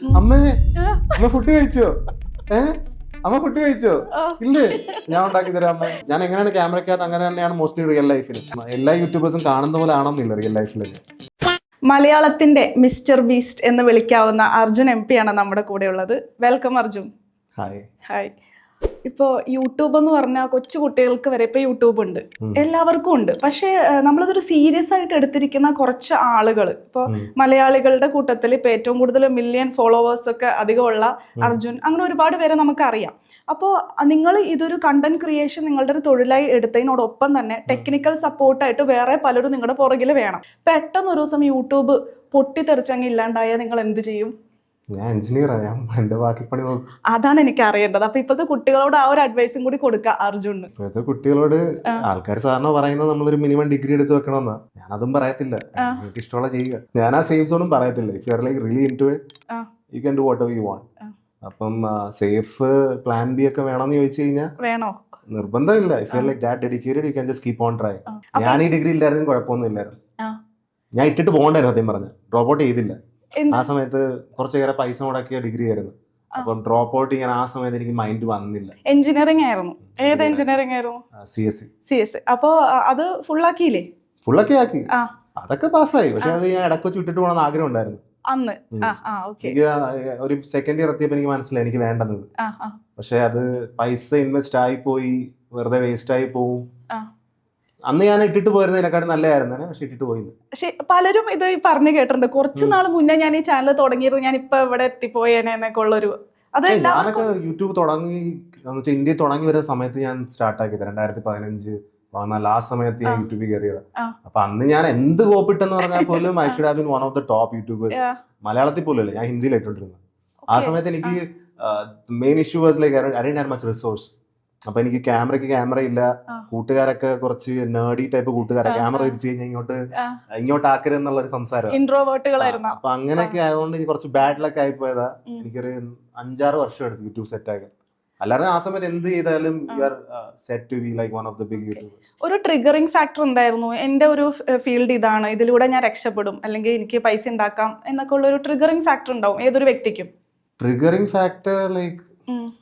അമ്മേ അമ്മ ഫുഡ് കഴിച്ചോ? അമ്മ ഫുഡ് കഴിച്ചോ? ഇല്ലേ, ഞാൻ ഉണ്ടാക്കി തരാം അമ്മ. ഞാൻ എങ്ങനെയാണ് ക്യാമറക്കകത്ത് അങ്ങനെ തന്നെയാണ് മോസ്റ്റ്ലി റിയൽ ലൈഫിൽ. എല്ലാ യൂട്യൂബേഴ്സും കാണുന്ന പോലെ ആണെന്നില്ല റിയൽ ലൈഫിലൊക്കെ. മലയാളത്തിന്റെ മിസ്റ്റർ ബീസ്റ്റ് എന്ന് വിളിക്കാവുന്ന അർജുൻ MP ആണ് നമ്മുടെ കൂടെ ഉള്ളത്. വെൽക്കം അർജുൻ. ഹായ്. ഹായ്. ഇപ്പോൾ യൂട്യൂബ് എന്ന് പറഞ്ഞാൽ കൊച്ചു കുട്ടികൾക്ക് വരെ ഇപ്പോൾ യൂട്യൂബ് ഉണ്ട്, എല്ലാവർക്കും ഉണ്ട്. പക്ഷേ നമ്മളതൊരു സീരിയസ് ആയിട്ട് എടുത്തിരിക്കുന്ന കുറച്ച് ആളുകൾ, ഇപ്പോൾ മലയാളികളുടെ കൂട്ടത്തിൽ ഇപ്പോൾ ഏറ്റവും കൂടുതൽ മില്യൺ ഫോളോവേഴ്സ് ഒക്കെ അധികമുള്ള അർജുൻ, അങ്ങനെ ഒരുപാട് പേരെ നമുക്കറിയാം. അപ്പോൾ നിങ്ങൾ ഇതൊരു കണ്ടന്റ് ക്രിയേഷൻ നിങ്ങളുടെ ഒരു തൊഴിലായി എടുത്തതിനോടൊപ്പം തന്നെ ടെക്നിക്കൽ സപ്പോർട്ടായിട്ട് വേറെ പലരും നിങ്ങളുടെ പുറകിൽ വേണം. പെട്ടെന്ന് ഒരു ദിവസം യൂട്യൂബ് പൊട്ടിത്തെറിച്ചങ്ങ് ഇല്ലാണ്ടായാൽ നിങ്ങൾ എന്ത് ചെയ്യും? ഞാൻ എഞ്ചിനീയറാണ്, ഞാൻ എന്റെ ബാക്കി പണി നോക്കും. അതാണ് എനിക്ക് അറിയേണ്ടത്. അപ്പൊ ഇപ്പോഴത്തെ കുട്ടികളോട് ആ ഒരു അഡ്വൈസും കൂടി കൊടുക്കുക അർജുന്. ഇപ്പോഴത്തെ കുട്ടികളോട് ആൾക്കാർ സാധാരണ പറയുന്നത് നമ്മളൊരു മിനിമം ഡിഗ്രി എടുത്ത് വെക്കണമെന്നാ. ഞാനതും പറയത്തില്ല, എനിക്ക് ഇഷ്ടമുള്ള ചെയ്യുക. ഞാൻ ആ സേഫ് സോണും പറയത്തില്ല. If you are like really into it you can do what ever you want. അപ്പം സേഫ് പ്ലാൻ ബി ഒക്കെ വേണമെന്ന് ചോദിച്ചു കഴിഞ്ഞാൽ വേണോ? നിർബന്ധമില്ല. If you are like that dedicated you can just keep on try. ഞാൻ ഈ ഡിഗ്രി ഇല്ലായിരുന്നു കുഴപ്പമൊന്നും ഇല്ലായിരുന്നു. ഞാൻ ഇട്ടിട്ട് പോകണ്ടായിരുന്നു സത്യം പറഞ്ഞ. ഡ്രോപ്പ് ഔട്ട് ചെയ്തില്ല. ആ സമയത്ത് കുറച്ചേറെ പൈസ മുടക്കിയ ഡിഗ്രി ആയിരുന്നു. അപ്പം ഡ്രോപ്പ് ഔട്ട് ചെയ്യാൻ ആ സമയത്ത് എനിക്ക് മൈൻഡ് വന്നില്ല. എഞ്ചിനീയറിംഗ് ആയിരുന്നു. ഏത് എഞ്ചിനീയറിംഗ് ആയിരുന്നു? CS. അപ്പോ അത് ഫുള്ളാക്കിയില്ലേ? ഫുള്ളൊക്കെ ആക്കി, അതൊക്കെ പാസ്സായി. പക്ഷെ അത് ഞാൻ ഇടയ്ക്ക് വെച്ച് വിട്ടിട്ട് പോകണമെന്ന് ആഗ്രഹം ഉണ്ടായിരുന്നു അന്ന്. എനിക്ക് ഒരു സെക്കൻഡ് ഇയർ എത്തിയപ്പോൾ എനിക്ക് മനസ്സിലായി എനിക്ക് വേണ്ടത്. പക്ഷെ അത് പൈസ ഇൻവെസ്റ്റ് ആയി പോയി, വെറുതെ വേസ്റ്റ് ആയി പോവും. അന്ന് ഞാൻ ഇട്ടിട്ട് പോയിരുന്നതിനെക്കാട്ടും നല്ലതായിരുന്നു, പക്ഷെ ഇട്ടിട്ട് പോയില്ല. പക്ഷെ പലരും ഇത് പറഞ്ഞു കേട്ടിട്ടുണ്ട്. കുറച്ചു നാൾ മുന്നേ ഞാൻ ഈ ചാനൽ തുടങ്ങിയിരുന്നു, ഞാൻ ഇപ്പൊ ഇവിടെ എത്തിപ്പോയേനൊക്കെ ഉള്ളൊരു. ഞാനൊക്കെ യൂട്യൂബ് തുടങ്ങി ഇന്ത്യ തുടങ്ങി വരുന്ന സമയത്ത് ഞാൻ സ്റ്റാർട്ട് ആക്കിയത് 2015 ആ സമയത്ത് ഞാൻ യൂട്യൂബിൽ കയറിയത്. അപ്പൊ അന്ന് ഞാൻ എന്ത് കോപ്പിട്ടെന്ന് പറഞ്ഞാൽ പോലും I should have been one of the top YouTubers. മലയാളത്തിൽ പോലും അല്ലേ, ഞാൻ ഹിന്ദിയിൽ ഇട്ടിട്ടിരുന്നത്. ആ സമയത്ത് എനിക്ക് main issue was like I didn't have much resource. അപ്പൊ എനിക്ക് ക്യാമറ ഇല്ല. കൂട്ടുകാരൊക്കെ കുറച്ച് നേർഡി ടൈപ്പ് കൂട്ടുകാരെ, ക്യാമറ തിരിച്ചു കഴിഞ്ഞാൽ ഇങ്ങോട്ട് ആക്കരുത് എന്നുള്ള ഒരു സംസാരം. അപ്പൊ അങ്ങനെയൊക്കെ ആയതുകൊണ്ട് കുറച്ച് ബാഡ് ലക്ക് ആയി പോയതാ. എനിക്കൊരു 5-6 വർഷം എടുത്തു യൂട്യൂബ് സെറ്റ് ആക്കാൻ. അല്ലാതെ ആ സമയത്ത് എന്ത് ചെയ്താലും you are set to be like one of the big YouTubers. ഒരു ട്രിഗറിംഗ് ഫാക്ടർ എന്തായിരുന്നു? എന്റെ ഒരു ഫീൽഡ് ഇതാണ്, ഇതിലൂടെ ഞാൻ രക്ഷപ്പെടും, അല്ലെങ്കിൽ എനിക്ക് പൈസ ഉണ്ടാക്കാം എന്നൊക്കെ ഉള്ള ഒരു ട്രിഗറിംഗ് ഫാക്ടർ ഉണ്ടാവും ഏതൊരു വ്യക്തിക്കും. Triggering factor like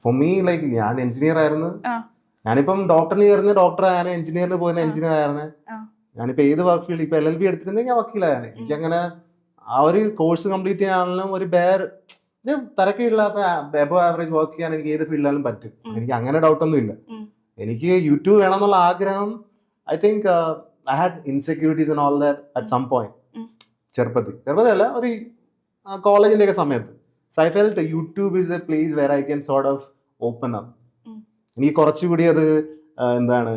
for me, like ഞാൻ എഞ്ചിനീയർ ആയിരുന്നു. ഞാനിപ്പം ഡോക്ടറിന് കയറുന്ന ഡോക്ടർ ആയാണ്, എഞ്ചിനീയറിന് പോയിരുന്ന എഞ്ചിനീയർ ആയാണ്. ഞാനിപ്പോ ഏത് വർക്ക് ഫീൽഡ്, ഇപ്പൊ LLB എടുത്തിട്ടുണ്ടെങ്കിൽ ഞാൻ വക്കീലാണ്. എനിക്കങ്ങനെ ആ ഒരു കോഴ്സ് കംപ്ലീറ്റ് ചെയ്യാനുള്ള ഒരു തിരക്കില്ലാത്ത എബോ ആവറേജ് വർക്ക് ചെയ്യാൻ എനിക്ക് ഏത് ഫീൽഡിലാലും പറ്റും. എനിക്ക് അങ്ങനെ ഡൗട്ടൊന്നും ഇല്ല. എനിക്ക് യൂട്യൂബ് വേണമെന്നുള്ള ആഗ്രഹം, I think I had insecurities and all that at some point. ചെറുപ്പത്തിലല്ല, ഒരു കോളേജിന്റെ ഒക്കെ സമയത്ത്. So I felt YouTube is a place where I can sort of open up. എനിക്ക് കുറച്ചുകൂടി അത് എന്താണ്,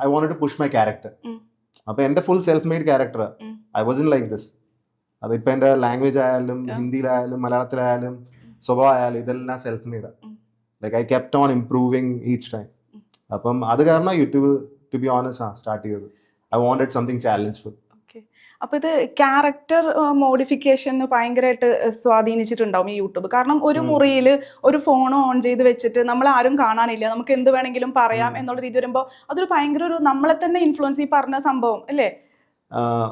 I wanted to push my character. അപ്പൊ എന്റെ full self made character. I wasn't like this. അതിപ്പോ എന്റെ ലാംഗ്വേജ് ആയാലും, ഹിന്ദിയിലായാലും, മലയാളത്തിലായാലും, സ്വഭാവമായാലും, ഇതെല്ലാം self made. Like I kept on improving each time. അപ്പം അത് കാരണം YouTube to be honest start ചെയ്തത്. I wanted something challengeful. അപ്പോൾ ഇത് ക്യാരക്ടർ മോഡിഫിക്കേഷന് ഭയങ്കരമായിട്ട് സ്വാധീനിച്ചിട്ടുണ്ടാവും ഈ യൂട്യൂബ്. കാരണം ഒരു മുറിയിൽ ഒരു ഫോൺ ഓൺ ചെയ്ത് വെച്ചിട്ട് നമ്മൾ ആരും കാണാനില്ല, നമുക്ക് എന്ത് വേണമെങ്കിലും പറയാം എന്നുള്ള രീതി വരുമ്പോൾ അതൊരു ഭയങ്കര ഒരു നമ്മളെ തന്നെ ഇൻഫ്ലുവൻസ് ഈ പറഞ്ഞ സംഭവം അല്ലേ?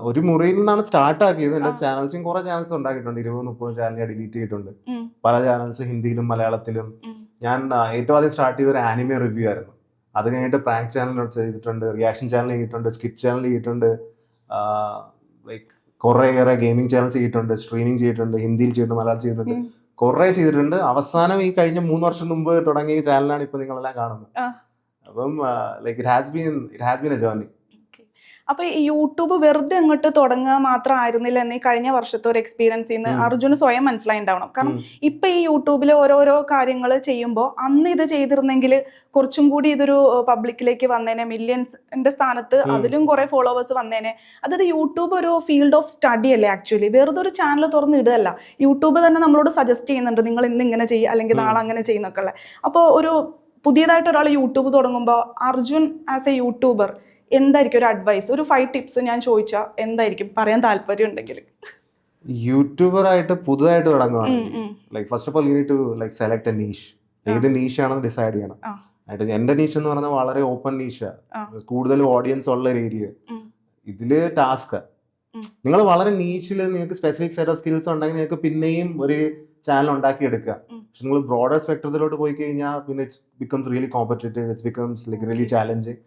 ഒരു മുറിയിൽ നിന്നാണ് സ്റ്റാർട്ട് ആക്കിയത്. എന്റെ ചാനൽസും കുറെ ചാനൽസ് ഉണ്ടാക്കിയിട്ടുണ്ട്. 20-30 ചാനൽ ഞാൻ ഡിലീറ്റ് ചെയ്തിട്ടുണ്ട്. പല ചാനൽസ് ഹിന്ദിയിലും മലയാളത്തിലും. ഞാൻ ഏറ്റവും ആദ്യം സ്റ്റാർട്ട് ചെയ്ത ഒരു ആനിമെ റിവ്യൂ ആയിരുന്നു. അത് കഴിഞ്ഞിട്ട് പ്രാങ്ക് ചാനൽ ചെയ്തിട്ടുണ്ട്, റിയാക്ഷൻ ചാനൽ ചെയ്തിട്ടുണ്ട്, സ്കിറ്റ് ചാനൽ ചെയ്തിട്ടുണ്ട്, ലൈക്ക് കുറേയേറെ ഗെയിമിംഗ് ചാനൽസ് ചെയ്തിട്ടുണ്ട്, സ്ട്രീമിംഗ് ചെയ്തിട്ടുണ്ട്, ഹിന്ദിയിൽ ചെയ്തിട്ടുണ്ട്, മലയാളത്തിൽ ചെയ്തിട്ടുണ്ട്, കുറെ ചെയ്തിട്ടുണ്ട്. അവസാനം ഈ കഴിഞ്ഞ 3 വർഷം മുമ്പ് തുടങ്ങിയ ചാനലാണ് ഇപ്പൊ നിങ്ങളെല്ലാം കാണുന്നത്. അപ്പം like it has been A journey. അപ്പൊ ഈ യൂട്യൂബ് വെറുതെ അങ്ങോട്ട് തുടങ്ങുക മാത്രം ആയിരുന്നില്ല എന്ന് ഈ കഴിഞ്ഞ വർഷത്തെ ഒരു എക്സ്പീരിയൻസിൽ നിന്ന് അർജുന് സ്വയം മനസ്സിലായിണ്ടാവണം. കാരണം ഇപ്പൊ ഈ യൂട്യൂബിൽ ഓരോരോ കാര്യങ്ങൾ ചെയ്യുമ്പോൾ അന്ന് ഇത് ചെയ്തിരുന്നെങ്കിൽ കുറച്ചും കൂടി ഇതൊരു പബ്ലിക്കിലേക്ക് വന്നേനെ, മില്യൺസിന്റെ സ്ഥാനത്ത് അതിലും കുറെ ഫോളോവേഴ്സ് വന്നേനെ. അതായത് യൂട്യൂബ് ഒരു ഫീൽഡ് ഓഫ് സ്റ്റഡി അല്ലേ ആക്ച്വലി. വെറുതെ ഒരു ചാനൽ തുറന്ന് ഇടുകയല്ല. യൂട്യൂബ് തന്നെ നമ്മളോട് സജസ്റ്റ് ചെയ്യുന്നുണ്ട്, നിങ്ങൾ ഇന്ന് ഇങ്ങനെ ചെയ്യുക അല്ലെങ്കിൽ നാളെ അങ്ങനെ ചെയ്യുന്നൊക്കെ ഉള്ളത്. അപ്പോൾ ഒരു പുതിയതായിട്ട് ഒരാൾ യൂട്യൂബ് തുടങ്ങുമ്പോൾ അർജുൻ ആസ് എ യൂട്യൂബർ എന്തായിരിക്കും ഒരു അഡ്വൈസ്, ഒരു 5 ടിപ്സ് ഞാൻ ചോദിച്ചാൽ എന്തായിരിക്കും പറയാൻ താല്പര്യം ഉണ്ടെങ്കിൽ? യൂട്യൂബർ ആയിട്ട് പുതുതായിട്ട് തുടങ്ങുകയാണ്, like first of all you need to like select a niche. ഏത് നീഷാണെന്ന് ഡിസൈഡ് ചെയ്യണം. എന്റെ നീഷ് എന്ന് പറഞ്ഞാൽ വളരെ ഓപ്പൺ നീഷാ, കൂടുതൽ ഓഡിയൻസ് ഉള്ള ഒരു ഏരിയ. ഇതില് ടാസ്ക് നിങ്ങൾ വളരെ നീച്ചിൽ നിങ്ങൾക്ക് സ്പെസിഫിക് സെറ്റ് ഓഫ് സ്കിൽസ് ഉണ്ടെങ്കിൽ നിങ്ങൾക്ക് പിന്നെയും ഒരു ചാനൽ ഉണ്ടാക്കിയെടുക്കുക. പക്ഷെ നിങ്ങൾ ബ്രോഡർ സ്പെക്ട്രത്തിലോട്ട് പോയി കഴിഞ്ഞാൽ പിന്നെ it's becomes really competitive, it's becomes like really challenging.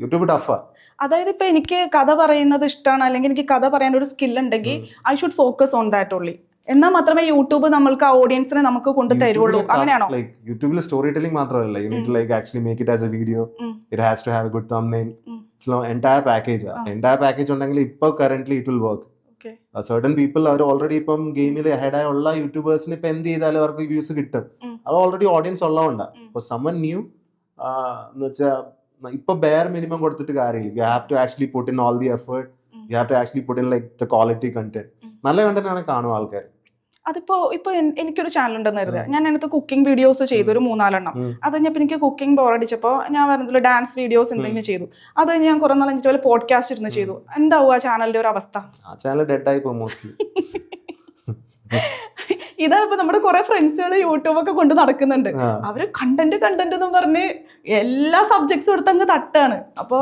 YouTube ടഫാ. അതായത് ഇപ്പൊ എനിക്ക് കഥ പറയുന്നത് ഇഷ്ടമാണ്, അല്ലെങ്കിൽ എനിക്ക് കഥ പറയാൻ ഒരു സ്കിൽ ഉണ്ടെങ്കിൽ I should focus on that only. എന്നാൽ മാത്രമേ യൂട്യൂബ് നമ്മൾക്ക് ആ ഓഡിയൻസിനെ നമുക്ക് കൊണ്ടു തരുള്ളൂ. അങ്ങനെയാണോ? ലൈക്ക് യൂട്യൂബിൽ സ്റ്റോറി ടെല്ലിംഗ് മാത്രമല്ല, you need like actually make it as a video. It has to have a good thumbnail. Entire package ഉണ്ടെങ്കിൽ ഇപ്പോൾ currently it will work. Certain people അവർ ഓൾറെഡി ഇപ്പം ഗെയിമിൽ ഹെഡായുള്ള യൂട്യൂബേഴ്സിന് ഇപ്പം എന്ത് ചെയ്താലും അവർക്ക് വ്യൂസ് കിട്ടും. അത് ഓൾറെഡി ഓഡിയൻസ് ഉള്ളതുകൊണ്ടാണ്. ഇപ്പോൾ സമ്മൺ ന്യൂ എന്ന് വെച്ചാൽ ഇപ്പൊ ബെയർ മിനിമം കൊടുത്തിട്ട് കാര്യമില്ല. You have to actually put in all the effort. You have to actually put in like the quality content. നല്ല കണ്ടന്റ് ആണ് കാണും ആൾക്കാർ. അതിപ്പോ എനിക്കൊരു ചാനൽ ഉണ്ടെന്ന് കരുതുക, ഞാൻ അതിനകത്ത് കുക്കിംഗ് വീഡിയോസ് ചെയ്തു ഒരു 3-4 അത് കഴിഞ്ഞപ്പോൾ എനിക്ക് കുക്കിംഗ് ബോറടിച്ചപ്പോൾ ഞാൻ പറഞ്ഞതിൽ ഡാൻസ് വീഡിയോസ് എന്തെങ്കിലും ചെയ്തു. അത് കഴിഞ്ഞ് ഞാൻ കുറെ നാൾ കഴിഞ്ഞിട്ട് പോഡ്കാസ്റ്റ് ഇരുന്ന് ചെയ്തു. എന്താവും ആ ചാനലിന്റെ ഒരു അവസ്ഥ? ആ ചാനൽ ഡെഡ് ആയി പോകും മോസ്റ്റ്ലി. ഇതാ ഇപ്പൊ നമ്മുടെ കുറെ ഫ്രണ്ട്സുകൾ യൂട്യൂബൊക്കെ കൊണ്ട് നടക്കുന്നുണ്ട്. അവര് കണ്ടന്റ് എന്നും പറഞ്ഞ് എല്ലാ സബ്ജക്ട്സും എടുത്ത് അങ്ങ് തട്ടാണ്. അപ്പൊ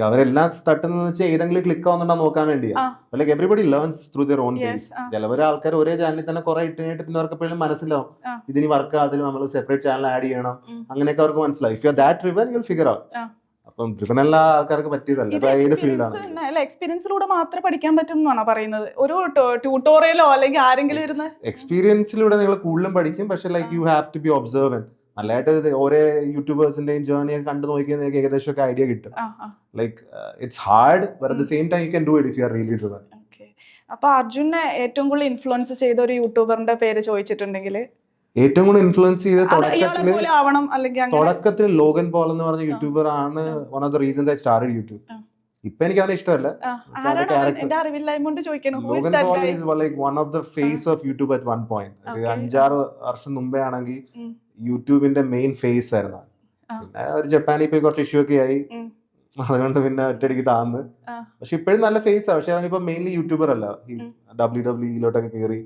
അവരെല്ലാം തട്ടുന്ന വെച്ചാൽ ഏതെങ്കിലും ക്ലിക്ക് ആവുന്നുണ്ടോ നോക്കാൻ വേണ്ടിയാ. Like everybody learns through their own pace. ചിലവരെ ആൾക്കാർ ഒരേ ചാനലിൽ തന്നെ കുറെ ഇട്ടിട്ട് പിന്നെ അവർക്ക് എപ്പോഴും മനസ്സിലാവും ഇതിന് വർക്ക് അതിൽ നമ്മൾ സെപ്പറേറ്റ് ചാനൽ ആഡ് ചെയ്യണം. അങ്ങനെയൊക്കെ അവർക്ക് മനസ്സിലാവും. If you R that driven you will figure out. അപ്പം ഡ്രിവൻ എല്ലാ ആൾക്കാർക്ക് പറ്റിയതല്ല. ഏത് ഫീൽഡാണ് എക്സ്പീരിയൻസിലൂടെ മാത്രമേ പഠിക്കാൻ പറ്റുന്നതാണോ പറയുന്നത്? ഒരു ട്യൂട്ടോറിയലോ അല്ലെങ്കിൽ ആരെങ്കിലും ഇരുന്ന് എക്സ്പീരിയൻസിലൂടെ നിങ്ങൾ കൂടുതലും പഠിക്കും. പക്ഷെ like you have to be observant. നല്ലതായിട്ട് ഓരോ യൂട്യൂബേഴ്സിന്റെയും ജേർണി ഒക്കെ കണ്ടു നോക്കിയാൽ ഏകദേശം ഒക്കെ ഐഡിയ കിട്ടും. Like it's hard but at the same time you can do it if you are really driven. അപ്പൊ അർജുനെ ഏറ്റവും കൂടുതൽ ഇൻഫ്ലുവൻസ് ചെയ്ത ഒരു യൂട്യൂബറിന്റെ പേര് ചോദിച്ചിട്ടുണ്ടെങ്കിൽ ഏറ്റവും കൂടുതൽ ഇൻഫ്ലുവൻസ് ചെയ്ത തുടക്കത്തിൽ ലോഗൻ പോൾ എന്ന് പറഞ്ഞ യൂട്യൂബർ ആണ് one of the reasons I started YouTube. ഇപ്പൊ എനിക്ക് അവനെ ഇഷ്ടമല്ല. Logan Paul is like one of the face of YouTube at one point. 5-6 വർഷം മുമ്പേ ആണെങ്കിൽ യൂട്യൂബിന്റെ മെയിൻ ഫേസ് ആയിരുന്നു. പിന്നെ ഒരു ജപ്പാനിൽ പോയി കുറച്ച് ഇഷ്യൂ ഒക്കെ ആയി, അതുകൊണ്ട് പിന്നെ ഒറ്റയടിക്ക് താന്ന്. പക്ഷെ ഇപ്പോഴും നല്ല ഫേസ് ആണ്. പക്ഷെ അവനിപ്പോ മെയിൻലി യൂട്യൂബർ അല്ല, WWE കയറി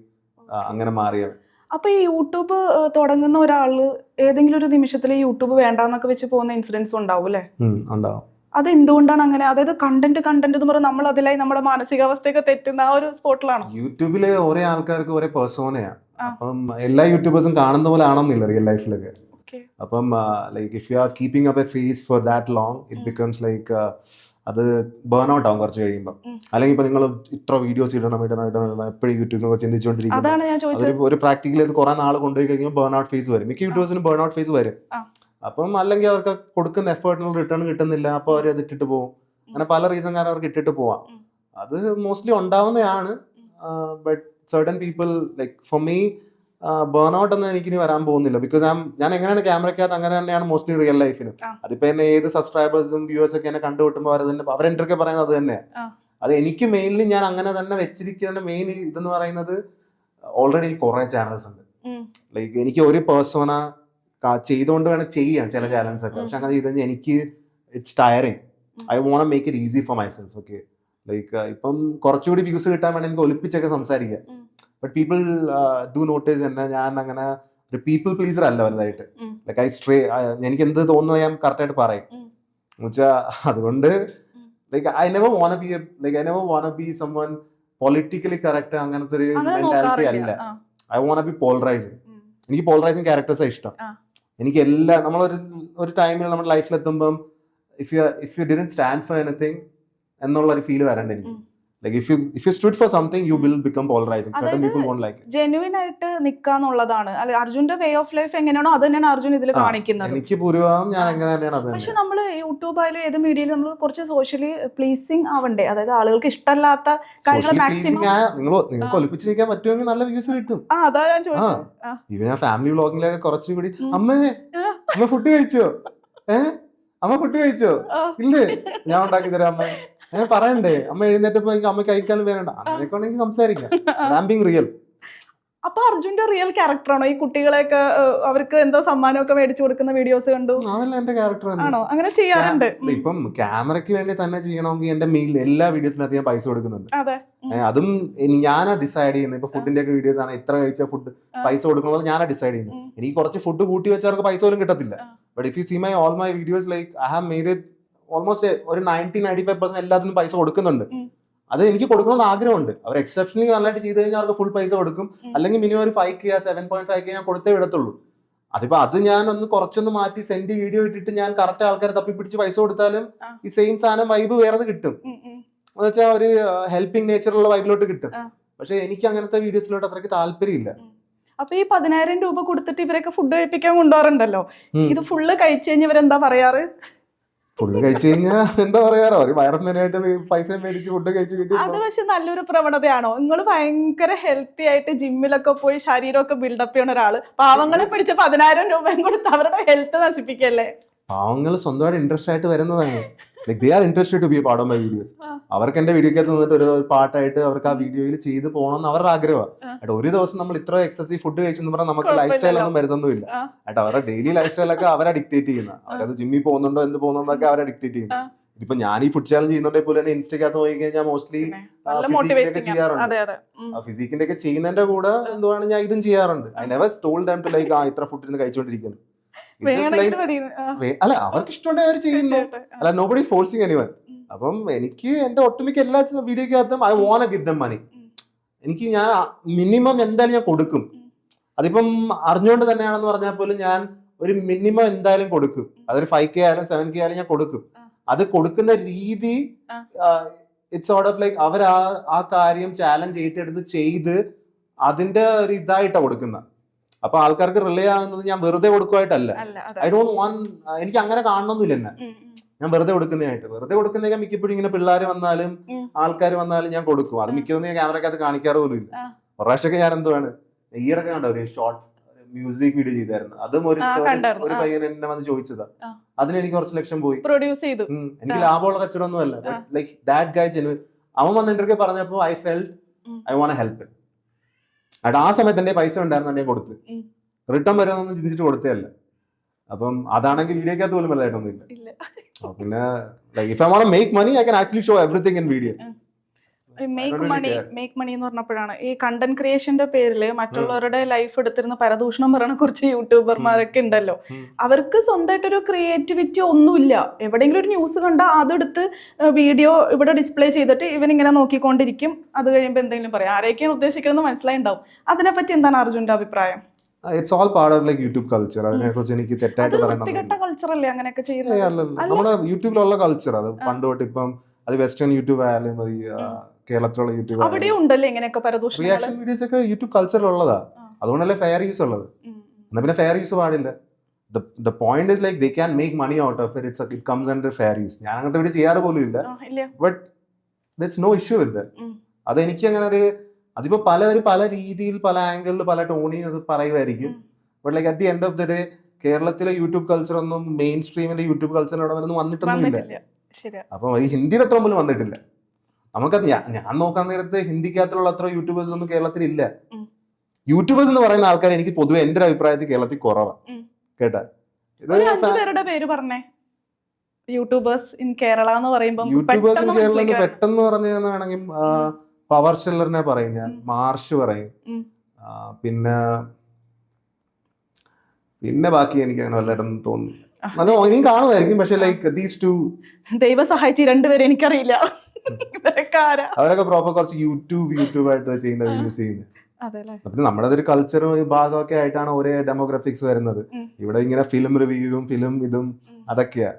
അങ്ങനെ മാറിയാണ്. അപ്പൊ ഈ യൂട്യൂബ് തുടങ്ങുന്ന ഒരാള് ഏതെങ്കിലും ഒരു നിമിഷത്തിൽ യൂട്യൂബ് വേണ്ടാന്നൊക്കെ വെച്ച് പോകുന്ന ഇൻസിഡൻസ് ഉണ്ടാവും അല്ലേ? ഉണ്ടാവും. അത് എന്തുകൊണ്ടാണ് അങ്ങനെ? അതായത് കണ്ടന്റ് എന്ന് പറഞ്ഞാൽ നമ്മൾ അതിലായി നമ്മുടെ മാനസികാവസ്ഥയൊക്കെ തെറ്റുന്ന ആ ഒരു സ്പോട്ടിലാണോ? യൂട്യൂബില് ഓരോ ആൾക്കാർക്ക് ഓരോ പേഴ്സോണയാണ്. അപ്പം എല്ലാ യൂട്യൂബേഴ്സും കാണുന്ന പോലെ ആണെന്നില്ല റിയൽ ലൈഫിലൊക്കെ. അപ്പം like if you R keeping up A phase for that long it becomes like അത് ബേൺ ഔട്ട് ആവും കുറച്ച് കഴിയുമ്പോൾ. അല്ലെങ്കിൽ ഇപ്പൊ നിങ്ങൾ ഇത്ര വീഡിയോസ് ഇടണം എപ്പോഴും യൂട്യൂബിനെ ചിന്തിച്ചുകൊണ്ടിരിക്കുന്നത് ഒരു പ്രാക്ടിക്കലി കുറെ നാൾ കൊണ്ടുപോയി കഴിയുമ്പോൾ ബേൺ ഔട്ട് ഫേസ് വരും. മിക്ക യൂട്യൂബേഴ്സിനും ബേൺ ഔട്ട് ഫേസ് വരും. അപ്പം അല്ലെങ്കിൽ അവർക്ക് കൊടുക്കുന്ന എഫേർട്ടിന് റിട്ടേൺ കിട്ടുന്നില്ല, അപ്പോൾ അവർ അത് ഇട്ടിട്ട് പോകും. അങ്ങനെ പല റീസൺ കാരണം അവർക്ക് ഇട്ടിട്ട് പോവാം. അത് മോസ്റ്റ്ലി ഉണ്ടാവുന്നതാണ്. But certain people like for me burn out ഒന്നും എനിക്കിനി വരാൻ പോകുന്നില്ല. ബിക്കോസ് ഞാൻ എങ്ങനെയാണ് ക്യാമറയ്ക്കകത്ത് അങ്ങനെ തന്നെയാണ് മോസ്റ്റ്ലി റിയൽ ലൈഫിലും. അതിപ്പോ എന്നെ ഏത് സബ്സ്ക്രൈബേഴ്സും വ്യൂവേഴ്സും ഒക്കെ എന്നെ കണ്ടുകിട്ടുമ്പോൾ അവരെന്റൊക്കെ പറയുന്നത് അത് തന്നെയാണ്. അത് എനിക്ക് മെയിൻലി ഞാൻ അങ്ങനെ തന്നെ വെച്ചിരിക്കുന്ന മെയിൻ ഇതെന്ന് പറയുന്നത് ഓൾറെഡി എനിക്ക് കുറെ ചാനൽസ് ഉണ്ട്. ലൈക്ക് എനിക്ക് ഒരു പേഴ്സോണ ചെയ്തുകൊണ്ട് വേണം ചെയ്യാൻ ചില ചാനൽസ് ഒക്കെ. പക്ഷെ അങ്ങനെ ചെയ്ത് കഴിഞ്ഞാൽ എനിക്ക് it's tiring. I won't make it easy for myself. Okay, like ഇപ്പം കുറച്ചുകൂടി വ്യൂസ് കിട്ടാൻ വേണ്ടി എനിക്ക് ഒലിപ്പിച്ചൊക്കെ സംസാരിക്കാം. ബട്ട് പീപ്പിൾ ഡു നോട്ടീസ് എന്നെ ഞാൻ അങ്ങനെ ഒരു പീപ്പിൾ പ്ലീസർ അല്ല വലുതായിട്ട്. ലൈക്ക് എനിക്ക് എന്ത് തോന്നുന്നത് ഞാൻ കറക്റ്റായിട്ട് പറയും എന്നുവെച്ചാൽ. അതുകൊണ്ട് like I never want B someone politically correct അങ്ങനത്തെ ഒരു മെന്റാലിറ്റി അല്ല. I want B polarising. എനിക്ക് പോളറൈസിങ് ക്യാരക്ടേഴ്സാണ് ഇഷ്ടം. എനിക്ക് എല്ലാ നമ്മളൊരു ടൈമിൽ നമ്മുടെ ലൈഫിൽ എത്തുമ്പം if you didn't stand for anything എന്നുള്ള ഒരു ഫീൽ വരണ്ട എനിക്ക്. Like if you stood for something, you will become polarizing. Certain people won't like it. Genuine ആയിട്ട് നിൽക്കാന്നുള്ളതാണ്. അല്ലെ അർജുന്റെ വേ ഓഫ് ലൈഫ് എങ്ങനെയാണോ അത് തന്നെയാണ് അർജുൻ ഇതിൽ കാണിക്കുന്നത്. എനിക്ക് പൂർവ്വം ഞാൻ എങ്ങനെ തന്നെയാണ് അത്. പക്ഷെ നമ്മൾ യൂട്യൂബ് ആയാലും ഏത് മീഡിയയിൽ നമ്മൾ കുറച്ച് സോഷ്യലി പ്ലീസിങ് ആവണ്ടേ? അതായത് ആളുകൾക്ക് ഇഷ്ടമല്ലാത്ത കാര്യങ്ങൾ മാക്സിമം നിങ്ങൾക്ക് ഒലിപ്പിച്ച് നിൽക്കാൻ പറ്റുമെങ്കിൽ നല്ല വ്യൂസ് കിട്ടും. അതാ ഞാൻ ചോദിച്ചത്. ഇവ ഞാൻ ഫാമിലി വ്ളോഗിലൊക്കെ കുറച്ചുകൂടി അമ്മ ഫുഡ് കഴിച്ചോ, അമ്മ ഫുഡ് കഴിച്ചോ, ഇല്ലേ ഞാൻ ഉണ്ടാക്കി തരാം അമ്മ, ഞാൻ പറയണ്ടേ, അമ്മ എഴുന്നേറ്റപ്പോ അമ്മ കഴിക്കാനും വേണ്ട, അങ്ങനെയൊക്കെ ഉണ്ടെങ്കിൽ സംസാരിക്കാം. റിയൽ. അപ്പൊ അർജുന്റെ റിയൽ ക്യാരക്ടറാണോ ഈ കുട്ടികളെയൊക്കെ അവർക്ക് എന്തോ സമ്മാനമൊക്കെ മേടിച്ചു കൊടുക്കുന്ന വീഡിയോസ് കണ്ടു? അതല്ല എന്റെ ക്യാരക്ടർ ആണോ? അങ്ങനെ ചെയ്യാറുണ്ട്. ഇപ്പം ക്യാമറയ്ക്ക് വേണ്ടി തന്നെ ചെയ്യണമെങ്കിൽ എന്റെ മെയിൽ എല്ലാ വീഡിയോസിനകത്ത് ഞാൻ പൈസ കൊടുക്കുന്നുണ്ട്. അതും ഞാനാ ഡിസൈഡ് ചെയ്യുന്നത്. ഇപ്പൊ ഫുഡിന്റെ ഒക്കെ വീഡിയോസ് ആണ്, ഇത്ര കഴിച്ച ഫുഡ് പൈസ കൊടുക്കുന്നത് ഞാനാ ഡിസൈഡ് ചെയ്യുന്നത്. എനിക്ക് കുറച്ച് ഫുഡ് കൂട്ടി വെച്ചവർക്ക് പൈസ പോലും കിട്ടത്തില്ല. But if you see all my videos like I have made it almost ഒരു 90-95% എല്ലാത്തിനും പൈസ കൊടുക്കുന്നുണ്ട്. അത് എനിക്ക് കൊടുക്കണമെന്ന് ആഗ്രഹമുണ്ട്. അവർ എക്സെപ്ഷനലി നല്ലതായിട്ട് ചെയ്ത് കഴിഞ്ഞാൽ അവർക്ക് ഫുൾ പൈസ കൊടുക്കും, അല്ലെങ്കിൽ മിനിമം ഒരു 5K 7.5K ഞാൻ കൊടുത്തേ വിടത്തുള്ളൂ. അതിപ്പോ അത് ഞാൻ ഒന്ന് കുറച്ചൊന്ന് മാറ്റി സെന്റ് വീഡിയോ ഇട്ടിട്ട് ഞാൻ കറക്റ്റ് ആൾക്കാരെ തപ്പിപ്പിടിച്ച് പൈസ കൊടുത്താലും ഈ സെയിം സാധനം വൈബ് വേറെ കിട്ടും. എന്ന് വെച്ചാൽ ഒരു ഹെൽപ്പിംഗ് നേച്ചറുള്ള വൈബിലോട്ട് കിട്ടും. പക്ഷെ എനിക്ക് അങ്ങനത്തെ വീഡിയോസിലോട്ട് അത്രയ്ക്ക് താല്പര്യമില്ല. അപ്പൊ ഈ 10,000 രൂപ കൊടുത്തിട്ട് ഇവരൊക്കെ ഫുഡ് കഴിപ്പിക്കാൻ കൊണ്ടുപോകാറുണ്ടല്ലോ, ഇത് ഫുള്ള് കഴിച്ചു കഴിഞ്ഞ് ഇവരെന്താ പറയാറ്? ഫുഡ് കഴിച്ചു കഴിഞ്ഞാൽ എന്താ പറയാറോ, ഒരു വയറിനായിട്ട് പൈസ മേടിച്ച് ഫുഡ് കഴിച്ചു കിട്ടി. അത് പക്ഷെ നല്ലൊരു പ്രവണതയാണോ? നിങ്ങൾ ഭയങ്കര ഹെൽത്തി ആയിട്ട് ജിമ്മിലൊക്കെ പോയി ശരീരമൊക്കെ ബിൽഡപ്പ് ചെയ്യുന്ന ഒരാള് പാവങ്ങളെ പിടിച്ച് 10,000 രൂപയും കൊടുത്ത് അവരുടെ ഹെൽത്ത് നശിപ്പിക്കല്ലേ? പാവങ്ങൾ സ്വന്തമായിട്ട് ഇൻട്രസ്റ്റ് ആയിട്ട് വരുന്നതാണ്. Like they are interested to be a part of my videos. അവർക്ക് എന്റെ വീഡിയോക്കകത്ത് നിന്നിട്ട് ഒരു പാട്ടായിട്ട് അവർക്ക് ആ വീഡിയോയിൽ ചെയ്ത് പോകണമെന്ന് അവരുടെ ആഗ്രഹമാണ്. ഒരു ദിവസം നമ്മൾ ഇത്ര എക്സസീവ് ഫുഡ് കഴിച്ചെന്ന് പറഞ്ഞാൽ നമുക്ക് ലൈഫ് സ്റ്റൈൽ ഒന്നും വരുന്നൊന്നുമില്ല. അവരുടെ ഡെയിലി ലൈഫ് സ്റ്റൈലൊക്കെ അവരെ ഡിക്റ്റേറ്റ് ചെയ്യുന്ന, അവരത് ജിമ്മിൽ പോകുന്നുണ്ടോ എന്ത് പോകുന്നുണ്ടോ അവരെ ഡിക്റ്റേറ്റ് ചെയ്യുന്ന. ഇതിപ്പോ ഞാൻ ഈ ഫുഡ് ചാലഞ്ച് ചെയ്യുന്നുണ്ടെങ്കിൽ പോലും ഇൻസ്റ്റയ്ക്കകത്ത് പോയി കഴിഞ്ഞാൽ മോസ്റ്റ്ലി ഫിസിക്കിന്റെ ചെയ്യാറുണ്ട്. ഫിസിക്കിന്റെ ഒക്കെ ചെയ്യുന്നതിന്റെ കൂടെ എന്തുവാണ് ഞാൻ ഇതും ചെയ്യാറുണ്ട്. I never told them to like ഇത്ര ഫുഡ് ഇരുന്ന് കഴിച്ചുകൊണ്ടിരിക്കുന്നു. അല്ല, അവർക്ക് ഇഷ്ടമുണ്ടെങ്കിൽ അവർ ചെയ്യുന്നു, അല്ല നോബഡി ഈസ് ഫോഴ്സിങ് എനിവൺ. അപ്പം എനിക്ക് എന്റെ ഒട്ടുമിക്ക എല്ലാ വീഡിയോക്കകത്തും ഐ വാണ്ട് ഗിവ് ദം മണി. എനിക്ക് ഞാൻ മിനിമം എന്തായാലും ഞാൻ കൊടുക്കും. അതിപ്പം അറിഞ്ഞുകൊണ്ട് തന്നെയാണെന്ന് പറഞ്ഞാൽ പോലും ഞാൻ ഒരു മിനിമം എന്തായാലും കൊടുക്കും. അതൊരു 5K ആയാലും 7K ആയാലും ഞാൻ കൊടുക്കും. അത് കൊടുക്കുന്ന രീതി ഇറ്റ്സ് സോർട്ട് ഓഫ് ലൈക്ക് അവർ ആ കാര്യം ചാലഞ്ച് ഏറ്റെടുത്ത് ചെയ്ത് അതിന്റെ ഒരു ഇതായിട്ടാണ് കൊടുക്കുന്നത്. അപ്പൊ ആൾക്കാർക്ക് റിലേ ആകുന്നത് ഞാൻ വെറുതെ കൊടുക്കുവായിട്ടല്ല. ഐ ഡോണ്ട് വാണ്ട്, എനിക്ക് അങ്ങനെ കാണണമെന്നില്ല എന്നെ. ഞാൻ വെറുതെ കൊടുക്കുന്നതിനൊക്കെ മിക്കപ്പോഴും ഇങ്ങനെ പിള്ളേർ വന്നാലും ആൾക്കാർ വന്നാലും ഞാൻ കൊടുക്കും. അത് മിക്കതൊന്നും ഞാൻ ക്യാമറക്കകത്ത് കാണിക്കാറ് പോലും ഇല്ല. ഒരു പ്രാവശ്യമൊക്കെ ഞാൻ എന്തുവാണ് ഈയിടൊക്കെ കണ്ടോ ഒരു ഷോർട്ട് മ്യൂസിക് വീഡിയോ ചെയ്തായിരുന്നു. അതും ഒരു പയ്യൻ എന്നെ വന്ന് ചോദിച്ചതാ. അതിന് എനിക്ക് കുറച്ച് ലക്ഷം പോയി. എനിക്ക് ലാഭമുള്ള കച്ചവടമൊന്നും അല്ല. ലൈക്ക് ദാറ്റ് ഗായ് ജെന്യുവൻ. അവൻ വന്ന് ഇന്റർവ്യൂ പറഞ്ഞപ്പോ I felt I want help. ആ സമയത്ത് എന്റെ പൈസ ഉണ്ടായിരുന്നു കൊടുത്ത് റിട്ടേൺ വരുമെന്നൊന്നും ചിന്തിച്ചിട്ട് കൊടുത്തതല്ല. അപ്പം അതാണെങ്കിൽ വീഡിയോക്കകത്ത് പോലും വലുതായിട്ടൊന്നും ഇല്ല. പിന്നെ if I want make money I can actually show everything in video. Make money എന്ന് പറഞ്ഞപ്പോഴാണ് ഈ കണ്ടന്റ് ക്രിയേഷന്റെ പേരില് മറ്റുള്ളവരുടെ ലൈഫ് എടുത്തിരുന്ന പരദൂഷണം പറയുന്ന കുറച്ച് യൂട്യൂബർമാരൊക്കെ ഉണ്ടല്ലോ. അവർക്ക് സ്വന്തമായിട്ടൊരു ക്രിയേറ്റിവിറ്റി ഒന്നുമില്ല. എവിടെയെങ്കിലും ഒരു ന്യൂസ് കണ്ടാൽ അതെടുത്ത് വീഡിയോ ഇവിടെ ഡിസ്പ്ലേ ചെയ്തിട്ട് ഇവനിങ്ങനെ നോക്കിക്കൊണ്ടിരിക്കും. അത് കഴിയുമ്പോൾ എന്തെങ്കിലും പറയാം. ആരെയൊക്കെയാണ് ഉദ്ദേശിക്കുന്നത് മനസ്സിലായിണ്ടാവും. അതിനെപ്പറ്റി എന്താണ് അർജുന്റെ അഭിപ്രായം? It's all part of like YouTube culture. അതിനെക്കുറിച്ച് എനിക്ക് തെറ്റായിട്ട് നമ്മുടെ യൂട്യൂബിലുള്ള കൾച്ചർ അത് പണ്ട് തൊട്ട് ഇപ്പം അത് വെസ്റ്റേൺ യൂട്യൂബ് ആയാലും മതി, കേരളത്തിലുള്ള യൂട്യൂബ് റിയാക്ഷൻ വീഡിയോസ് ഒക്കെ യൂട്യൂബ് കൾച്ചറിലുള്ളതാ. അതുകൊണ്ടല്ലേ ഫെയർ യൂസ് ഉള്ളത്. എന്നാ പിന്നെ ഫെയർ യൂസ് പാടില്ല. The point is like they can make money out of it. It comes under fair use. ഞാൻ അങ്ങനത്തെ വീഡിയോ ചെയ്യാറ് പോലും ഇല്ല. But there's no issue with that. അതെനിക്ക് അങ്ങനെ ഒരു അതിപ്പോ പല രീതിയിൽ പല ആംഗിളിൽ പല ടോണിൽ അത് പറയുമായിരിക്കും. But like at the end of the day കേരളത്തിലെ യൂട്യൂബ് കൾച്ചർ ഒന്നും മെയിൻ സ്ട്രീമിന്റെ യൂട്യൂബ് കൾച്ചറിനോടൊന്നും വന്നിട്ടൊന്നുമില്ല. അപ്പൊ ഈ ഹിന്ദിയുടെ അത്ര പോലും വന്നിട്ടില്ല. നമുക്കത് ഞാൻ നോക്കാൻ നേരത്ത് ഹിന്ദിക്കകത്തുള്ള അത്ര യൂട്യൂബേഴ്സ് ഒന്നും കേരളത്തിൽ ഇല്ല. യൂട്യൂബേഴ്സ് എന്ന് പറയുന്ന ആൾക്കാർ എനിക്ക് പൊതുവെ എന്റെ ഒരു അഭിപ്രായത്തിൽ കേരളത്തിൽ കുറവാണ്. കേട്ടാ യൂട്യൂബേഴ്സ് ഇൻ കേരള എന്ന് പറയുമ്പോൾ പെട്ടെന്ന് പറഞ്ഞാണെങ്കിൽ പവർ സ്റ്റെല്ലറിനെ പറയും ഞാൻ, മാർഷ് പറയും, പിന്നെ ബാക്കി എനിക്ക് അങ്ങനെ വല്ലതായിട്ടൊന്നും തോന്നുന്നില്ല. നല്ല ഇനിയും കാണുമായിരിക്കും. പക്ഷെ ലൈക്ക് ദീസ് ടു ദൈവം സഹായിച്ച് രണ്ടുപേരെ എനിക്കറിയില്ല. അവരൊക്കെ പ്രോപ്പർ കുറച്ച് യൂട്യൂബായിട്ട് ചെയ്യുന്ന വീഡിയോസ് ചെയ്യുന്നത്. പിന്നെ നമ്മുടെ ഒരു കൾച്ചറും ഭാഗമൊക്കെ ആയിട്ടാണ് ഒരേ ഡെമോഗ്രാഫിക്സ് വരുന്നത്. ഇവിടെ ഇങ്ങനെ ഫിലിം റിവ്യൂവും ഫിലിം ഇതും അതൊക്കെയാ.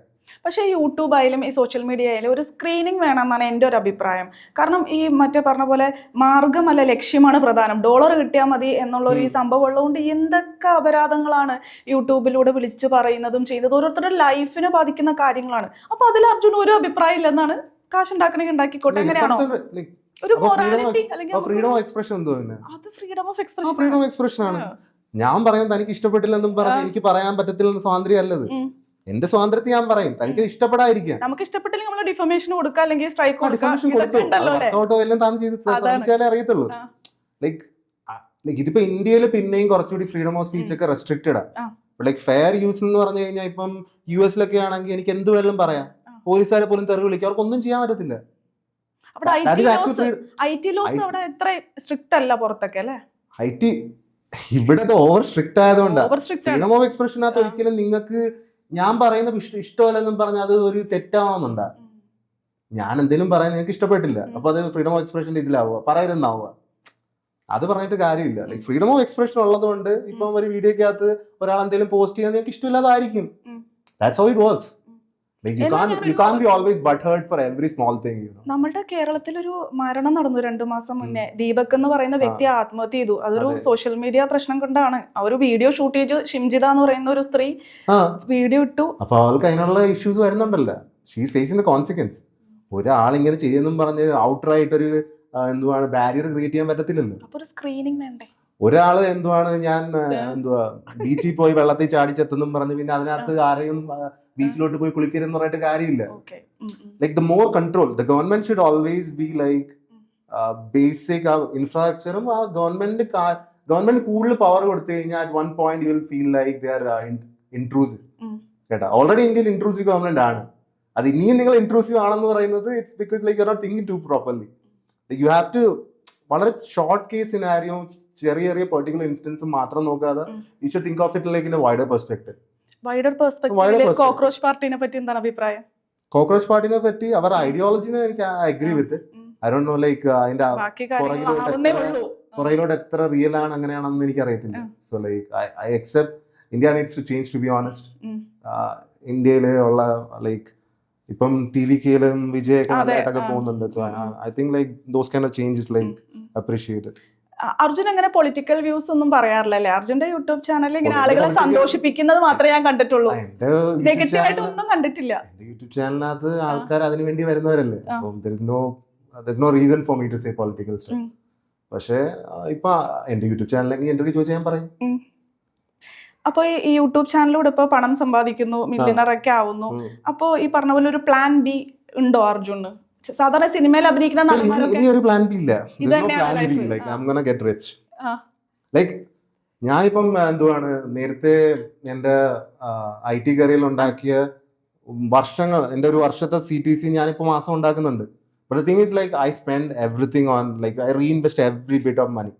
പക്ഷേ യൂട്യൂബ് ആയാലും ഈ സോഷ്യൽ മീഡിയ ആയാലും ഒരു സ്ക്രീനിങ് വേണമെന്നാണ് എൻ്റെ ഒരു അഭിപ്രായം. കാരണം ഈ മറ്റേ പറഞ്ഞ പോലെ മാർഗമല്ല ലക്ഷ്യമാണ് പ്രധാനം, ഡോളർ കിട്ടിയാൽ മതി എന്നുള്ളൊരു ഈ സംഭവം ഉള്ളതുകൊണ്ട് എന്തൊക്കെ അപരാധങ്ങളാണ് യൂട്യൂബിലൂടെ വിളിച്ചു പറയുന്നതും ചെയ്യുന്നതും. ഓരോരുത്തരുടെ ലൈഫിനെ ബാധിക്കുന്ന കാര്യങ്ങളാണ്. അപ്പൊ അതിൽ അർജുന ഒരു അഭിപ്രായം ഇല്ലെന്നാണ്. കാശുണ്ടാക്കണമെങ്കിൽ ഉണ്ടാക്കിക്കോട്ടെ, അങ്ങനെയാണോ? ഒരു മൊറാലിറ്റി അല്ലെങ്കിൽ ഫ്രീഡം ഓഫ് എക്സ്പ്രഷൻ എന്തോ അത് ഫ്രീഡം ഓഫ് എക്സ്പ്രഷൻ ആണ്. ഞാൻ പറയാൻ തനിക്ക് ഇഷ്ടപ്പെട്ടില്ലെന്നും പറഞ്ഞ് എനിക്ക് പറയാൻ പറ്റത്തില്ലെന്ന് സ്വാതന്ത്ര്യം അല്ലത്. എന്റെ സ്വാതന്ത്ര്യത്തിൽ ഞാൻ പറയും, തനിക്ക് ഇഷ്ടപ്പെടാതിരിക്കാം. നമുക്ക് ഇഷ്ടപ്പെട്ടില്ലെങ്കിൽ നമ്മൾ ഡിഫമേഷൻ കൊടുക്കുക, അല്ലെങ്കിൽ സ്ട്രൈക്ക് കൊടുക്കുക. അറിയത്തുള്ളൂ. ലൈക്ക് ഇതിപ്പോ ഇന്ത്യയിൽ പിന്നെയും കുറച്ചുകൂടി ഫ്രീഡം ഓഫ് സ്പീച്ച് ഒക്കെ റെസ്ട്രിക്റ്റഡ് ആണ്. ലൈക്ക് ഫെയർ യൂസ് എന്ന് പറഞ്ഞു കഴിഞ്ഞാൽ ഇപ്പം US ആണെങ്കിൽ എനിക്ക് എന്ത് വേണമെങ്കിലും പറയാം. പോലീസുകാരെ പോലും തെറി വിളിക്കും, അവർക്കൊന്നും ചെയ്യാൻ പറ്റത്തില്ല. ഇവിടെ ഓവർ സ്ട്രിക്റ്റ് ആയതുകൊണ്ടാണ്. ഫ്രീഡം ഓഫ് എക്സ്പ്രഷനകത്ത് ഒരിക്കലും നിങ്ങൾക്ക് ഞാൻ പറയുന്ന ഇഷ്ടമല്ലെന്നും പറഞ്ഞാൽ അത് ഒരു തെറ്റാവണമെന്നുണ്ടാ. ഞാൻ എന്തെങ്കിലും പറയാൻ നിങ്ങൾക്ക് ഇഷ്ടപ്പെട്ടില്ല, അപ്പൊ അത് ഫ്രീഡം ഓഫ് എക്സ്പ്രഷൻ ഇതിലാവുക, പറയരുതെന്നാവുക. അത് പറഞ്ഞിട്ട് കാര്യമില്ല. ലൈക് ഫ്രീഡം ഓഫ് എക്സ്പ്രഷൻ ഉള്ളതുകൊണ്ട് ഇപ്പം ഒരു വീഡിയോക്കകത്ത് ഒരാൾ എന്തെങ്കിലും പോസ്റ്റ് ചെയ്യാൻ നിങ്ങൾക്ക് ഇഷ്ടമില്ലാതായിരിക്കും. That's how it works. Like you can't be always butthurt for every small thing, you know. നമ്മുടെ കേരളത്തിൽ ഒരു മരണം നടന്നു 2 മാസം മുന്നേ. ദീപക് എന്ന് പറയുന്ന വ്യക്തി ആത്മഹത്യ ചെയ്തു. അതൊരു സോഷ്യൽ മീഡിയ പ്രശ്നം കൊണ്ടാണ്. ഒരു വീഡിയോ ഷൂട്ട് ചെയ്ത് ഷിംജിത എന്ന് പറയുന്ന ഒരു സ്ത്രീ വീഡിയോ ഇട്ടു. അപ്പൊ അവൾക്ക് അതിനുള്ള ഇഷ്യൂസ് വരുന്നുണ്ടല്ലോ. She's phasing the consequence. ഒരാൾ ഇങ്ങനെ ചെയ്യുന്നു പറഞ്ഞ് ഔട്ടറായിട്ട് ഒരു എന്തുവാണ് ബാരിയർ ക്രിയേറ്റ് ചെയ്യാൻ പറ്റത്തില്ലല്ലോ. അപ്പൊ ഒരു സ്ക്രീനിങ് വേണ്ടേ? ഒരാള് എന്തുവാണ് ഞാൻ ബീച്ചിൽ പോയി വെള്ളത്തിൽ ചാടിച്ചെത്തുന്നും പറഞ്ഞ് പിന്നെ അതിനകത്ത് ആരെയും ബീച്ചിലോട്ട് പോയി കുളിക്കരുതെന്ന് പറഞ്ഞിട്ട് കാര്യമില്ല. Like the more control the government should always be like basic ഇൻഫ്രാസ്ട്രക്ചറും ആ ഗവൺമെന്റ് കൂടുതൽ പവർ കൊടുത്തു കഴിഞ്ഞാൽ at one point you will feel like they are intrusive. കേട്ടാ, ഓൾറെഡി ഇന്ത്യയിൽ ഇൻട്രൂസീവ് ഗവൺമെന്റ് ആണ്. അത് ഇനിയും നിങ്ങൾ ഇൻട്രൂസീവ് ആണെന്ന് പറയുന്നത് it's because like you are not thinking to properly. You have to വളരെ ഷോർട്ട് കേസ് സിനാരിയോ ചെറിയ ചെറിയ പെർട്ടിക്കുലർ ഇൻസ്റ്റൻസ് മാത്രം നോക്കാതെ you should think of it like in a wider perspective. Cockroach പാർട്ടിനെ പറ്റി എന്താണ് അഭിപ്രായം? കോക്രോച്ച് പാർട്ടിനെ പറ്റി അവരുടെ ഐഡിയോളജിനെ എനിക്ക് agree with. I don't know like അതിന്റെ പുറകിലോട്ട് എത്ര റിയൽ ആണ് അങ്ങനെയാണെന്ന് എനിക്ക് അറിയത്തില്ല. So like I accept India needs to change, to be honest. ഇന്ത്യയില് ഉള്ള ലൈക്ക് ഇപ്പം TVKയിലും വിജയൊക്കെ നല്ലതായിട്ടൊക്കെ പോകുന്നുണ്ട്. So I think like those kind of changes like appreciated. Arjun അങ്ങനെ പൊളിറ്റിക്കൽ വ്യൂസ് ഒന്നും പറയാറില്ലല്ലേ? അർജുന്റെ യൂട്യൂബ് ചാനലിൽ ഇങ്ങനെ ആളുകളെ സന്തോഷിപ്പിക്കുന്നത് മാത്രമേ ഞാൻ കണ്ടിട്ടുള്ളൂ, നെഗറ്റീവ് ആയിട്ട് ഒന്നും കണ്ടിട്ടില്ല. യൂട്യൂബ് ചാനലിനകത്ത് ആൾക്കാർ അതിനു വേണ്ടി വരുന്നവരല്ലേ. there's no reason for me to say political stuff. പക്ഷേ ഇപ്പൊ എന്റെ യൂട്യൂബ് ചാനലിലേക്ക് ഇന്റർവ്യൂ ചോദിച്ചാൽ ഞാൻ പറയും. അപ്പൊ ഈ യൂട്യൂബ് ചാനലിലൂടെ ഇപ്പൊ പണം സമ്പാദിക്കുന്നു, മില്യണർ ഒക്കെ ആവുന്നു. അപ്പൊ ഈ പറഞ്ഞ പോലെ ഒരു പ്ലാൻ ബി ഉണ്ടോ അർജുന്? സാധാരണ സിനിമയിൽ അഭിനയിക്കുന്ന ഒരു പ്ലാൻ ബി ഇല്ല. ലൈക്ക് ഞാനിപ്പം എന്തുവാണ് നേരത്തെ എന്റെ IT കരിയറിൽ ഉണ്ടാക്കിയ വർഷങ്ങൾ, എന്റെ ഒരു വർഷത്തെ CTC ഞാനിപ്പോ മാസം ഉണ്ടാക്കുന്നുണ്ട്. But the thing is like I spend everything on like I reinvest every bit of money.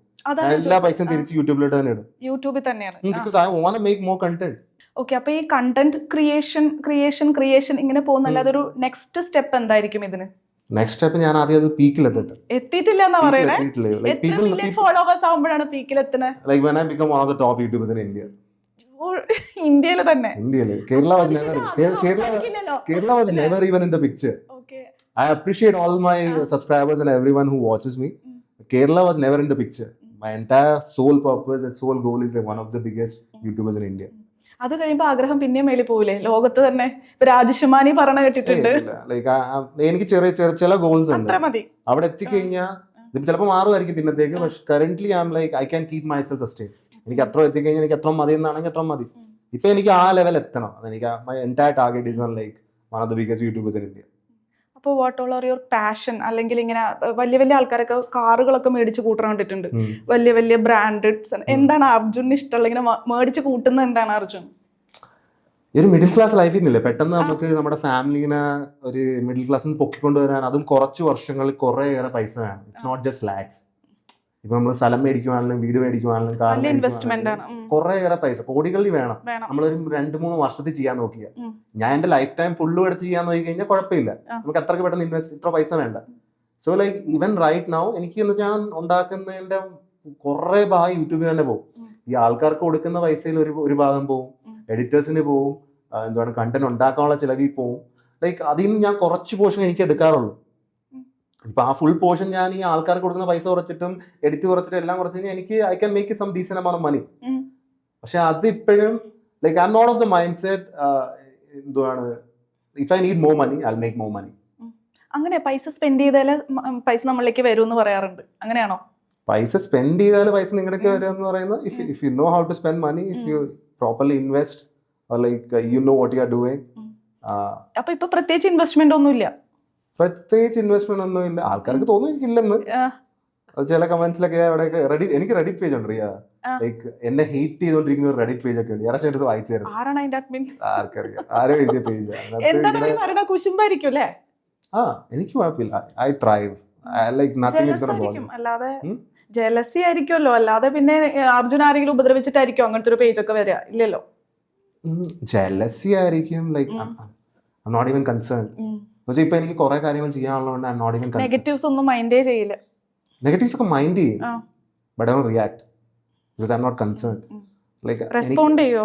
എല്ലാ പൈസയും തിരിച്ച് യൂട്യൂബിലോട്ട് തന്നെ ഇടും. യൂട്യൂബിൽ തന്നെയാണ്. Because I want to make more content. Okay, അപ്പൊ ഈ കണ്ടന്റ് ക്രിയേഷൻ ഇങ്ങനെ പോകുന്നല്ലാതെ ഒരു നെക്സ്റ്റ് സ്റ്റെപ്പ് എന്തായിരിക്കും ഇതിന്? നെക്സ്റ്റ് സ്റ്റെപ്പ് ഞാൻ ആദ്യം അത് പീക്കിലെത്തട്ടെ. എത്തിയിട്ടില്ല എന്നാ പറയണേ? Followers ആവുമ്പോഴാണ് പീക്കിലെത്തുന്നത്. Like when I become one of the top YouTubers in India. ഇന്ത്യയിൽ തന്നെ? ഇന്ത്യയിൽ. Kerala was never even in the picture. Okay. I appreciate all my subscribers and everyone who watches me. Kerala was never in the picture. My entire sole purpose and sole goal is like one of the biggest YouTubers in India. അത് കഴിയുമ്പോ ആഗ്രഹം പിന്നെ മേളിൽ പോവില്ലേ? ലോകത്ത് തന്നെ രാജശുമാനി പറഞ്ഞ കേട്ടിട്ടുണ്ട്. എനിക്ക് ചെറിയ ചില ഗോൾസ് ഉണ്ട്. അവിടെ എത്തിക്കഴിഞ്ഞാൽ ചിലപ്പോൾ മാറുമായിരിക്കും പിന്നത്തേക്ക്. പക്ഷെ currently I M like I can keep myself sustain. എനിക്ക് അത്ര എത്തിക്കഴിഞ്ഞാൽ എനിക്ക് എത്ര മതി എന്നാണെങ്കിൽ അത്ര മതി. ഇപ്പൊ എനിക്ക് ആ ലെവൽ എത്തണം. എനിക്ക് my entire target is like one of the biggest YouTubers in India. അപ്പോൾ what all are your passion? അല്ലെങ്കിൽ ഇങ്ങനെ വലിയ വലിയ ആൾക്കാരൊക്കെ കാറുകളൊക്കെ മേടിച്ച് കൂട്ടണം കണ്ടിട്ടുണ്ട്, വലിയ വലിയ ബ്രാൻഡഡ്. എന്താണ് അർജുന് ഇഷ്ടമുള്ള ഇങ്ങനെ മേടിച്ച് കൂട്ടുന്നത്? എന്താണ് അർജുൻ? ഒരു മിഡിൽ ക്ലാസ് ലൈഫിൽ നിന്നില്ലേ പെട്ടെന്ന് നമുക്ക് നമ്മുടെ ഫാമിലിനെ ഒരു മിഡിൽ ക്ലാസ്സിൽ നിന്ന് പൊക്കിക്കൊണ്ടുവരാൻ, അതും കുറച്ച് വർഷങ്ങളിൽ കുറേയേറെ പൈസ വേണം. It's not just lakhs. ഇപ്പൊ നമ്മൾ സ്ഥലം മേടിക്കുവാണെങ്കിലും വീട് മേടിക്കുവാണെങ്കിലും കാർ മേടിക്കുവാണെങ്കിലും കുറേയേറെ പൈസ കോടികളിൽ വേണം. നമ്മളൊരു 2-3 വർഷത്തിൽ ചെയ്യാൻ നോക്കിയാൽ, ഞാൻ എന്റെ ലൈഫ് ടൈം ഫുള്ളും എടുത്ത് ചെയ്യാൻ നോക്കി കഴിഞ്ഞാൽ കുഴപ്പമില്ല. നമുക്ക് അത്രയ്ക്ക് പെട്ടെന്ന് ഇത്ര പൈസ വേണ്ട. So like even right now എനിക്ക് എന്ന് വെച്ചാൽ ഉണ്ടാക്കുന്നതിന്റെ കുറെ ഭാഗം യൂട്യൂബിൽ തന്നെ പോകും. ഈ ആൾക്കാർക്ക് കൊടുക്കുന്ന പൈസയിൽ ഒരു ഭാഗം പോകും, എഡിറ്റേഴ്സിന് പോകും, എന്താണ് കണ്ടന്റ് ഉണ്ടാക്കാനുള്ള ചിലവിൽ പോകും. ലൈക്ക് അതിൽ നിന്ന് ഞാൻ കുറച്ച് പോർഷൻ എനിക്ക് എടുക്കാറുള്ളൂ. ഇപ്പൊ ആ ഫുൾ പോർഷൻ ഞാൻ ഈ ആൾക്കാർക്ക് കൊടുക്കുന്ന പൈസ കുറച്ചിട്ടും എഡിറ്റ് കുറച്ചിട്ടും എല്ലാം കുറച്ച് കഴിഞ്ഞാൽ എനിക്ക് I can make some decent amount of money. പക്ഷെ അത് ഇപ്പോഴും like I M not of the mindset എന്താണ് if I need more money I will make more money. അങ്ങനെ പൈസ സ്പെൻഡ് ചെയ്താൽ പൈസ നമ്മളിലേക്ക് വരും എന്ന് പറയാറുണ്ട്, അങ്ങനെയാണോ? പൈസ സ്പെൻഡ് ചെയ്താൽ പൈസ നിങ്ങളുടെ വരും എന്ന് പറയുന്നത് if you know how to spend money, if you properly invest or like you know what you are doing. അപ്പൊ ഇപ്പൊ പ്രത്യേകിച്ച് ഇൻവെസ്റ്റ്മെന്റ് ഒന്നുമില്ല? പ്രത്യേകിച്ച് ഇൻവെസ്റ്റ്മെന്റ് ഒന്നുമില്ല. ആൾക്കാർക്ക് തോന്നുന്നു എനിക്കില്ലെന്ന്. അത് ചില കമന്റ്സിലൊക്കെ അവിടെയൊക്കെ എനിക്ക് റെഡിറ്റ് പേജ് ഉണ്ട്. ലൈക്ക് എന്നെ ഹേറ്റ് ചെയ്തോണ്ടിരിക്കുന്ന ഒരു റെഡിറ്റ് പേജ് ഒക്കെ ഉണ്ട്. ഇറച്ചി എടുത്ത് വായിച്ചായിരുന്നു. ആർക്കറിയാം ആരോ എഴുതിയ പേജ്. എനിക്ക് കുഴപ്പമില്ല. I thrive. Like nothing is gonna bother. അല്ലാതെ ജലസി ആയിരിക്കുമല്ലോ, അല്ലാതെ പിന്നെ അർജുൻ ആരെങ്കിലും ഉപദ്രവിച്ചിട്ടായിരിക്കും അങ്ങനത്തെ ഒരു പേജ് ഒക്കെ വരിക? ഇല്ലല്ലോ. Jealousy ആയിരിക്കും. Like I'm not even concerned. എന്നുവെച്ചാൽ ഇപ്പൊ എനിക്ക് കുറെ കാര്യങ്ങൾ ചെയ്യാനുള്ളതുകൊണ്ട് I'm not even negatives ഒന്നും മൈൻഡേ ചെയ്യില്ല. നെഗറ്റീവ്സ് ഒക്കെ മൈൻഡ് ചെയ്യും, but I don't react because I'm not concern. Like respond ചെയ്യോ?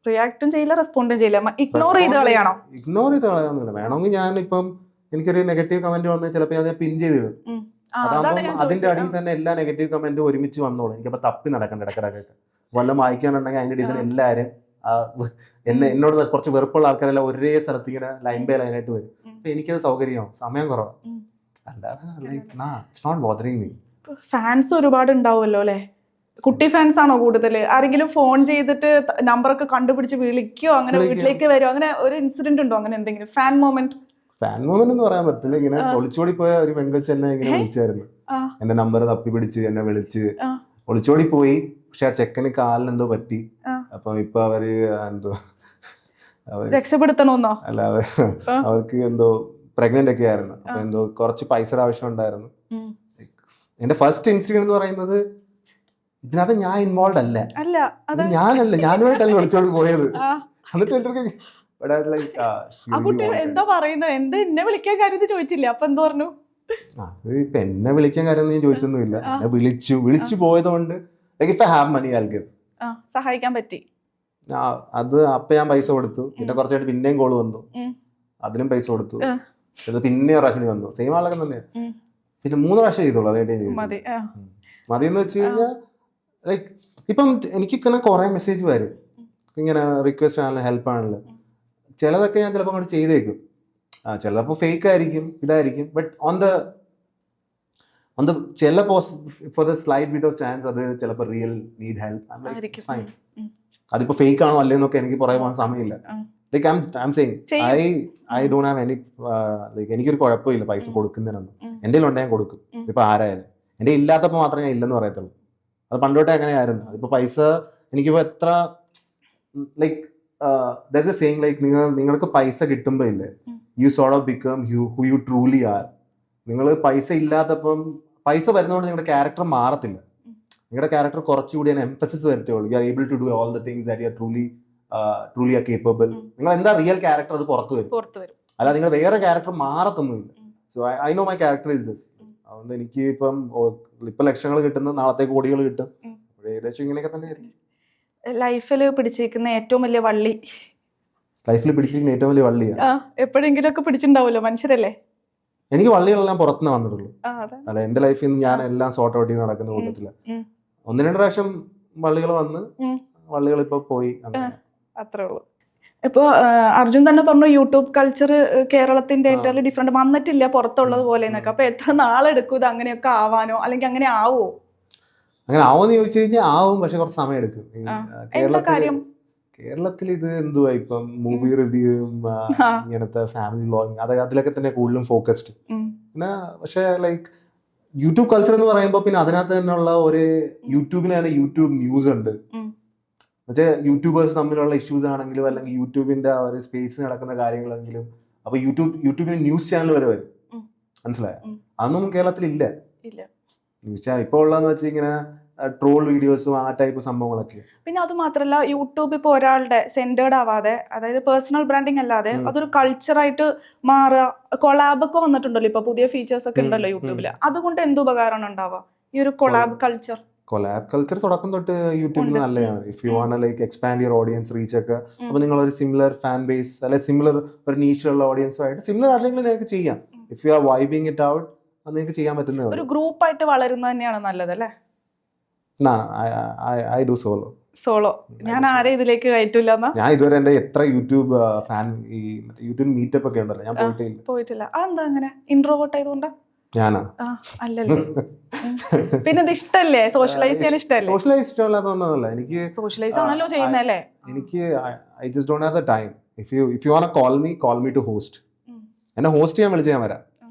റിയാക്റ്റും ചെയ്യില്ല, റെസ്പോണ്ടും ചെയ്യില്ല, ഇഗ്നോർ ചെയ്ത് കളയാണോ? ഇഗ്നോർ ചെയ്ത് കളയാന്നില്ല. വേണമെങ്കിൽ ഞാൻ ഇപ്പം എനിക്കൊരു നെഗറ്റീവ് കമന്റ് വന്നാൽ ചിലപ്പോൾ ഞാൻ പിൻ ചെയ്തിടും. അതാകുമ്പോൾ അതിന്റെ അടിയിൽ തന്നെ എല്ലാ നെഗറ്റീവ് കമന്റും ഒരുമിച്ച് വന്നോളും. എനിക്കപ്പോൾ തപ്പി നടക്കണ്ട ഇടക്കിടക്കൊക്കെ. വല്ലതും വായിക്കാനുണ്ടെങ്കിൽ അതിന്റെ അടിയിൽ തന്നെ എല്ലാവരും എന്നോട് കുറച്ച് വെറുപ്പുള്ള ആൾക്കാരെല്ലാം ഒരേ സ്ഥലത്ത് ഇങ്ങനെ ലൈൻ ബൈ ലൈനായിട്ട് വരും. അപ്പൊ എനിക്കത് സൗകര്യമാവും, സമയം കുറവാണ്. അല്ലാതെ it's not bothering me. Fans ഒരുപാട് ഉണ്ടാവുമല്ലോ അല്ലെ? കുട്ടി ഫാൻസ് ആണോ കൂടുതൽ? ആരെങ്കിലും ഫോൺ ചെയ്തിട്ട് നമ്പറൊക്കെ കണ്ടുപിടിച്ച് വിളിക്കോ, അങ്ങനെ വീട്ടിലേക്ക് വരുമോ, അങ്ങനെ ഒരു ഇൻസിഡന്റ് ഉണ്ടോ, അങ്ങനെ എന്തെങ്കിലും ഫാൻ മൊമെന്റ്? ഫാൻ മൊമെന്റ് എന്ന് പറയാൻ പറ്റില്ല. ഇങ്ങനെ ഒളിച്ചോടി പോയ ഒരു പെൺകൊച്ച് എന്നെ ഇങ്ങനെ വിളിച്ചായിരുന്നു. എന്റെ നമ്പർ തപ്പി പിടിച്ച് എന്നെ വിളിച്ച് ഒളിച്ചോടി പോയി. പക്ഷെ ആ ചെക്കന് കാലിന് എന്തോ പറ്റി. അപ്പൊ ഇപ്പൊ അവര് എന്തോ രക്ഷപ്പെടുത്തണോന്നോ? അല്ല, അവർക്ക് എന്തോ പ്രഗ്നന്റ് ഒക്കെ ആയിരുന്നു. അപ്പൊ എന്തോ കുറച്ച് പൈസയുടെ ആവശ്യം ഉണ്ടായിരുന്നു. എന്റെ ഫസ്റ്റ് ഇൻസിഡന്റ് എന്ന് പറയുന്നത് ഇതിനകത്ത് ഞാൻ ഇൻവോൾവ് അല്ല. ഞാനുമായിട്ടല്ല ഒളിച്ചോടി പോയത്. എന്നിട്ട് എന്താ പറയുന്നത്? എന്താ എന്നെ വിളിക്കാൻ കാര്യം ചോദിച്ചില്ല? അപ്പൊ എന്താ പറഞ്ഞു? അത് ഇപ്പൊ എന്നെ വിളിക്കാൻ കാര്യം ഞാൻ ചോദിച്ചൊന്നുമില്ല. എന്നെ വിളിച്ചു പോയതുകൊണ്ട് സഹായിക്കാൻ പറ്റി. അത് അപ്പൊ ഞാൻ പൈസ കൊടുത്തു. പിന്നെ കുറച്ചായിട്ട് പിന്നെയും കോള് വന്നു, അതിനും പൈസ കൊടുത്തു. പിന്നെ പ്രാവശ്യം വന്നു, സെയിം ആളൊക്കെ തന്നെ. പിന്നെ 3 പ്രാവശ്യം ചെയ്തോളൂ. അതായിട്ട് മതി എന്ന് വെച്ച് കഴിഞ്ഞാൽ ലൈക്ക് ഇപ്പം എനിക്ക് ഇങ്ങനെ കുറെ മെസ്സേജ് വരും ഇങ്ങനെ റിക്വസ്റ്റ് ആണല്ലോ, ഹെൽപ്പ് ആണല്ലോ. ചിലതൊക്കെ ഞാൻ ചിലപ്പോൾ അങ്ങോട്ട് ചെയ്തേക്കും. ചിലപ്പോൾ ഫേക്ക് ആയിരിക്കും, ഇതായിരിക്കും. ബട്ട് ഓൺ ദ ചില for the slight bit of chance അത് ചിലപ്പോൾ റിയൽ നീഡ് ഹെൽപ്പ്. അതിപ്പോ ഫേക്ക് ആണോ അല്ലേന്നൊക്കെ എനിക്ക് പുറകെ പോകാൻ സമയമില്ല. Like I am saying I don't have any like എനിക്കൊരു കുഴപ്പമില്ല പൈസ കൊടുക്കുന്നതിനൊന്നും. എൻ്റെ ഉണ്ടെങ്കിൽ ഞാൻ കൊടുക്കും. ഇപ്പൊ ആരായാലും എൻ്റെ ഇല്ലാത്തപ്പോൾ മാത്രമേ ഞാൻ ഇല്ലെന്ന് പറയത്തുള്ളൂ. അത് പണ്ടോട്ടേ അങ്ങനെയായിരുന്നു. അതിപ്പോ പൈസ എനിക്കിപ്പോ എത്ര like that's a saying like നിങ്ങൾക്ക് പൈസ കിട്ടുമ്പോ ഇല്ലേ, you sort of become who you truly are. നിങ്ങൾ പൈസ ഇല്ലാത്തപ്പം പൈസ വരുന്നതുകൊണ്ട് നിങ്ങളുടെ ക്യാരക്ടർ മാറത്തില്ല. നിങ്ങളുടെ ക്യാരക്ടർ കുറച്ചുകൂടി എംഫസിസ് വരത്തുള്ളൂ. You are able to do all the things that you are truly are capable. നിങ്ങൾ എന്താ റിയൽ ക്യാരക്ടർ അത് പുറത്തു വരും. അല്ല നിങ്ങൾ വേറെ ക്യാരക്ടർ മാറത്തൊന്നുമില്ല. So I know my character is this. അതുകൊണ്ട് എനിക്ക് ഇപ്പൊ ലക്ഷങ്ങൾ കിട്ടുന്ന നാളത്തേക്ക് കോടികൾ കിട്ടും. ഏകദേശം ഇങ്ങനെയൊക്കെ തന്നെ ആയിരിക്കും. ലൈഫിൽ പിടിച്ചിരിക്കുന്ന ഏറ്റവും വലിയ വള്ളി? ലൈഫിൽ പിടിച്ചിരിക്കുന്ന ഏറ്റവും വലിയ വള്ളിയാണ്. എപ്പോഴെങ്കിലും ഒക്കെ പിടിച്ചിട്ടുണ്ടാവുമല്ലോ, മനുഷ്യരല്ലേ. എനിക്ക് വള്ളികളെല്ലാം പുറത്തുനിന്ന് വന്നിട്ടുള്ളൂ. അല്ല, എന്റെ ലൈഫിൽ നിന്ന് ഞാൻ എല്ലാം സോർട്ട് ഔട്ട് ചെയ്ത് നടക്കുന്ന കൂട്ടത്തില്ല. 1-2 പ്രാവശ്യം വള്ളികൾ വന്ന് വള്ളികൾ ഇപ്പൊ പോയി, അത്രേ ഉള്ളൂ. ഇപ്പൊ അർജുൻ തന്നെ പറഞ്ഞു യൂട്യൂബ് കൾച്ചർ കേരളത്തിന്റെ ഏറ്റവും ഡിഫറെന്റ് വന്നിട്ടില്ല പുറത്തുള്ളത് പോലെ എന്നൊക്കെ. അപ്പൊ എത്ര നാളെടുക്കും ഇത് അങ്ങനെയൊക്കെ ആവാനോ, അല്ലെങ്കിൽ അങ്ങനെ ആവോ? അങ്ങനെ ആവോന്ന് ചോദിച്ചു കഴിഞ്ഞാൽ ആവും, പക്ഷെ കുറച്ച് സമയം എടുക്കും. കേരളത്തിൽ ഇത് എന്തുവാ ഇപ്പം മൂവി റിവ്യൂവും ഇങ്ങനത്തെ ഫാമിലി വ്ലോഗിങ് അതിലൊക്കെ തന്നെ കൂടുതലും ഫോക്കസ്ഡ്. പിന്നെ പക്ഷെ ലൈക്ക് യൂട്യൂബ് കൾച്ചർ എന്ന് പറയുമ്പോൾ പിന്നെ അതിനകത്ത് തന്നെയുള്ള ഒരു യൂട്യൂബിന് തന്നെ യൂട്യൂബ് ന്യൂസ് ഉണ്ട്. എന്നുവെച്ചാൽ യൂട്യൂബേഴ്സ് തമ്മിലുള്ള ഇഷ്യൂസ് ആണെങ്കിലും അല്ലെങ്കിൽ യൂട്യൂബിന്റെ ആ ഒരു സ്പേസിൽ നടക്കുന്ന കാര്യങ്ങളെങ്കിലും അപ്പൊ യൂട്യൂബിന് ന്യൂസ് ചാനൽ വരെ വരും. മനസ്സിലായോ? അതൊന്നും കേരളത്തിൽ ഇല്ല. ന്യൂസ് ചാനൽ ഇപ്പോൾ ഉള്ളതെന്ന് വെച്ചാൽ ഇങ്ങനെ ട്രോൾ വീഡിയോസും ആ ടൈപ്പ് സംഭവങ്ങളൊക്കെ. പിന്നെ അത് മാത്രമല്ല, യൂട്യൂബ് ഇപ്പോൾ ഒരാളുടെ സെന്റേർഡ് ആവാതെ, അതായത് പേഴ്സണൽ ബ്രാൻഡിങ് അല്ലാതെ അതൊരു കൾച്ചറായിട്ട് മാറുക. കൊളാബൊക്കെ വന്നിട്ടുണ്ടല്ലോ, ഇപ്പൊ പുതിയ ഫീച്ചേഴ്സ് ഒക്കെ ഉണ്ടല്ലോ യൂട്യൂബിൽ. അതുകൊണ്ട് എന്ത് ഉപകാരമാണ് ഉണ്ടാവുക ഈ ഒരു കൊളാബ് കൾച്ചർ? കൊളാബ് കൾച്ചർ തുടക്കം തൊട്ട് യൂട്യൂബിൽ നല്ലതാണ്. If you want like expand your audience reach ഒക്കെ, അപ്പൊ നിങ്ങൾ ഒരു സിമിലർ ഫാൻ ബേസ് അല്ലെ സിമിലർ ഒരു നീഷിലുള്ള ഓഡിയൻസുമായിട്ട് സിമിലർ അല്ലെങ്കിൽ നിങ്ങൾക്ക് ചെയ്യാം. If you R vibing it out, അത് നിങ്ങൾക്ക് ചെയ്യാൻ പറ്റുന്ന ഒരു ഗ്രൂപ്പായിട്ട് വളരുന്നത് തന്നെയാണ് നല്ലത് അല്ലേ? I do solo. ഞാൻ ആരെ ഇതിലേക്ക് കയറ്റില്ല. ഞാൻ ഇതുവരെ എന്റെ എത്ര യൂട്യൂബ് ഫാൻ ഈ യൂട്യൂബ് മീറ്റപ്പ് ഒക്കെ ഉണ്ടല്ലോ, ഞാൻ പോയിട്ടില്ല. അതെന്താ അങ്ങനെ? ഇൻട്രോവേർട്ട് ആയതുകൊണ്ടാ? ഞാനാ? അല്ലല്ലോ. പിന്നെ ഇത് ഇഷ്ടല്ലേ? സോഷ്യലൈസ് ചെയ്യാൻ ഇഷ്ടല്ലേ? സോഷ്യലൈസ് ഇഷ്ടമല്ലാത്തതൊന്നുമല്ല എനിക്ക്. സോഷ്യലൈസ് ആണല്ലോ ചെയ്യുന്നല്ലേ. എനിക്ക് I just don't have the time. If you wanna call me to host. എന്നെ ഹോസ്റ്റ് ചെയ്യാൻ വിളിച്ച് ഞാൻ വരാം.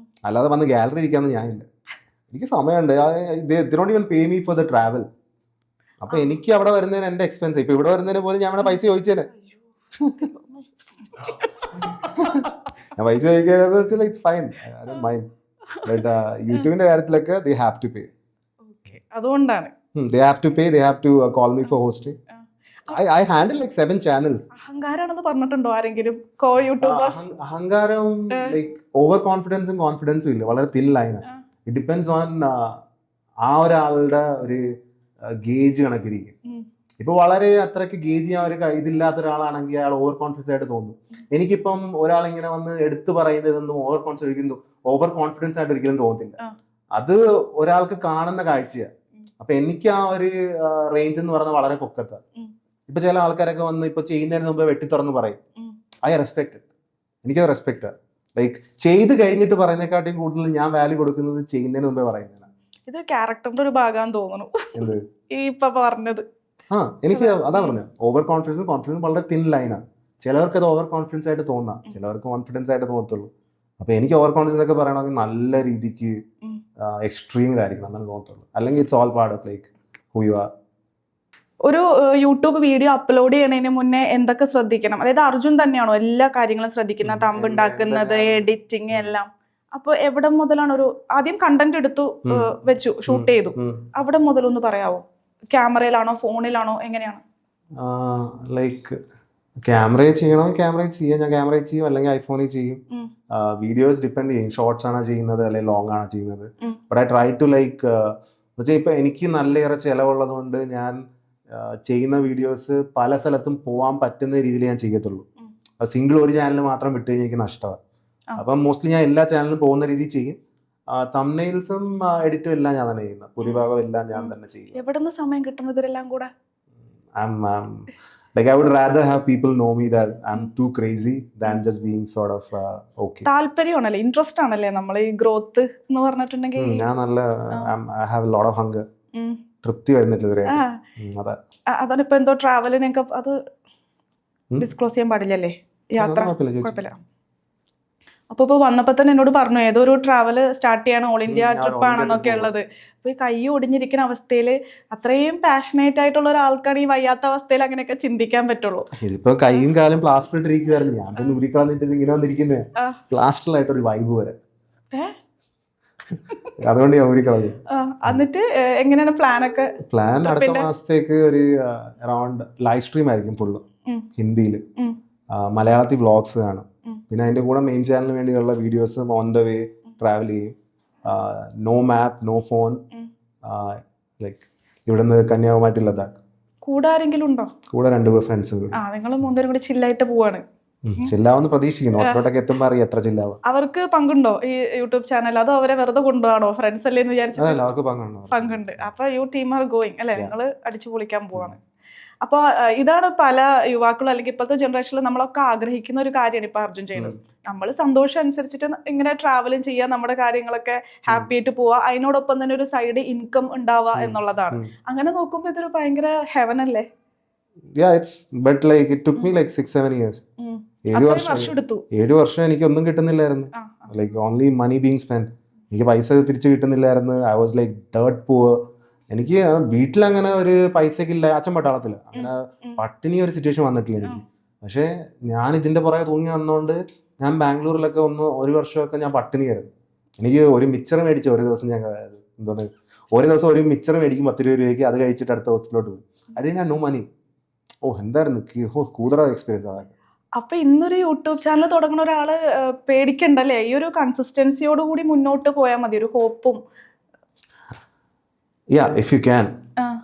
അല്ലാതെ വന്ന് ഗാലറി ഇരിക്കാന്ന് ഞാനില്ല. എനിക്ക് സമയമുണ്ട്. they don't even pay me for the travel. അപ്പൊ എനിക്ക് അവിടെ വരുന്നതിന് എന്റെ എക്സ്പെൻസ്. ഇപ്പൊ ഇവിടെ വരുന്നതിന് പോലും ഞാൻ ഇവിടെ പൈസ ചോദിച്ചേനെ. ഞാൻ പൈസ ചോദിക്കാന്ന് it's fine, I don't mind. But യൂട്യൂബിന്റെ കാര്യത്തിലൊക്കെ they have to pay. അതുകൊണ്ടാണ് they have to pay, they have to call me for hosting. I handle like 7 channels. അഹങ്കാരാണെന്ന് പറഞ്ഞിട്ടുണ്ടോ ആരെങ്കിലും കോ യൂട്യൂബേഴ്സ്? അഹങ്കാരം ലൈക്ക് ഓവർ കോൺഫിഡൻസും കോൺഫിഡൻസും ഇല്ല, വളരെ തിൻ ലൈനാണ്. ഇറ്റ് ഡിപ്പെൻസ് ഓൺ ആ ഒരാളുടെ ഒരു ഗേജ് കണക്കിരിക്കും. ഇപ്പൊ വളരെ അത്രയ്ക്ക് ഗേജ് ചെയ്യാൻ ഒരു ഇതില്ലാത്ത ഒരാളാണെങ്കിൽ അയാൾ ഓവർ കോൺഫിഡൻസ് ആയിട്ട് തോന്നും. എനിക്കിപ്പം ഒരാളിങ്ങനെ വന്ന് എടുത്തു പറയുന്നതൊന്നും ഓവർ കോൺഫിഡൻസ് ആയിട്ട് ഒരിക്കലും തോന്നത്തില്ല. അത് ഒരാൾക്ക് കാണുന്ന കാഴ്ചയാണ്. അപ്പൊ എനിക്ക് ആ ഒരു റേഞ്ച് എന്ന് പറഞ്ഞാൽ വളരെ പൊക്കത്താണ്. ഇപ്പൊ ചില ആൾക്കാരൊക്കെ വന്ന് ഇപ്പൊ ചെയ്യുന്നതിന് മുമ്പ് വെട്ടി തുറന്ന് പറയും. ഐ റെസ്പെക്ട്, എനിക്കത് റെസ്പെക്ട്. ലൈക്ക് ചെയ്ത് കഴിഞ്ഞിട്ട് പറയുന്നതിനെക്കാട്ടിയും കൂടുതൽ ഞാൻ വാല്യൂ കൊടുക്കുന്നത് ചെയ്യുന്നതിന് മുമ്പേ പറയുന്നതാണ്. ഇത് ക്യാരക്ടറിന്റെ ഒരു ഭാഗമാണെന്ന് തോന്നുന്നു എന്ത് ഈ ഇപ്പൊ പറഞ്ഞത്. എനിക്ക് അതാ പറഞ്ഞത്, ഓവർ കോൺഫിഡൻസ് വളരെ തിൻ ലൈനാണ്. ചിലവർക്ക് അത് ഓവർ കോൺഫിഡൻസ് ആയിട്ട് തോന്നാം, ചിലവർക്ക് കോൺഫിഡൻസ് ആയിട്ട് തോന്നത്തുള്ളൂ. അപ്പൊ എനിക്ക് ഓവർ കോൺഫിഡൻസ് ഒക്കെ പറയണമെങ്കിൽ നല്ല രീതിക്ക് എക്സ്ട്രീം കാര്യങ്ങൾ അങ്ങനെ തോന്നത്തുള്ളൂ. അല്ലെങ്കിൽ it's all part of like who you are. ഒരു യൂട്യൂബ് വീഡിയോ അപ്ലോഡ് ചെയ്യണതിന് മുന്നേ എന്തൊക്കെ ശ്രദ്ധിക്കണം? അതായത് അർജുൻ തന്നെയാണോ എല്ലാ കാര്യങ്ങളും ശ്രദ്ധിക്കുന്നത്? തമ്പ് ഉണ്ടാക്കുന്നത്, എഡിറ്റിംഗ് എല്ലാം. അപ്പൊ എവിടെ മുതലാണ് ഒരു ആദ്യം കണ്ടന്റ് എടുത്തു വെച്ചു, ഷൂട്ട് ചെയ്തു, അവിടെ മുതലൊന്ന് പറയാവോ? ക്യാമറയിലാണോ ഫോണിലാണോ എങ്ങനെയാണ്? ലൈക്ക് ക്യാമറയിൽ ചെയ്യണമെങ്കിൽ ക്യാമറയിൽ ചെയ്യാം, ഞാൻ ക്യാമറയിൽ ചെയ്യും, അല്ലെങ്കിൽ ഐഫോണിൽ ചെയ്യും. വീഡിയോസ് ഡിപ്പെൻഡ് ചെയ്യും, ഷോർട്സ് ആണോ ചെയ്യുന്നത് അല്ലെങ്കിൽ ലോങ് ആണോ ചെയ്യുന്നത്. But I try to like ഇപ്പൊ എനിക്ക് നല്ലയേറെ ചിലവുള്ളത് കൊണ്ട് ഞാൻ ചെയ്യുന്ന വീഡിയോസ് പല സ്ഥലത്തും പോകാൻ പറ്റുന്ന രീതിയിൽ ഞാൻ ചെയ്യത്തുള്ളൂ. സിംഗിൾ ഒരു ചാനൽ മാത്രം വിട്ട് കഴിഞ്ഞാൽ എനിക്ക് നഷ്ടമാണ്. അപ്പം മോസ്റ്റ്ലി ഞാൻ എല്ലാ ചാനലിലും പോകുന്ന രീതിയിൽ ചെയ്യും. തംബ്നെയിൽസും എഡിറ്റും എല്ലാം ഞാൻ തന്നെ ചെയ്യുന്നത്, ഭൂരിഭാഗം എല്ലാം ഞാൻ തന്നെ ചെയ്യും. എവിടെ നിന്ന് സമയം കിട്ടും ഇതിലെല്ലാം കൂടെ? Like I would rather have people know me that I'm too crazy than just being sort of okay. താല്പര്യമാണല്ലേ, ഇൻട്രസ്റ്റ് ആണല്ലേ നമ്മൾ ഈ ഗ്രോത്ത് എന്ന് പറഞ്ഞിട്ടുണ്ടെങ്കിൽ? ഞാൻ നല്ല I have a lot of hunger. തൃപ്തി വരുന്നില്ല ഇതുവരെ. അതാണ് ഇപ്പൊ എന്തോ ട്രാവലിനൊക്കെ അത് ഡിസ്ക്ലോസ് ചെയ്യാൻ പാടില്ലല്ലേ യാത്ര? കുഴപ്പമില്ല. അപ്പൊ ഇപ്പൊ വന്നപ്പോ തന്നെ എന്നോട് പറഞ്ഞു ഏതോ ഒരു ട്രാവൽ സ്റ്റാർട്ട് ചെയ്യാൻ, ഓൾ ഇന്ത്യ ട്രിപ്പ് ആണെന്നൊക്കെ ഉള്ളത്. അപ്പൊ ഈ കൈ ഒടിഞ്ഞിരിക്കുന്ന അവസ്ഥയിൽ അത്രയും പാഷനേറ്റ് ആയിട്ടുള്ള ഒരാൾക്കാണ് ഈ വയ്യാത്ത അവസ്ഥയിൽ അങ്ങനെയൊക്കെ ചിന്തിക്കാൻ പറ്റുള്ളൂ. ഇതിപ്പോ കൈയും കാലും പ്ലാസ്റ്റർ ഇട്ടിരിക്കുവായിരുന്നു, ഞാൻ ഊരിക്കളഞ്ഞിട്ട് ഇങ്ങനെ വന്നിരിക്കുന്നേ പ്ലാസ്റ്ററിലായിട്ടൊരു വൈബ് വരെ, അതുകൊണ്ട് ഞാൻ ഊരിക്കളഞ്ഞു. എന്നിട്ട് എങ്ങനെയാണ് പ്ലാൻ? അടുത്ത മാസത്തേക്ക് ഒരു അറൗണ്ട് ലൈവ് സ്ട്രീം ആയിരിക്കും ഫുള്ള് ഹിന്ദിയിൽ, മലയാളത്തിൽ വ്ളോഗ്സ് കാണും. പിന്നെ അതിന്റെ കൂടെ മെയിൻ ചാനലിന് വേണ്ടിയുള്ള videos on the way travel ചെയ്യും. നോ മാപ്പ്, നോ ഫോൺ, ലൈക്ക് ഇവിടുന്ന് കന്യാകുമാരി ലഡാക്ക്. കൂടെ ആരെങ്കിലും ഉണ്ടോ? കൂടെ 2 ഫ്രണ്ട്സ്. നിങ്ങൾ 3 പേരും കൂടി ചില്ലായിട്ട് പോവാണ്. ചില്ലാവെന്ന് പ്രതീക്ഷിക്കുന്നു. ഓട്ടോട്ടൊക്കെ എത്തുമ്പോൾ അറിയാം എത്ര ചില്ലാവും. അവർക്ക് പങ്കുണ്ടോ ഈ യൂട്യൂബ് ചാനൽ? അതോ അവരെ വെറുതെ കൊണ്ടുപോകണോ? ഫ്രണ്ട്സ് അല്ലേ എന്ന് വിചാരിച്ചു? അവർക്ക് പങ്കുണ്ട്. അപ്പൊ യു ടീം ആർ ഗോയിങ് അല്ലെ? നിങ്ങൾ അടിച്ചു പൊളിക്കാൻ പോവാണ്. അപ്പോൾ ഇതാണ് പല യുവാക്കളും അല്ലെങ്കിൽ ഇപ്പോഴത്തെ ജനറേഷനിൽ നമ്മളൊക്കെ ആഗ്രഹിക്കുന്ന ഒരു കാര്യമാണ് ഇപ്പൊ അർജുൻ ചെയ്യുന്നത്. നമ്മൾ സന്തോഷം അനുസരിച്ചിട്ട് ഇങ്ങനെ ട്രാവലും ചെയ്യുക, നമ്മുടെ കാര്യങ്ങളൊക്കെ ഹാപ്പി ആയിട്ട് പോവുക, അതിനോടൊപ്പം തന്നെ ഒരു സൈഡ് ഇൻകം ഉണ്ടാവുക എന്നുള്ളതാണ്. അങ്ങനെ നോക്കുമ്പോൾ ഇതൊരു ഭയങ്കര ഹെവൻ അല്ലേ? But like it took me like 6-7 years. 7 വർഷം എനിക്ക് ഒന്നും കിട്ടുന്നില്ലായിരുന്നു. Like only money being spend. എനിക്ക് പൈസ തിരിച്ചു കിട്ടുന്നില്ലായിരുന്നു. I was like dirt poor. എനിക്ക് വീട്ടിലങ്ങനെ ഒരു പൈസക്കില്ല, അച്ഛൻ പട്ടാളത്തില്ല, അങ്ങനെ പട്ടിണി ഒരു സിറ്റുവേഷൻ വന്നിട്ടില്ല എനിക്ക്. പക്ഷേ ഞാൻ ഇതിന്റെ പുറകെ തൂങ്ങി വന്നോണ്ട് ഞാൻ ബാംഗ്ലൂരിലൊക്കെ ഒരു വർഷമൊക്കെ ഞാൻ പട്ടിണിയായിരുന്നു. എനിക്ക് ഒരു മിച്ചർ മേടിച്ച ഒരു ദിവസം ഞാൻ ഒരു ദിവസം ഒരു മിച്ചർ മേടിക്കും 10 രൂപയ്ക്ക്, അത് കഴിച്ചിട്ട് അടുത്ത ഹോസ്റ്റലിലോട്ട് പോകും. അതിന് ഞാൻ നോ മണി. എന്തായിരുന്നു കൂതറ എക്സ്പീരിയൻസ് അതൊക്കെ. അപ്പൊ ഇന്നൊരു യൂട്യൂബ് ചാനൽ തുടങ്ങുന്ന ഒരാള് പേടിക്കണ്ടല്ലേ? ഈ ഒരു കൺസിസ്റ്റൻസിയോട് കൂടി മുന്നോട്ട് പോയാൽ മതി, ഒരു ഹോപ്പും. ഇഫ് യു ക്യാൻ,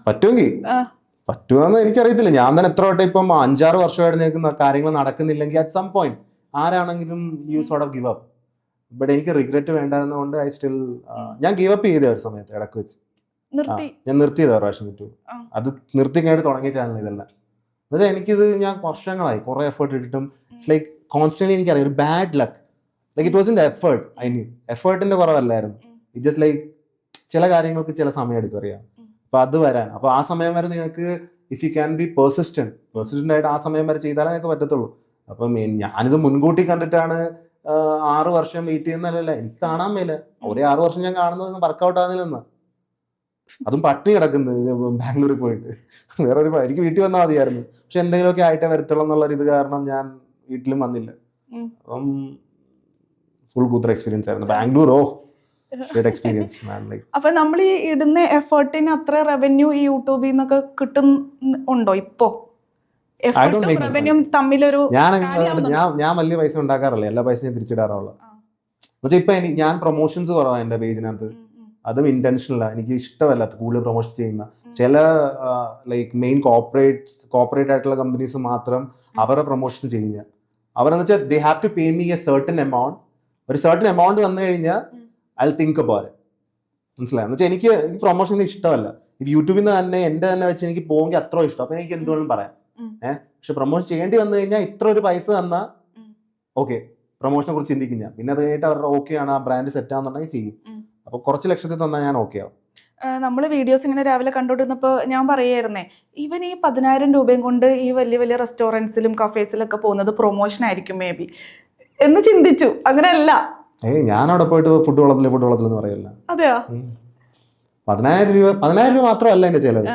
പറ്റുമെങ്കിൽ പറ്റുമെന്ന് എനിക്കറിയത്തില്ല. ഞാൻ തന്നെ എത്ര വട്ടം ഇപ്പം 5-6 വർഷമായിട്ട് നിൽക്കുന്ന കാര്യങ്ങൾ നടക്കുന്നില്ലെങ്കിൽ അറ്റ് സം പോയിന്റ് ആരാണെങ്കിലും you sort of give up. But എനിക്ക് റിഗ്രറ്റ് വേണ്ടായിരുന്നതുകൊണ്ട് ഐ സ്റ്റിൽ ഞാൻ ഗിവ് അപ്പ് ചെയ്ത ഒരു സമയത്ത് ഇടക്ക് വെച്ച് ഞാൻ നിർത്തിയത് ഒരു പ്രാവശ്യം യൂട്യൂബ്. അത് നിർത്തി കഴിഞ്ഞിട്ട് തുടങ്ങിയ ചാനൽ ഇതെല്ലാം. എന്നുവെച്ചാൽ എനിക്കിത് ഞാൻ വർഷങ്ങളായി കുറെ എഫേർട്ട് ഇട്ടിട്ടും ഇറ്റ്സ് ലൈക്ക് കോൺസ്റ്റന്റ്ലി എനിക്കറിയാം ഒരു bad luck. Like it was in effort. I knew എഫേർട്ടിന്റെ കുറവല്ലായിരുന്നു. ഇറ്റ് ജസ്റ്റ് ലൈക്ക് ചില കാര്യങ്ങൾക്ക് ചില സമയം എടുക്കും, അറിയാം. അപ്പൊ അത് വരാൻ, അപ്പൊ ആ സമയം വരെ നിങ്ങൾക്ക് if you can be persistent ആയിട്ട് ആ സമയം വരെ ചെയ്താലേ നിങ്ങൾക്ക് പറ്റത്തുള്ളൂ. അപ്പം ഞാനിത് മുൻകൂട്ടി കണ്ടിട്ടാണ് 6 വർഷം വെയിറ്റ് ചെയ്യുന്നതല്ല, എനിക്ക് കാണാൻ മേല. ഒരേ 6 വർഷം ഞാൻ കാണുന്നത് വർക്കൗട്ട് ആകുന്നില്ലെന്ന്, അതും പട്ടിണി കിടക്കുന്നത് ബാംഗ്ലൂരിൽ പോയിട്ട്. എനിക്ക് വീട്ടിൽ വന്നാൽ മതിയായിരുന്നു, പക്ഷെ എന്തെങ്കിലുമൊക്കെ ആയിട്ടേ വരത്തുള്ളൂ എന്നുള്ളൊരു ഇത് കാരണം ഞാൻ വീട്ടിലും വന്നില്ല. അപ്പം ഫുൾ കൂത്തർ എക്സ്പീരിയൻസ് ആയിരുന്നു ബാംഗ്ലൂർ. എക്സ്പീരിയൻസ് മാൻ. ലൈക്ക് അപ്പൊ നമ്മൾ ഈ ഇടുന്ന എഫേർട്ടിന് അത്ര റവന്യൂ ഈ യൂട്യൂബിൽ നിന്നൊക്കെ കിട്ടുന്നുണ്ടോ ഇപ്പോ? എഫർട്ടും make റവന്യൂം തമ്മിലൊരു ഞാൻ വലിയ പൈസ ഉണ്ടാക്കാറില്ല, എല്ലാ പൈസ ഞാൻ തിരിച്ചിടാറുള്ളൂ. എന്നുവെച്ചാൽ ഇപ്പൊ ഞാൻ പ്രൊമോഷൻസ് കുറവാണ് എന്റെ പേജിനകത്ത്, അതും ഇന്റൻഷനല്ല. എനിക്ക് ഇഷ്ടമല്ല കൂടുതൽ പ്രൊമോഷൻ ചെയ്യുന്ന ചില ലൈക്ക് മെയിൻ കോർപ്പറേറ്റ് ആയിട്ടുള്ള കമ്പനീസ് മാത്രം അവരുടെ പ്രൊമോഷൻ ചെയ്യുക. അവരെന്ന് വെച്ചാൽ they have to pay me a certain amount. ഒരു സർട്ടൻ എമൗണ്ട് വന്നു കഴിഞ്ഞാൽ ഐ തിങ്ക് അബൌട്ട് ഇറ്റ്. മനസ്സിലായി? എന്ന് വെച്ചാൽ എനിക്ക് പ്രൊമോഷൻ ഇഷ്ടമല്ല. ഇത് യൂട്യൂബിൽ നിന്ന് തന്നെ എന്റെ തന്നെ വെച്ച് എനിക്ക് പോകെങ്കിൽ അത്ര ഇഷ്ടം, അപ്പൊ എനിക്ക് എന്തുകൊണ്ടും പറയാം. പക്ഷെ പ്രൊമോഷൻ ചെയ്യേണ്ടി വന്നു കഴിഞ്ഞാൽ ഇത്ര ഒരു പൈസ തന്നാൽ ഓക്കെ, പ്രൊമോഷനെ കുറിച്ച് ചിന്തിക്കും ഞാൻ. പിന്നെ അത് കഴിഞ്ഞിട്ട് അവരുടെ ഓക്കെ ആണ്, ആ ബ്രാൻഡ് സെറ്റ് ആണെന്നുണ്ടെങ്കിൽ ചെയ്യും. അപ്പൊ കുറച്ച് ലക്ഷത്തിൽ തന്നാൽ ഞാൻ ഓക്കെ ആവും. നമ്മൾ വീഡിയോസ് ഇങ്ങനെ രാവിലെ കണ്ടുകൊണ്ടിരുന്നപ്പോൾ ഞാൻ പറയായിരുന്നേ, ഇവൻ ഈ 10,000 രൂപയും കൊണ്ട് ഈ വലിയ വലിയ റെസ്റ്റോറൻറ്റ്സിലും കഫേസിലൊക്കെ പോകുന്നത് പ്രൊമോഷൻ ആയിരിക്കും മേ ബി എന്ന് ചിന്തിച്ചു. അങ്ങനെയല്ല. ഞാൻ അവിടെ പോയിട്ട് ഫുഡ് വളത്തിലെന്ന് പറയല്ല. അതെയോ? 10,000 രൂപ മാത്രമല്ല എന്റെ ചെലവ്.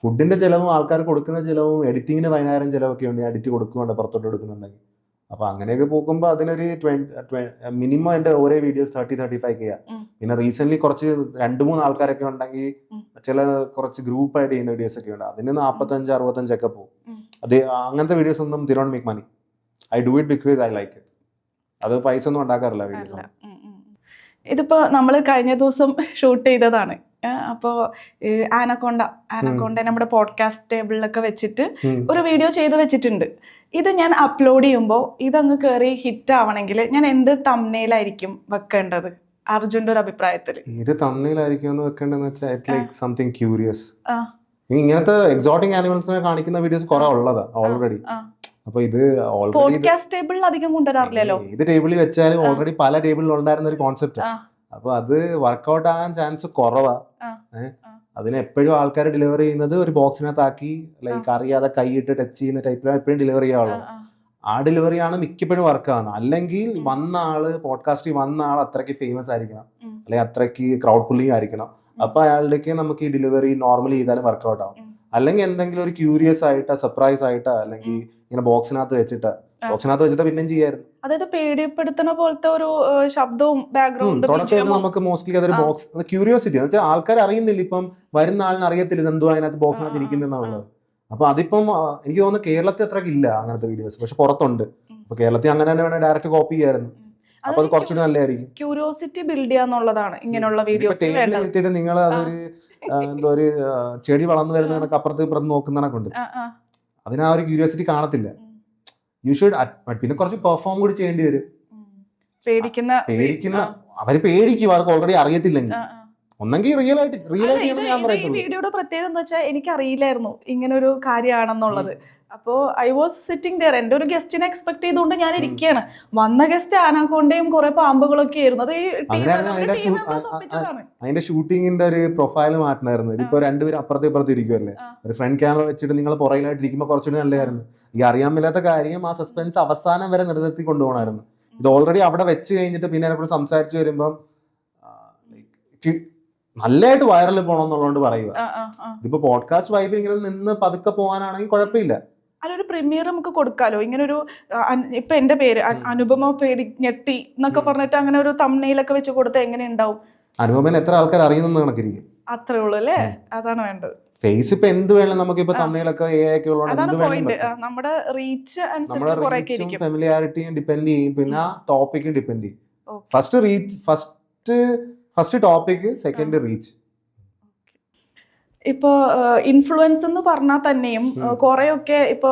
ഫുഡിന്റെ ചെലവും ആൾക്കാർ കൊടുക്കുന്ന ചെലവും എഡിറ്റിങ്ങിന് 10,000 ചെലവൊക്കെ ഉണ്ട്. എഡിറ്റ് കൊടുക്കുന്നുണ്ട്, പുറത്തോട്ട് കൊടുക്കുന്നുണ്ടെങ്കിൽ. അപ്പൊ അങ്ങനെയൊക്കെ പോകുമ്പോൾ അതിനൊരു മിനിമം എന്റെ ഓരോ വീഡിയോസ് 30-35K. പിന്നെ റീസെന്റ് കുറച്ച് 2-3 ആൾക്കാരൊക്കെ ഉണ്ടെങ്കിൽ ചില കുറച്ച് ഗ്രൂപ്പ് ആയിട്ട് ചെയ്യുന്ന വീഡിയോസ് ഒക്കെ ഉണ്ട്, അതിന് 45-65 ഒക്കെ പോകും. അത് അങ്ങനത്തെ വീഡിയോസ് ഒന്നും they don't make money. I do it because I like it. അത് പൈസ ഒന്നും ഉണ്ടാക്കാറില്ല വീഡിയോസ്. ഇതിപ്പോ നമ്മൾ കഴിഞ്ഞ ദിവസം ഷൂട്ട് ചെയ്തതാണ്. അപ്പോൾ ആനക്കോണ്ട നമ്മുടെ പോഡ്കാസ്റ്റ് ടേബിളിലൊക്കെ വെച്ചിട്ട് ഒരു വീഡിയോ ചെയ്ത് വെച്ചിട്ടുണ്ട്. ഇത് ഞാൻ അപ്ലോഡ് ചെയ്യുമ്പോൾ ഇതങ്ങ് കയറി ഹിറ്റ് ആവണമെങ്കിൽ ഞാൻ എന്ത് തംബ്നെയിലായിരിക്കും വെക്കേണ്ടത് അർജുന്റെ ഒരു അഭിപ്രായത്തിൽ? ഇത് തംബ്നെയിലായിരിക്കും വെക്കേണ്ടതെന്ന് വെച്ചാൽ ഇറ്റ് ലൈക്ക് സംതിങ് ക്യൂരിയസ്. ഇങ്ങനത്തെ എക്സോട്ടിക് ആനിമൽസിനെ കാണിക്കുന്ന വീഡിയോസ് കുറെ ഉള്ളതാ ഓൾറെഡി. അപ്പൊ ഇത് പോഡ്കാസ്റ്റ് ടേബിളിൽ അധികം കൊണ്ടുവരാറില്ലല്ലോ. ഇത് ടേബിളിൽ വെച്ചാലും ഓൾറെഡി പല ടേബിളിൽ ഉണ്ടായിരുന്ന ഒരു കോൺസെപ്റ്റ്. അപ്പൊ അത് വർക്ക്ഔട്ട് ആകാൻ ചാൻസ് കുറവാ. അതിന് എപ്പോഴും ആൾക്കാർ ഡെലിവർ ചെയ്യുന്നത് ഒരു ബോക്സിനകത്താക്കി ലൈക്ക് അറിയാതെ കൈയിട്ട് ടച്ച് ചെയ്യുന്ന ടൈപ്പിലാണ് എപ്പോഴും ഡെലിവറി ചെയ്യാനുള്ളത്. ആ ഡെലിവറിയാണ് മിക്കപ്പോഴും വർക്ക് ആവുന്നത്. അല്ലെങ്കിൽ പോഡ്കാസ്റ്റിൽ വന്ന ആൾ അത്രയ്ക്ക് ഫേമസ് ആയിരിക്കണം, അല്ലെങ്കിൽ അത്രയ്ക്ക് ക്രൗഡ് പുള്ളിങ് ആയിരിക്കണം. അപ്പൊ അയാളിലേക്ക് നമുക്ക് ഈ ഡെലിവറി നോർമലി ചെയ്താലും വർക്ക്ഔട്ട് ആവും. അല്ലെങ്കിൽ എന്തെങ്കിലും ഒരു ക്യൂരിയസ് ആയിട്ട് സർപ്രൈസ് ആയിട്ട് അല്ലെങ്കിൽ ഇങ്ങനെ ബോക്സിനകത്ത് വെച്ചിട്ട് പിന്നെയും ചെയ്യായിരുന്നു. അതായത് പേടിപ്പെടുത്തുന്ന പോലത്തെ ഒരു ശബ്ദവും ബാക്ക്ഗ്രൗണ്ട് നമുക്ക് മോസ്റ്റ്ലി അതൊരു ബോക്സ് ക്യൂരിയോസിറ്റി എന്ന് വെച്ചാൽ ആൾക്കാർ അറിയുന്നില്ല, ഇപ്പം വരുന്ന ആളിന് അറിയത്തില്ല ഇത് എന്തോ അതിനകത്ത് ബോക്സിനകത്ത് ഇരിക്കുന്നുള്ളത്. അപ്പൊ അതിപ്പം എനിക്ക് തോന്നുന്നു കേരളത്തിൽ അത്രയ്ക്ക് ഇല്ല അങ്ങനത്തെ വീഡിയോസ്, പക്ഷെ പുറത്തുണ്ട്. അപ്പൊ കേരളത്തിൽ അങ്ങനെ തന്നെ വേണം ഡയറക്റ്റ് കോപ്പി ചെയ്യായിരുന്നു. അപ്പൊ അത് കുറച്ചുകൂടി നല്ലതായിരിക്കും. ക്യൂരിയോസിറ്റി ബിൽഡ് ചെയ്യാന്നുള്ളതാണ് ഇങ്ങനെയുള്ള വീഡിയോസ്. നിങ്ങൾ അതൊരു എന്തോ ഒരു ചെടി വളർന്നു വരുന്ന കണക്ക് അപ്പുറത്ത് ഇപ്പുറത്ത് നോക്കുന്ന കണക്കുണ്ട്, അതിന് ആ ഒരു ക്യൂരിയോസിറ്റി കാണത്തില്ല. You should. പിന്നെ കുറച്ച് പെർഫോം കൂടി ചെയ്യേണ്ടി വരും. പേടിക്കുന്ന അവര് പേടിക്കും, അവർക്ക് ഓൾറെഡി അറിയത്തില്ലെങ്കിൽ. ഒന്നെങ്കിൽ റിയൽ ആയിട്ട് ഞാൻ പറയുന്നത്. ഈ വീഡിയോയുടെ പ്രത്യേകത എന്ന് വെച്ചാൽ എനിക്ക് അറിയില്ലായിരുന്നു ഇങ്ങനെ ഒരു കാര്യമാണെന്നുള്ളത്. അപ്പോ ഐ വാസ് സിറ്റിംഗ് ദെയർ. എന്റെ ഒരു ഗസ്റ്റിനെ എക്സ്പെക്ട് ചെയ്തുകൊണ്ട് ഞാൻ ഇരിക്കുകയാണ്. വന്ന ഗസ്റ്റ് ആനക്കൊണ്ടയും കുറെ പാമ്പുകളൊക്കെ ആയിരുന്നു. അതിന്റെ ഷൂട്ടിങ്ങിന്റെ ഒരു പ്രൊഫൈൽ മാറ്റണമായിരുന്നു. ഇതിപ്പോ രണ്ടുപേരും അപ്പുറത്തെ ഇപ്പുറത്ത് ഇരിക്കുമല്ലേ, ഒരു ഫ്രണ്ട് ക്യാമറ വെച്ചിട്ട് നിങ്ങൾ പുറകിലായിട്ട് ഇരിക്കുമ്പോൾ കുറച്ചുകൂടി നല്ലതായിരുന്നു. ഈ അറിയാൻ മേലാത്ത കാര്യം ആ സസ്പെൻസ് അവസാനം വരെ നിലനിർത്തി കൊണ്ടുപോകണമായിരുന്നു. ഇത് ഓൾറെഡി അവിടെ വെച്ച് കഴിഞ്ഞിട്ട് പിന്നെ അതിനെക്കുറിച്ച് സംസാരിച്ച് വരുമ്പം നല്ലതായിട്ട് വൈറൽ പോകണമെന്നുള്ളതുകൊണ്ട് പറയുക. ഇതിപ്പോ പോഡ്കാസ്റ്റ് വൈബ് ഇങ്ങനെ നിന്ന് പതുക്കെ പോകാനാണെങ്കിൽ കുഴപ്പമില്ല. അല്ലൊരു പ്രീമിയർ നമുക്ക് കൊടുക്കാലോ. ഇങ്ങനെ ഒരു ഇപ്പൊ എന്റെ പേര് അനുപമ പേടി ഞെട്ടി എന്നൊക്കെ പറഞ്ഞിട്ട് അങ്ങനെ ഒരു തംബ്നെയിലൊക്കെ വെച്ച് കൊടുത്താൽ എങ്ങനെ ഉണ്ടാവും? അനുപമനെ എത്ര ആൾക്കാർ അറിയുന്ന കണക്കിരിക്കും. അത്രേ ഉള്ളൂ അല്ലേ? അതാണ് വേണ്ടത്. ഫേസ് ഇപ്പൊ എന്ത് വേണം നമുക്ക് ഇപ്പൊ തംബ്നെയിലൊക്കെ നമ്മുടെ റീച്ച് അനുസരിച്ച് ഫെമിലിയാരിറ്റിയും ഡിപ്പെൻഡ് ചെയ്യും, പിന്നെ ടോപ്പിക്കും ഡിപ്പെൻഡ് ചെയ്യും. First topic, second reach. ഇപ്പോ ഇൻഫ്ലുവൻസ് എന്ന് പറഞ്ഞാൽ തന്നെയും കുറെയൊക്കെ ഇപ്പൊ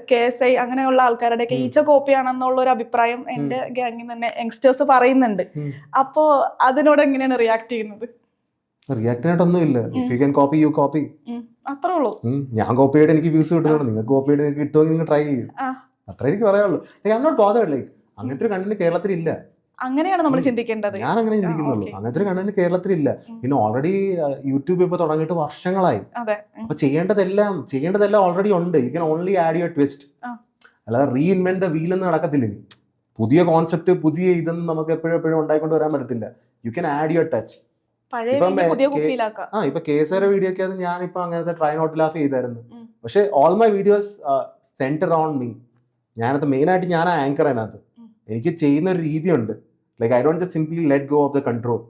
KSI അങ്ങനെയുള്ള ആൾക്കാരുടെയൊക്കെ ഈച്ച കോപ്പിയാണെന്നുള്ള ഒരു അഭിപ്രായം എന്റെ ഗ്യാങ്ങിൽ തന്നെ യങ്സ്റ്റേഴ്സ് പറയുന്നുണ്ട്. അപ്പോ അതിനോട് എങ്ങനെയാണ് റിയാക്ട് ചെയ്യുന്നത്? റിയാക്ടിനായിട്ടൊന്നും ഇല്ല. If you can copy you copy, അത്രേ ഉള്ളൂ. ഞാൻ കോപ്പി ചെയ്ത് എനിക്ക് വ്യൂസ് കിട്ടുന്നുണ്ട്, നിങ്ങൾക്ക് കോപ്പി ചെയ്ത് കിട്ടുമെങ്കിൽ നിങ്ങൾ ട്രൈ ചെയ്യും. അത്ര എനിക്ക് പറയാനുള്ളൂ. അങ്ങനത്തെ ഒരു കണ്ടന്റ് കേരളത്തിൽ ഇല്ല. അങ്ങനെയാണ് നമ്മൾ ചിന്തിക്കേണ്ടത്. ഞാൻ അങ്ങനെ ചിന്തിക്കുന്നുള്ളൂ. അങ്ങനത്തെ ഒരു കണ്ടന്റ് കേരളത്തിലില്ല. പിന്നെ ഓൾറെഡി യൂട്യൂബ് ഇപ്പൊ തുടങ്ങിയിട്ട് വർഷങ്ങളായി. അപ്പൊ ചെയ്യേണ്ടതെല്ലാം ഓൾറെഡി ഉണ്ട്. You can only add your twist. അല്ലാതെ റീഇൻവെന്റ് ദ വീൽ എന്ന് നടക്കത്തില്ല. പുതിയ കോൺസെപ്റ്റ്, പുതിയ ഇതൊന്നും നമുക്ക് എപ്പോഴും ഉണ്ടായിക്കൊണ്ട് വരാൻ പറ്റത്തില്ല. You can add your touch. ഇപ്പൊ കേസയുടെ വീഡിയോ ഒക്കെ അത് ഞാനിപ്പോ അങ്ങനത്തെ ട്രൈ നോട്ട് ലാഫ് ചെയ്തായിരുന്നു. പക്ഷെ all my videos centre on me. ഞാനത് മെയിൻ ആയിട്ട് ഞാൻ ആങ്കർ അതിനകത്ത്. എനിക്ക് ചെയ്യുന്ന ഒരു രീതിയുണ്ട്. Like I don't just simply let go of the control.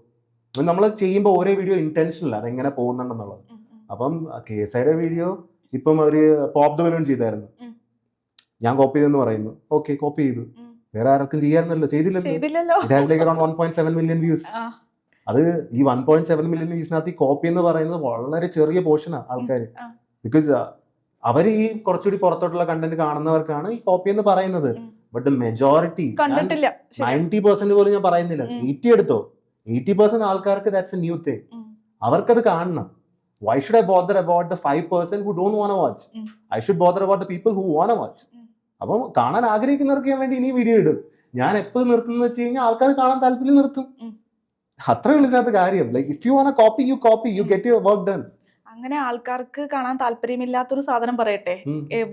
നമ്മൾ ചെയ്യുമ്പോൾ ഓരോ വീഡിയോ ഇന്റൻഷനല്ല, അതെങ്ങനെ പോകുന്നുണ്ടെന്നുള്ളത്. അപ്പം KSIയുടെ വീഡിയോ ഇപ്പം അവര് പോപ്പ് ദ ബലൂൺ ചെയ്തായിരുന്നു. ഞാൻ കോപ്പി ചെയ്തെന്ന് പറയുന്നു, ഓക്കെ കോപ്പി ചെയ്തു, വേറെ ആർക്കും ചെയ്യാറുന്നല്ലോ, ചെയ്തില്ലല്ലോ. It has like around 1.7 million views. അത് ഈ 1.7 മില്യൺ വ്യൂസിനകത്ത് ഈ കോപ്പി എന്ന് പറയുന്നത് വളരെ ചെറിയ പോർഷനാണ് ആൾക്കാർ. ബിക്കോസ് അവർ ഈ കുറച്ചുകൂടി പുറത്തോട്ടുള്ള കണ്ടന്റ് കാണുന്നവർക്കാണ് ഈ കോപ്പി എന്ന് പറയുന്നത്. ബട്ട് മെജോറിറ്റി 90% പോലും ഞാൻ പറയുന്നില്ല, 80 എടുത്തോ, 80% ആൾക്കാർക്ക് ദാറ്റ്സ് എ ന്യൂ തിങ്. അവർക്കത് കാണണം. Why should I bother about the 5% who don't want to watch? I should bother about the people who want to watch. അപ്പം കാണാൻ ആഗ്രഹിക്കുന്നവർക്ക് ഞാൻ വേണ്ടി ഇനി വീഡിയോ ഇടും. ഞാൻ എപ്പോഴും നിർത്തുന്ന വെച്ച് കഴിഞ്ഞാൽ ആൾക്കാർ കാണാൻ താല്പര്യം നിർത്തും. അത്രേ ഉള്ളൂ ഇതിനകത്ത് കാര്യം. Like if you want to copy you copy, you get your work done. അങ്ങനെ ആൾക്കാർക്ക് കാണാൻ താല്പര്യമില്ലാത്തൊരു സാധനം പറയട്ടെ,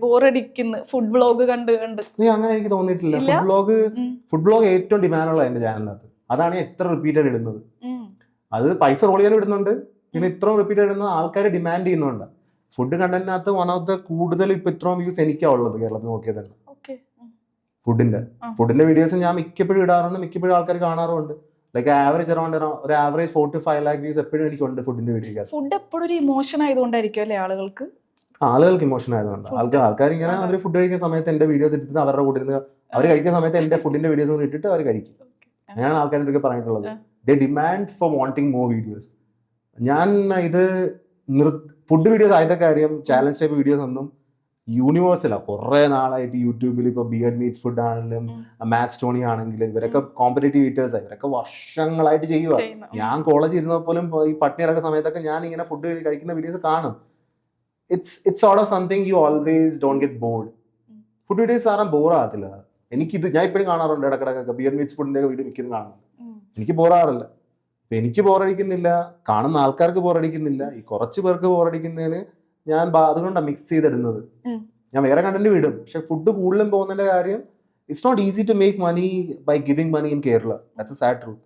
ബോറടിക്കുന്നു ഫുഡ് ബ്ലോഗ് കണ്ട്. അങ്ങനെ എനിക്ക് തോന്നിയിട്ടില്ല. ഫുഡ് ബ്ലോഗ് ഏറ്റവും ഡിമാൻഡുള്ള എന്റെ ചാനലിനകത്ത്. അതാണ് എത്ര റിപ്പീറ്റഡ് ഇടുന്നത്. അത് പൈസ റോൾ ചെയ്യാനും ഇടുന്നുണ്ട്, പിന്നെ ഇത്രയും റിപ്പീറ്റഡ് ഇടുന്ന ആൾക്കാർ ഡിമാൻഡ് ചെയ്യുന്നുണ്ട്. ഫുഡ് കണ്ടന്റിനകത്ത് വൺ ഓഫ് ദ കൂടുതൽ ഇപ്പൊ ഇത്രയും വ്യൂസ് എനിക്കാ ഉള്ളത് കേരളത്തിൽ നോക്കിയത് തന്നെ. ഫുഡിന്റെ വീഡിയോസ് ഞാൻ മിക്കപ്പോഴും ഇടാറുണ്ട്, മിക്കപ്പോഴും ആൾക്കാർ കാണാറുണ്ട്. ലൈക്ക് ആവറേജ് അറൗണ്ട് ഒരു ആവറേജ് 4 to 5 lakh വ്യൂസ് എപ്പോഴും എനിക്കുണ്ട് ഫുഡിന്റെ വീഡിയോ. ഫുഡ് എപ്പോഴും ഒരു ഇമോഷൻ ആയതുകൊണ്ടായിരിക്കും അല്ലേ ആളുകൾക്ക് ഇമോഷൻ ആയതുകൊണ്ട് ആൾക്കാർ ഇങ്ങനെ അവർ ഫുഡ് കഴിക്കുന്ന സമയത്ത് എന്റെ വീഡിയോസ് ഇട്ടിട്ട് അവരുടെ കൂടെ ഇരുന്ന് അവർ കഴിക്കുന്ന സമയത്ത് എന്റെ ഫുഡിന്റെ വീഡിയോസ് ഇട്ടിട്ട് അവർ കഴിക്കും. അങ്ങനെയാണ് ആൾക്കാരുടെ ഒക്കെ പറഞ്ഞിട്ടുള്ളത്. The demand for wanting more videos. ഞാൻ ഇത് ഫുഡ് വീഡിയോസ് ആയത്തെ കാര്യം ചാലഞ്ച് ടൈപ്പ് വീഡിയോസ് ഒന്നും യൂണിവേഴ്സലാണ്. കുറെ നാളായിട്ട് യൂട്യൂബിൽ ഇപ്പോൾ ബിയർഡ് മീറ്റ്സ് ഫുഡ് ആണെങ്കിലും മാച്ച് ടോണി ആണെങ്കിലും ഇവരൊക്കെ കോമ്പറ്റേറ്റീവ് ഈറ്റേഴ്സ് ആയി, ഇവരൊക്കെ വർഷങ്ങളായിട്ട് ചെയ്യുക. ഞാൻ കോളേജ് ഇരുന്ന പോലും ഈ പട്ടിണി അടക്കുന്ന സമയത്തൊക്കെ ഞാൻ ഇങ്ങനെ ഫുഡ് കഴിക്കുന്ന വീഡിയോസ് കാണും. It's sort of something you always don't get board. Food videos ആരും ബോറാകത്തില്ല. എനിക്കിത് ഞാൻ ഇപ്പോഴും കാണാറുണ്ട്, ഇടക്കിടക്കൊക്കെ ബിയർഡ് മീറ്റ്സ് ഫുഡിന്റെ വീഡിയോ മിക്കതും കാണുന്നുണ്ട്. എനിക്ക് ബോറാറില്ല. എനിക്ക് ബോറടിക്കുന്നില്ല, കാണുന്ന ആൾക്കാർക്ക് ബോറടിക്കുന്നില്ല, ഈ കുറച്ച് പേർക്ക് ബോറടിക്കുന്നതിന് ഞാൻ അതുകൊണ്ടാണ് മിക്സ് ചെയ്തിടുന്നത്. ഞാൻ വേറെ കണ്ടന്റ് വിടും, പക്ഷെ ഫുഡ് കൂടുതലും പോകുന്നതിന്റെ കാര്യം it's not easy to make money by giving money in Kerala. That's a sad truth.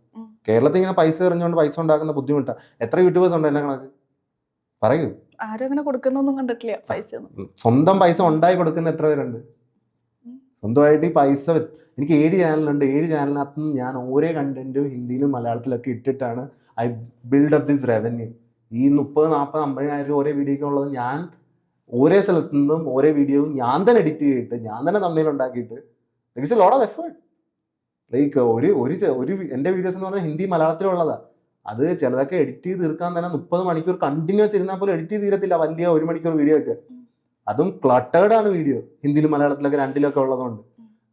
കേരളത്തിൽ ഇങ്ങനെ പൈസ എറിഞ്ഞുകൊണ്ട് പൈസ ഉണ്ടാക്കുന്ന ബുദ്ധിമുട്ടാണ്. എത്ര യൂട്യൂബേഴ്സ് ഉണ്ട് എന്നെ കണക്ക് പറയൂ? ആരും അങ്ങനെ കൊടുക്കുന്നൊന്നും കണ്ടിട്ടില്ല. പൈസ സ്വന്തം പൈസ ഉണ്ടായി കൊടുക്കുന്ന എത്ര പേരുണ്ട്? സ്വന്തമായിട്ട് ഈ പൈസ എനിക്ക് 7 ചാനലുണ്ട്. 7 ചാനലിനകത്ത് ഞാൻ ഓരോ കണ്ടന്റും ഹിന്ദിയിലും മലയാളത്തിലൊക്കെ ഇട്ടിട്ടാണ് I build up this revenue. ഈ 30, 40, 50,000 ഓരോ വീഡിയോക്ക് ഉള്ളത് ഞാൻ ഓരോ സ്ഥലത്തു നിന്നും ഓരോ വീഡിയോയും ഞാൻ തന്നെ എഡിറ്റ് ചെയ്തിട്ട് ഞാൻ തന്നെ തമ്മിൽ ഉണ്ടാക്കിയിട്ട് it's a lot of effort. Like ഒരു എൻ്റെ വീഡിയോസ് എന്ന് പറഞ്ഞാൽ ഹിന്ദി മലയാളത്തിലുള്ളതാണ്. അത് ചിലതൊക്കെ എഡിറ്റ് ചെയ്ത് തീർക്കാൻ തന്നെ 30 മണിക്കൂർ കണ്ടിന്യൂസ് ഇരുന്നാൽ പോലും എഡിറ്റ് ചെയ്ത് തീരത്തില്ല വലിയ 1 മണിക്കൂർ വീഡിയോ ഒക്കെ. അതും ക്ലട്ടേർഡ് ആണ് വീഡിയോ, ഹിന്ദിയിലും മലയാളത്തിലൊക്കെ രണ്ടിലൊക്കെ ഉള്ളതുകൊണ്ട്.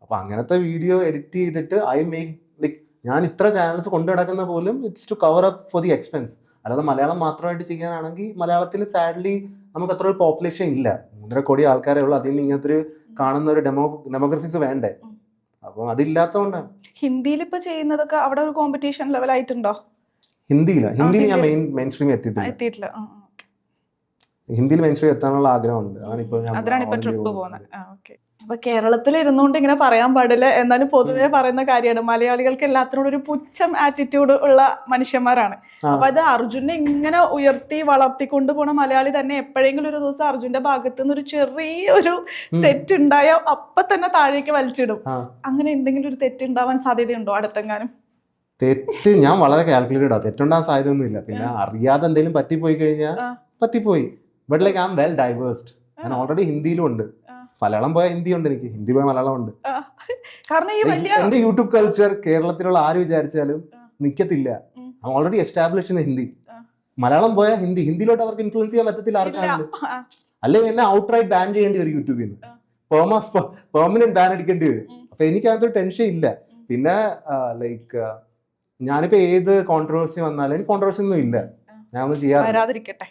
അപ്പൊ അങ്ങനത്തെ വീഡിയോ എഡിറ്റ് ചെയ്തിട്ട് ഐ മേക്ക് ലൈക്ക് ഞാൻ ഇത്ര ചാനൽസ് കൊണ്ടു നടക്കുന്ന പോലും it's to cover up for the expense. അല്ലാതെ മലയാളം മാത്രമായിട്ട് ചെയ്യാനാണെങ്കിൽ മലയാളത്തിൽ സാഡ്ലി നമുക്ക് അത്ര ഒരു പോപ്പുലേഷൻ ഇല്ല. 3.5 കോടി ആൾക്കാരേ ഉള്ളൂ. അതിൽ നിന്ന് ഇങ്ങനത്തെ ഒരു കാണുന്ന ഒരു ഡെമോഗ്രഫിക്സ് വേണ്ടേ? അപ്പൊ അതില്ലാത്തതുകൊണ്ടാണ്. ഹിന്ദിയിൽ ഇപ്പൊ ചെയ്യുന്നതൊക്കെ അവിടെ ഒരു കോമ്പറ്റീഷൻ ലെവൽ ആയിട്ടുണ്ടോ? ഹിന്ദിയിൽ ഞാൻ മെയിൻ സ്ട്രീം എത്തിയിട്ടില്ല. ഹിന്ദിയിൽ മെയിൻ സ്ട്രീം എത്താനുള്ള ആഗ്രഹമുണ്ട്. അതാണ് ഇപ്പൊ ട്രിപ്പ് പോകുന്നത്. അപ്പൊ കേരളത്തിൽ ഇരുന്നുകൊണ്ട് ഇങ്ങനെ പറയാൻ പാടില്ല, എന്നാലും പൊതുവെ പറയുന്ന കാര്യമാണ്. മലയാളികൾക്ക് എല്ലാത്തിനോടും ഒരു പുച്ഛം ആറ്റിറ്റ്യൂഡ് ഉള്ള മനുഷ്യന്മാരാണ്. അപ്പൊ അത് അർജുനെ ഇങ്ങനെ ഉയർത്തി വളർത്തിക്കൊണ്ട് പോണ മലയാളി തന്നെ എപ്പോഴെങ്കിലും ഒരു ദിവസം അർജുന്റെ ഭാഗത്ത് നിന്ന് ഒരു ചെറിയൊരു തെറ്റുണ്ടായ അപ്പൊ തന്നെ താഴേക്ക് വലിച്ചിടും. അങ്ങനെ എന്തെങ്കിലും ഒരു തെറ്റുണ്ടാവാൻ സാധ്യതയുണ്ടോ അടുത്തെങ്ങാനും? തെറ്റ് ഞാൻ വളരെ കാൽക്കുലേറ്റഡ് ആണ്. തെറ്റുണ്ടാകാൻ സാധ്യതയൊന്നുമില്ല. പിന്നെ അറിയാതെ എന്തെങ്കിലും പറ്റിപ്പോയി കഴിഞ്ഞാൽ പറ്റിപ്പോയി. But like I am well diversed. ഞാൻ ഓൾറെഡി ഹിന്ദിയിലും ഉണ്ട്, മലയാളം പോയ ഹിന്ദി ഉണ്ട്, എനിക്ക് ഹിന്ദി പോയ മലയാളം ഉണ്ട്. എന്റെ യൂട്യൂബ് കൾച്ചർ കേരളത്തിലുള്ള ആര് വിചാരിച്ചാലും നിക്കത്തില്ല. Already establish in Hindi. Malayalam പോയാൽ ഹിന്ദിയിലോട്ട് അവർക്ക് ഇൻഫ്ലുവൻസ് ചെയ്യാൻ പറ്റത്തില്ല ആർക്കാണെങ്കിലും. അല്ലെങ്കിൽ എന്നെ ഔട്ട്റൈറ്റ് ബാൻ ചെയ്യേണ്ടി വരും യൂട്യൂബിൽ നിന്ന്. പെർമനന്റ് ബാൻ അടിക്കേണ്ടി വരും. അപ്പൊ എനിക്ക് അതൊരു ടെൻഷൻ ഇല്ല. പിന്നെ ലൈക്ക് ഞാനിപ്പോ ഏത് കോൺട്രവേഴ്സി വന്നാലും എനിക്ക് കോൺട്രവേഴ്സി ഒന്നും ഇല്ല, ഞാൻ ഒന്നും ചെയ്യാറില്ല.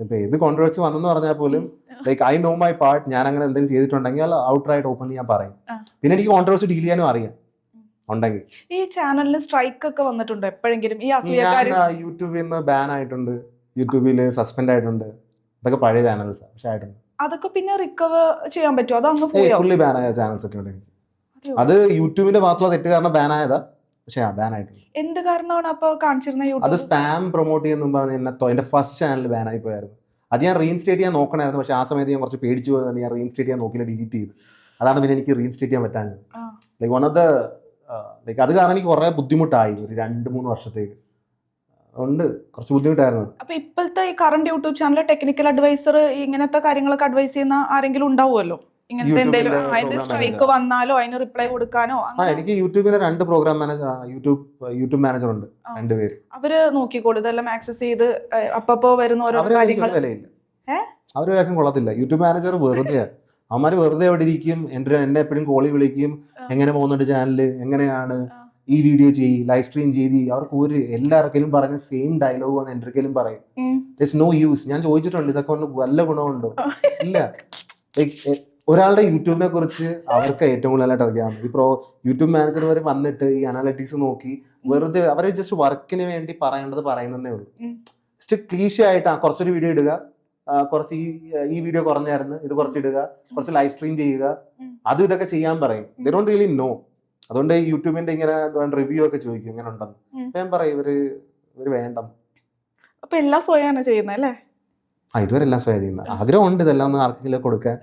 ഇപ്പൊ ഏത് കോൺട്രവേഴ്സി വന്നെന്ന് പറഞ്ഞാൽ പോലും like I know my part. ഞാൻ അങ്ങനെ എന്തെങ്കിലും ചെയ്തിട്ടുണ്ടെങ്കിൽ ഔട്ട്റൈറ്റ് ഓപ്പൺലി ഞാൻ പറയും. പിന്നെ എനിക്ക് കോൺട്രവേഴ്സി ഡീൽ ചെയ്യാനും അറിയാം ഉണ്ടെങ്കിൽ. ഈ ചാനലിന് സ്ട്രൈക്ക് ഒക്കെ വന്നിട്ടുണ്ടോ എപ്പോഴെങ്കിലും? ഞാൻ യൂട്യൂബിൽ നിന്ന് ബാൻ ആയിട്ടുണ്ട്, യൂട്യൂബിൽ സസ്പെൻഡ് ആയിട്ടുണ്ട്. ഇതൊക്കെ പഴയ ചാനൽസ് പക്ഷെ ആയിട്ടുണ്ട്. അതൊക്കെ പിന്നെ റിക്കവർ ചെയ്യാൻ പറ്റുമോ? അതോ ഫുള്ളി ബാൻ ആയ ചാനൽസ് ഒക്കെ ഉണ്ട് എനിക്ക്. അത് യൂട്യൂബിന്റെ ഭാഗത്തുള്ള തെറ്റ് കാരണം ബാൻ ആയതാ, പക്ഷെ ബാൻ ആയിട്ടുണ്ട്. എന്ത് കാരണമാണ് അപ്പൊ കാണിച്ചിരുന്നത്? അത് സ്പാം പ്രൊമോട്ട് ചെയ്യുന്ന പറഞ്ഞ് എന്റെ ഫസ്റ്റ് ചാനൽ ബാൻ ആയി പോയായിരുന്നു. അത് ഞാൻ റീഇൻസ്റ്റേറ്റ് ചെയ്യാൻ നോക്കണമായിരുന്നു, പക്ഷെ ആ സമയത്ത് ഞാൻ കുറച്ച് പേടിച്ചു പോയതാണ്. ഞാൻ റീഇൻസ്റ്റേറ്റ് ചെയ്യാൻ നോക്കിയില്ല, ഡിലീറ്റ് ചെയ്തു. അതാണ് പിന്നെ എനിക്ക് റീഇൻസ്റ്റേറ്റ് ചെയ്യാൻ പറ്റാഞ്ഞത്. Like one of the like അത് കാരണം എനിക്ക് കുറെ ബുദ്ധിമുട്ടായി. ഒരു 2-3 വർഷത്തേക്ക് ഉണ്ട്, കുറച്ച് ബുദ്ധിമുട്ടായിരുന്നു. അപ്പൊ ഇപ്പോഴത്തെ ഈ current YouTube channel technical adviser ഇങ്ങനത്തെ കാര്യങ്ങളൊക്കെ അഡ്വൈസ് ചെയ്യുന്ന ആരെങ്കിലും ഉണ്ടാവുമല്ലോ? ഇങ്ങനത്തെ എന്തെങ്കിലും അതിന്റെ സ്ട്രൈക്ക് വന്നാലോ അതിന് റിപ്ലൈ കൊടുക്കാനോ എനിക്ക് യൂട്യൂബിലെ 2 പ്രോഗ്രാം മാനേജർ യൂട്യൂബ് മാനേജർ ഉണ്ട്, 2 പേര്. അവര് നോക്കിക്കോളൂ ഇതെല്ലാം ആക്സസ് ചെയ്ത് അപ്പപ്പോ വരുന്ന ഓരോ കാര്യങ്ങൾ. അവര് വേഷം കൊള്ളത്തില്ല. യൂട്യൂബ് മാനേജർ വെറുതെ, അവന്മാര് വെറുതെ എവിടെ ഇരിക്കും, എന്നെ എപ്പോഴും കോളി വിളിക്കും, എങ്ങനെ പോകുന്നുണ്ട് ചാനല്, എങ്ങനെയാണ്, ഈ വീഡിയോ ചെയ്യ്, ലൈവ് സ്ട്രീം ചെയ്തി. അവർക്ക് എല്ലാവർക്കും പറഞ്ഞ സെയിം ഡയലോഗ് വന്ന് എൻ്റെ ഒരിക്കലും പറയും. No use. ഞാൻ ചോദിച്ചിട്ടുണ്ട് ഇതൊക്കെ കൊണ്ട് വല്ല ഗുണമുണ്ടോ? ഇല്ല. ഒരാളുടെ യൂട്യൂബിനെ കുറിച്ച് അവർക്ക് ഏറ്റവും കൂടുതലായിട്ട് അറിയാം. യൂട്യൂബ് മാനേജർ വരെ വന്നിട്ട് ഈ അനാലിറ്റിക്സ് നോക്കി വെറുതെ അവരെ ജസ്റ്റ് വർക്കിന് വേണ്ടി പറയേണ്ടത് പറയുന്നതേ ഉള്ളൂ. ജസ്റ്റ് ക്ലീഷ ആയിട്ട് കുറച്ചൊരു വീഡിയോ ഇടുക, കുറച്ച് ഈ വീഡിയോ കുറഞ്ഞായിരുന്നു, ഇത് കുറച്ച് ഇടുക, കുറച്ച് ലൈവ് സ്ട്രീം ചെയ്യുക, അതും ഇതൊക്കെ ചെയ്യാൻ പറയും. They don't really know. അതുകൊണ്ട് യൂട്യൂബിന്റെ ഇങ്ങനെ റിവ്യൂ ഒക്കെ ചോദിക്കും ഇങ്ങനെ ഉണ്ടെന്ന്. അപ്പൊ ഞാൻ പറയും ഇവര് വേണ്ട. അപ്പൊ എല്ലാം സ്വയാണ് ചെയ്യുന്നത് അല്ലേ? ഇതുവരെ എല്ലാം സ്വയം ചെയ്യുന്നത്. ആഗ്രഹമുണ്ട് ഇതെല്ലാം ഒന്ന് ആർക്കെങ്കിലും കൊടുക്കാൻ.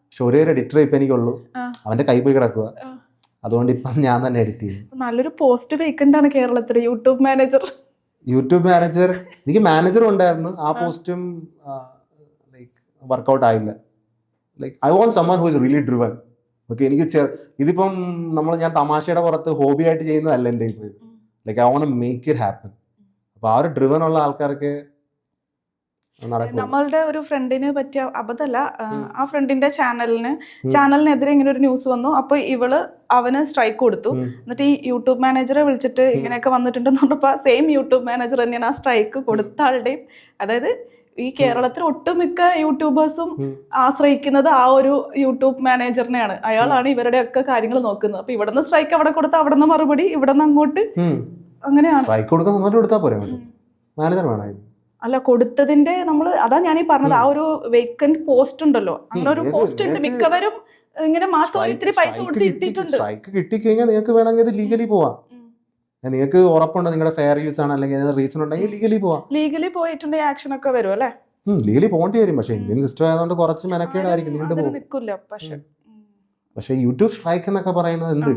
പക്ഷെ ഒരേ ഒരു എഡിറ്റർ ഇപ്പൊ എനിക്കുള്ളൂ, അവന്റെ കൈ പോയി കിടക്കുക. അതുകൊണ്ട് ഇപ്പം ഞാൻ തന്നെ എഡിറ്റ് ചെയ്യും. നല്ലൊരു പോസ്റ്റ് വേക്കന്റ് ആണ് കേരളത്തിൽ യൂട്യൂബ് മാനേജർ. എനിക്ക് മാനേജർ ഉണ്ടായിരുന്നു, ആ പോസ്റ്റും വർക്ക്ഔട്ട് ആയില്ല. I won't summon who is really driven. Okay, എനിക്ക് ഇതിപ്പം ഞാൻ തമാശയുടെ പുറത്ത് ഹോബി ആയിട്ട് ചെയ്യുന്നതല്ല എൻ്റെ ഇപ്പോൾ ഇത്. I won't make it happen. അപ്പൊ ആ ഒരു ഡ്രിവൻ ഉള്ള ആൾക്കാർക്ക് നമ്മളുടെ ഒരു ഫ്രണ്ടിന് പറ്റിയ അബദ്ധമല്ല, ആ ഫ്രണ്ടിന്റെ ചാനലിനെതിരെ ഇങ്ങനെ ഒരു ന്യൂസ് വന്നു. അപ്പൊ അവന് സ്ട്രൈക്ക് കൊടുത്തു. എന്നിട്ട് ഈ യൂട്യൂബ് മാനേജറെ വിളിച്ചിട്ട് ഇങ്ങനെയൊക്കെ വന്നിട്ടുണ്ടെന്ന് പറഞ്ഞപ്പോ സെയിം യൂട്യൂബ് മാനേജർ തന്നെയാണ് ആ സ്ട്രൈക്ക് കൊടുത്ത ആളുടെയും. അതായത് ഈ കേരളത്തിൽ ഒട്ടുമിക്ക യൂട്യൂബേഴ്സും ആശ്രയിക്കുന്നത് ആ ഒരു യൂട്യൂബ് മാനേജറിനെയാണ്. അയാളാണ് ഇവരുടെ ഒക്കെ കാര്യങ്ങൾ നോക്കുന്നത്. അപ്പൊ ഇവിടുന്ന് സ്ട്രൈക്ക് അവിടെ കൊടുത്ത അവിടുന്ന് മറുപടി ഇവിടുന്ന് അങ്ങോട്ട്, അങ്ങനെയാണ്. അല്ല, കൊടുത്തതിന്റെ അതാ ഞാനീ പറഞ്ഞത്, ആ ഒരു വേക്കന്റ് പോസ്റ്റ് ഉണ്ടല്ലോ, അങ്ങനെ ഒരു പോസ്റ്റ് ഉണ്ട്. മിക്കവരും ഇങ്ങനെ മാസം ഇത്തിരി പൈസ കൊടുത്ത് ഇട്ടിട്ടുണ്ട്. സ്ട്രൈക്ക് കിട്ടിക്കഴിഞ്ഞാൽ നിങ്ങൾക്ക് വേണമെങ്കിൽ അത് ലീഗലി പോവാം. നിങ്ങൾക്ക് ഉറപ്പുണ്ടോ നിങ്ങളുടെ ഫെയർ യൂസ് ആണ് അല്ലെങ്കിൽ റീസൺ ഉണ്ടെങ്കിൽ ലീഗലി പോവാം. ലീഗലി പോയിട്ടുണ്ടെങ്കിൽ ആക്ഷൻ ഒക്കെ വരും അല്ലേ? ലീഗലി പോകേണ്ടി വരും. പക്ഷെ ഇന്ത്യൻ സിസ്റ്റം ആയതുകൊണ്ട് കുറച്ച് മെനക്കേടായിരിക്കും, നീണ്ടു പോകും. പക്ഷെ യൂട്യൂബ് സ്ട്രൈക്ക് എന്നൊക്കെ പറയുന്നത് എന്ത്?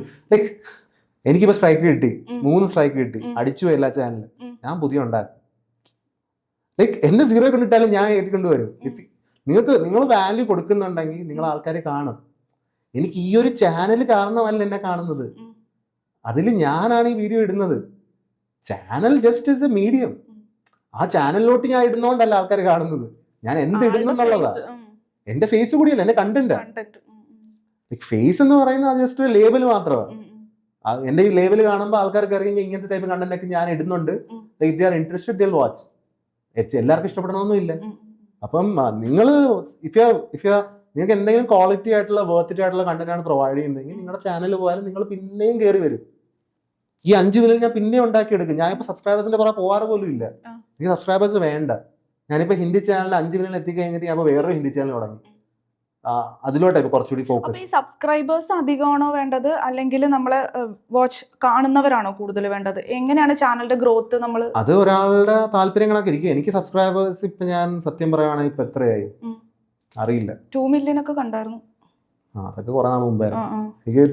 എനിക്കിപ്പോ സ്ട്രൈക്ക് കിട്ടി, 3 സ്ട്രൈക്ക് കിട്ടി, അടിച്ചു എല്ലാ ചാനലും. ഞാൻ പുതിയ ഉണ്ടാക്കും. എന്നെ 0 കൊണ്ടിട്ടാലും ഞാൻ ഏറ്റിക്കൊണ്ട് വരും. നിങ്ങൾ വാല്യൂ കൊടുക്കുന്നുണ്ടെങ്കിൽ നിങ്ങൾ ആൾക്കാരെ കാണും. എനിക്ക് ഈ ഒരു ചാനൽ കാരണമല്ല എന്നെ കാണുന്നത്, അതിൽ ഞാനാണ് ഈ വീഡിയോ ഇടുന്നത്. Channel just is A medium. ആ ചാനലിലോട്ട് ഞാൻ ഇടുന്നോണ്ടല്ല ആൾക്കാർ കാണുന്നത്, ഞാൻ എന്ത് ഇടുന്നു എന്നുള്ളതാ. എന്റെ ഫേസ് കൂടിയല്ല, എന്റെ കണ്ടന്റ്. ഫേസ് എന്ന് പറയുന്നത് ജസ്റ്റ് ഒരു ലേബൽ മാത്രമാണ്. എന്റെ ഈ ലേബൽ കാണുമ്പോൾ ആൾക്കാർക്ക് അറിയാം ഇങ്ങനത്തെ ടൈപ്പ് കണ്ടന്റ് ഒക്കെ ഞാൻ ഇടുന്നുണ്ട്. If they are interested they will watch. എല്ലാവർക്കും ഇഷ്ടപ്പെടണമെന്നും ഇല്ല. അപ്പം നിങ്ങൾ നിങ്ങൾക്ക് എന്തെങ്കിലും ക്വാളിറ്റി ആയിട്ടുള്ള വേർത്തിറ്റ് ആയിട്ടുള്ള കണ്ടന്റ് ആണ് പ്രൊവൈഡ് ചെയ്യുന്നതെങ്കിൽ നിങ്ങളുടെ ചാനൽ പോയാലും നിങ്ങൾ പിന്നെയും കയറി വരും. ഈ 5 മില്യൺ ഞാൻ പിന്നെ ഉണ്ടാക്കിയെടുക്കും. ഞാനിപ്പോൾ സബ്സ്ക്രൈബേഴ്സിന്റെ പുറകെ പോകാറ് പോലും ഇല്ല. എനിക്ക് സബ്സ്ക്രൈബേഴ്സ് വേണ്ട. ഞാനിപ്പോൾ ഹിന്ദി ചാനൽ 5 മില്യൺ എത്തിക്കഴിഞ്ഞിട്ട് ഞാൻ വേറൊരു ഹിന്ദി ചാനൽ തുടങ്ങി. അതിലോട്ടാണ് കുറച്ചുകൂടി ഫോക്കസ്. ഈ സബ്സ്ക്രൈബേഴ്സ് അധികമാണോ വേണ്ടത്, അല്ലെങ്കിൽ നമ്മളെ വാച്ച് കാണുന്നവരാണോ കൂടുതൽ വേണ്ടത്? എങ്ങനെയാണ് ചാനലിന്റെ ഗ്രോത്ത്? അത് ഒരാളുടെ താല്പര്യം കണക്ക് ഇരിക്കും. എനിക്ക് സബ്സ്ക്രൈബേഴ്സ് ഇപ്പൊ ഞാൻ സത്യം പറയുകയാണെങ്കിൽ ഇപ്പൊ എത്രയായി അറിയില്ല. 2 മില്യൺ ഒക്കെ കണ്ടായിരുന്നു. അതൊക്കെ കുറെ നാൾ മുമ്പായിരുന്നു. എനിക്ക്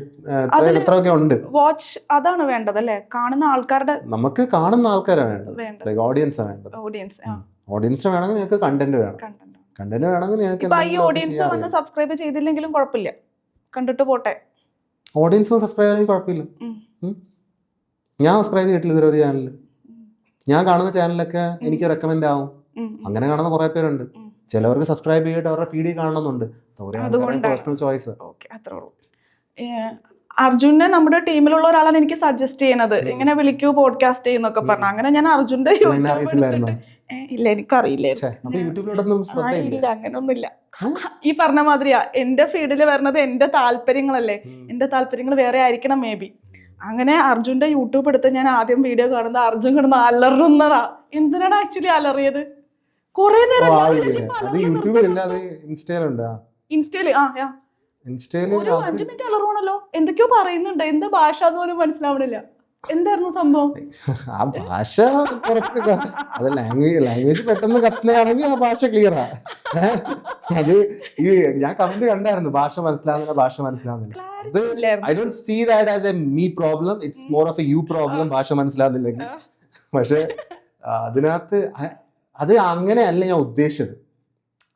എത്രയൊക്കെ ഉണ്ട്. വാച്ച് അതാണ് വേണ്ടത് അല്ലേ? കാണുന്ന ആൾക്കാരുടെ, നമുക്ക് കാണുന്ന ആൾക്കാരാണ് വേണ്ടത്, ഓഡിയൻസാണ് വേണ്ടത്. ഓഡിയൻസിന് വേണമെങ്കിൽ നിങ്ങൾക്ക് കണ്ടന്റ് വേണം. കണ്ടന്റ് വേണമെങ്കിൽ നിങ്ങൾക്ക് ഓഡിയൻസ് വന്ന് സബ്സ്ക്രൈബ് ചെയ്തില്ലെങ്കിലും കുഴപ്പമില്ല, കണ്ടിട്ട് പോട്ടെ. ഓഡിയൻസ് സബ്സ്ക്രൈബ് ചെയ്യാൻ കുഴപ്പമില്ല. ഞാൻ സബ്സ്ക്രൈബ് ചെയ്തിട്ടില്ല ഇതൊരു ചാനലിൽ. ഞാൻ കാണുന്ന ചാനലൊക്കെ എനിക്ക് റെക്കമെൻഡ് ആവും. അങ്ങനെ കാണുന്ന കുറെ പേരുണ്ട്. ചിലവർക്ക് സബ്സ്ക്രൈബ് ചെയ്തിട്ട് അവരുടെ ഫീഡിൽ കാണണമെന്നുണ്ട്. Personal choice. അർജുനെ നമ്മുടെ ടീമിലുള്ള ഒരാളാണ് എനിക്ക് സജസ്റ്റ് ചെയ്യുന്നത്, ഇങ്ങനെ വിളിക്കൂ പോഡ്കാസ്റ്റ് ചെയ്യുന്നൊക്കെ പറഞ്ഞു. അങ്ങനെ ഞാൻ അർജുന്റെ ഇല്ല, എനിക്കറിയില്ലായിരുന്നു. ഇല്ല, അങ്ങനൊന്നുമില്ല. ഈ പറഞ്ഞ മാതിരിയാ, എന്റെ ഫീൽഡിൽ വരുന്നത് എന്റെ താല്പര്യങ്ങളല്ലേ, എന്റെ താല്പര്യങ്ങൾ വേറെ ആയിരിക്കണം മേ ബി. അങ്ങനെ അർജുന്റെ യൂട്യൂബ് എടുത്ത് ഞാൻ ആദ്യം വീഡിയോ കാണുന്നത് അർജുൻ കിടന്ന് അലറുന്നതാ. എന്തിനാണ് ആക്ച്വലി അലറിയത്? കൊറേ നേരം ഇൻസ്റ്റയില് 5 മിനിറ്റ് അലറുവാണല്ലോ. എന്തൊക്കെയോ പറയുന്നുണ്ട്, എന്താ ഭാഷ എന്ന് പോലും മനസ്സിലാവണില്ല. എന്തായിരുന്നു സംഭവം? ആ ഭാഷ കുറച്ച് അത് ലാംഗ്വേജ് പെട്ടെന്ന് കത്തുകയാണെങ്കിൽ ആ ഭാഷ ക്ലിയറാ. അത് ഞാൻ കമന്റ് കണ്ടായിരുന്നു, ഭാഷ മനസ്സിലാവുന്നില്ല. I don't see that as a me problem, it's more of a you problem, ഭാഷ മനസ്സിലാവുന്നില്ലെങ്കിൽ. പക്ഷെ അതിനകത്ത് അത് അങ്ങനെയല്ല ഞാൻ ഉദ്ദേശിച്ചത്.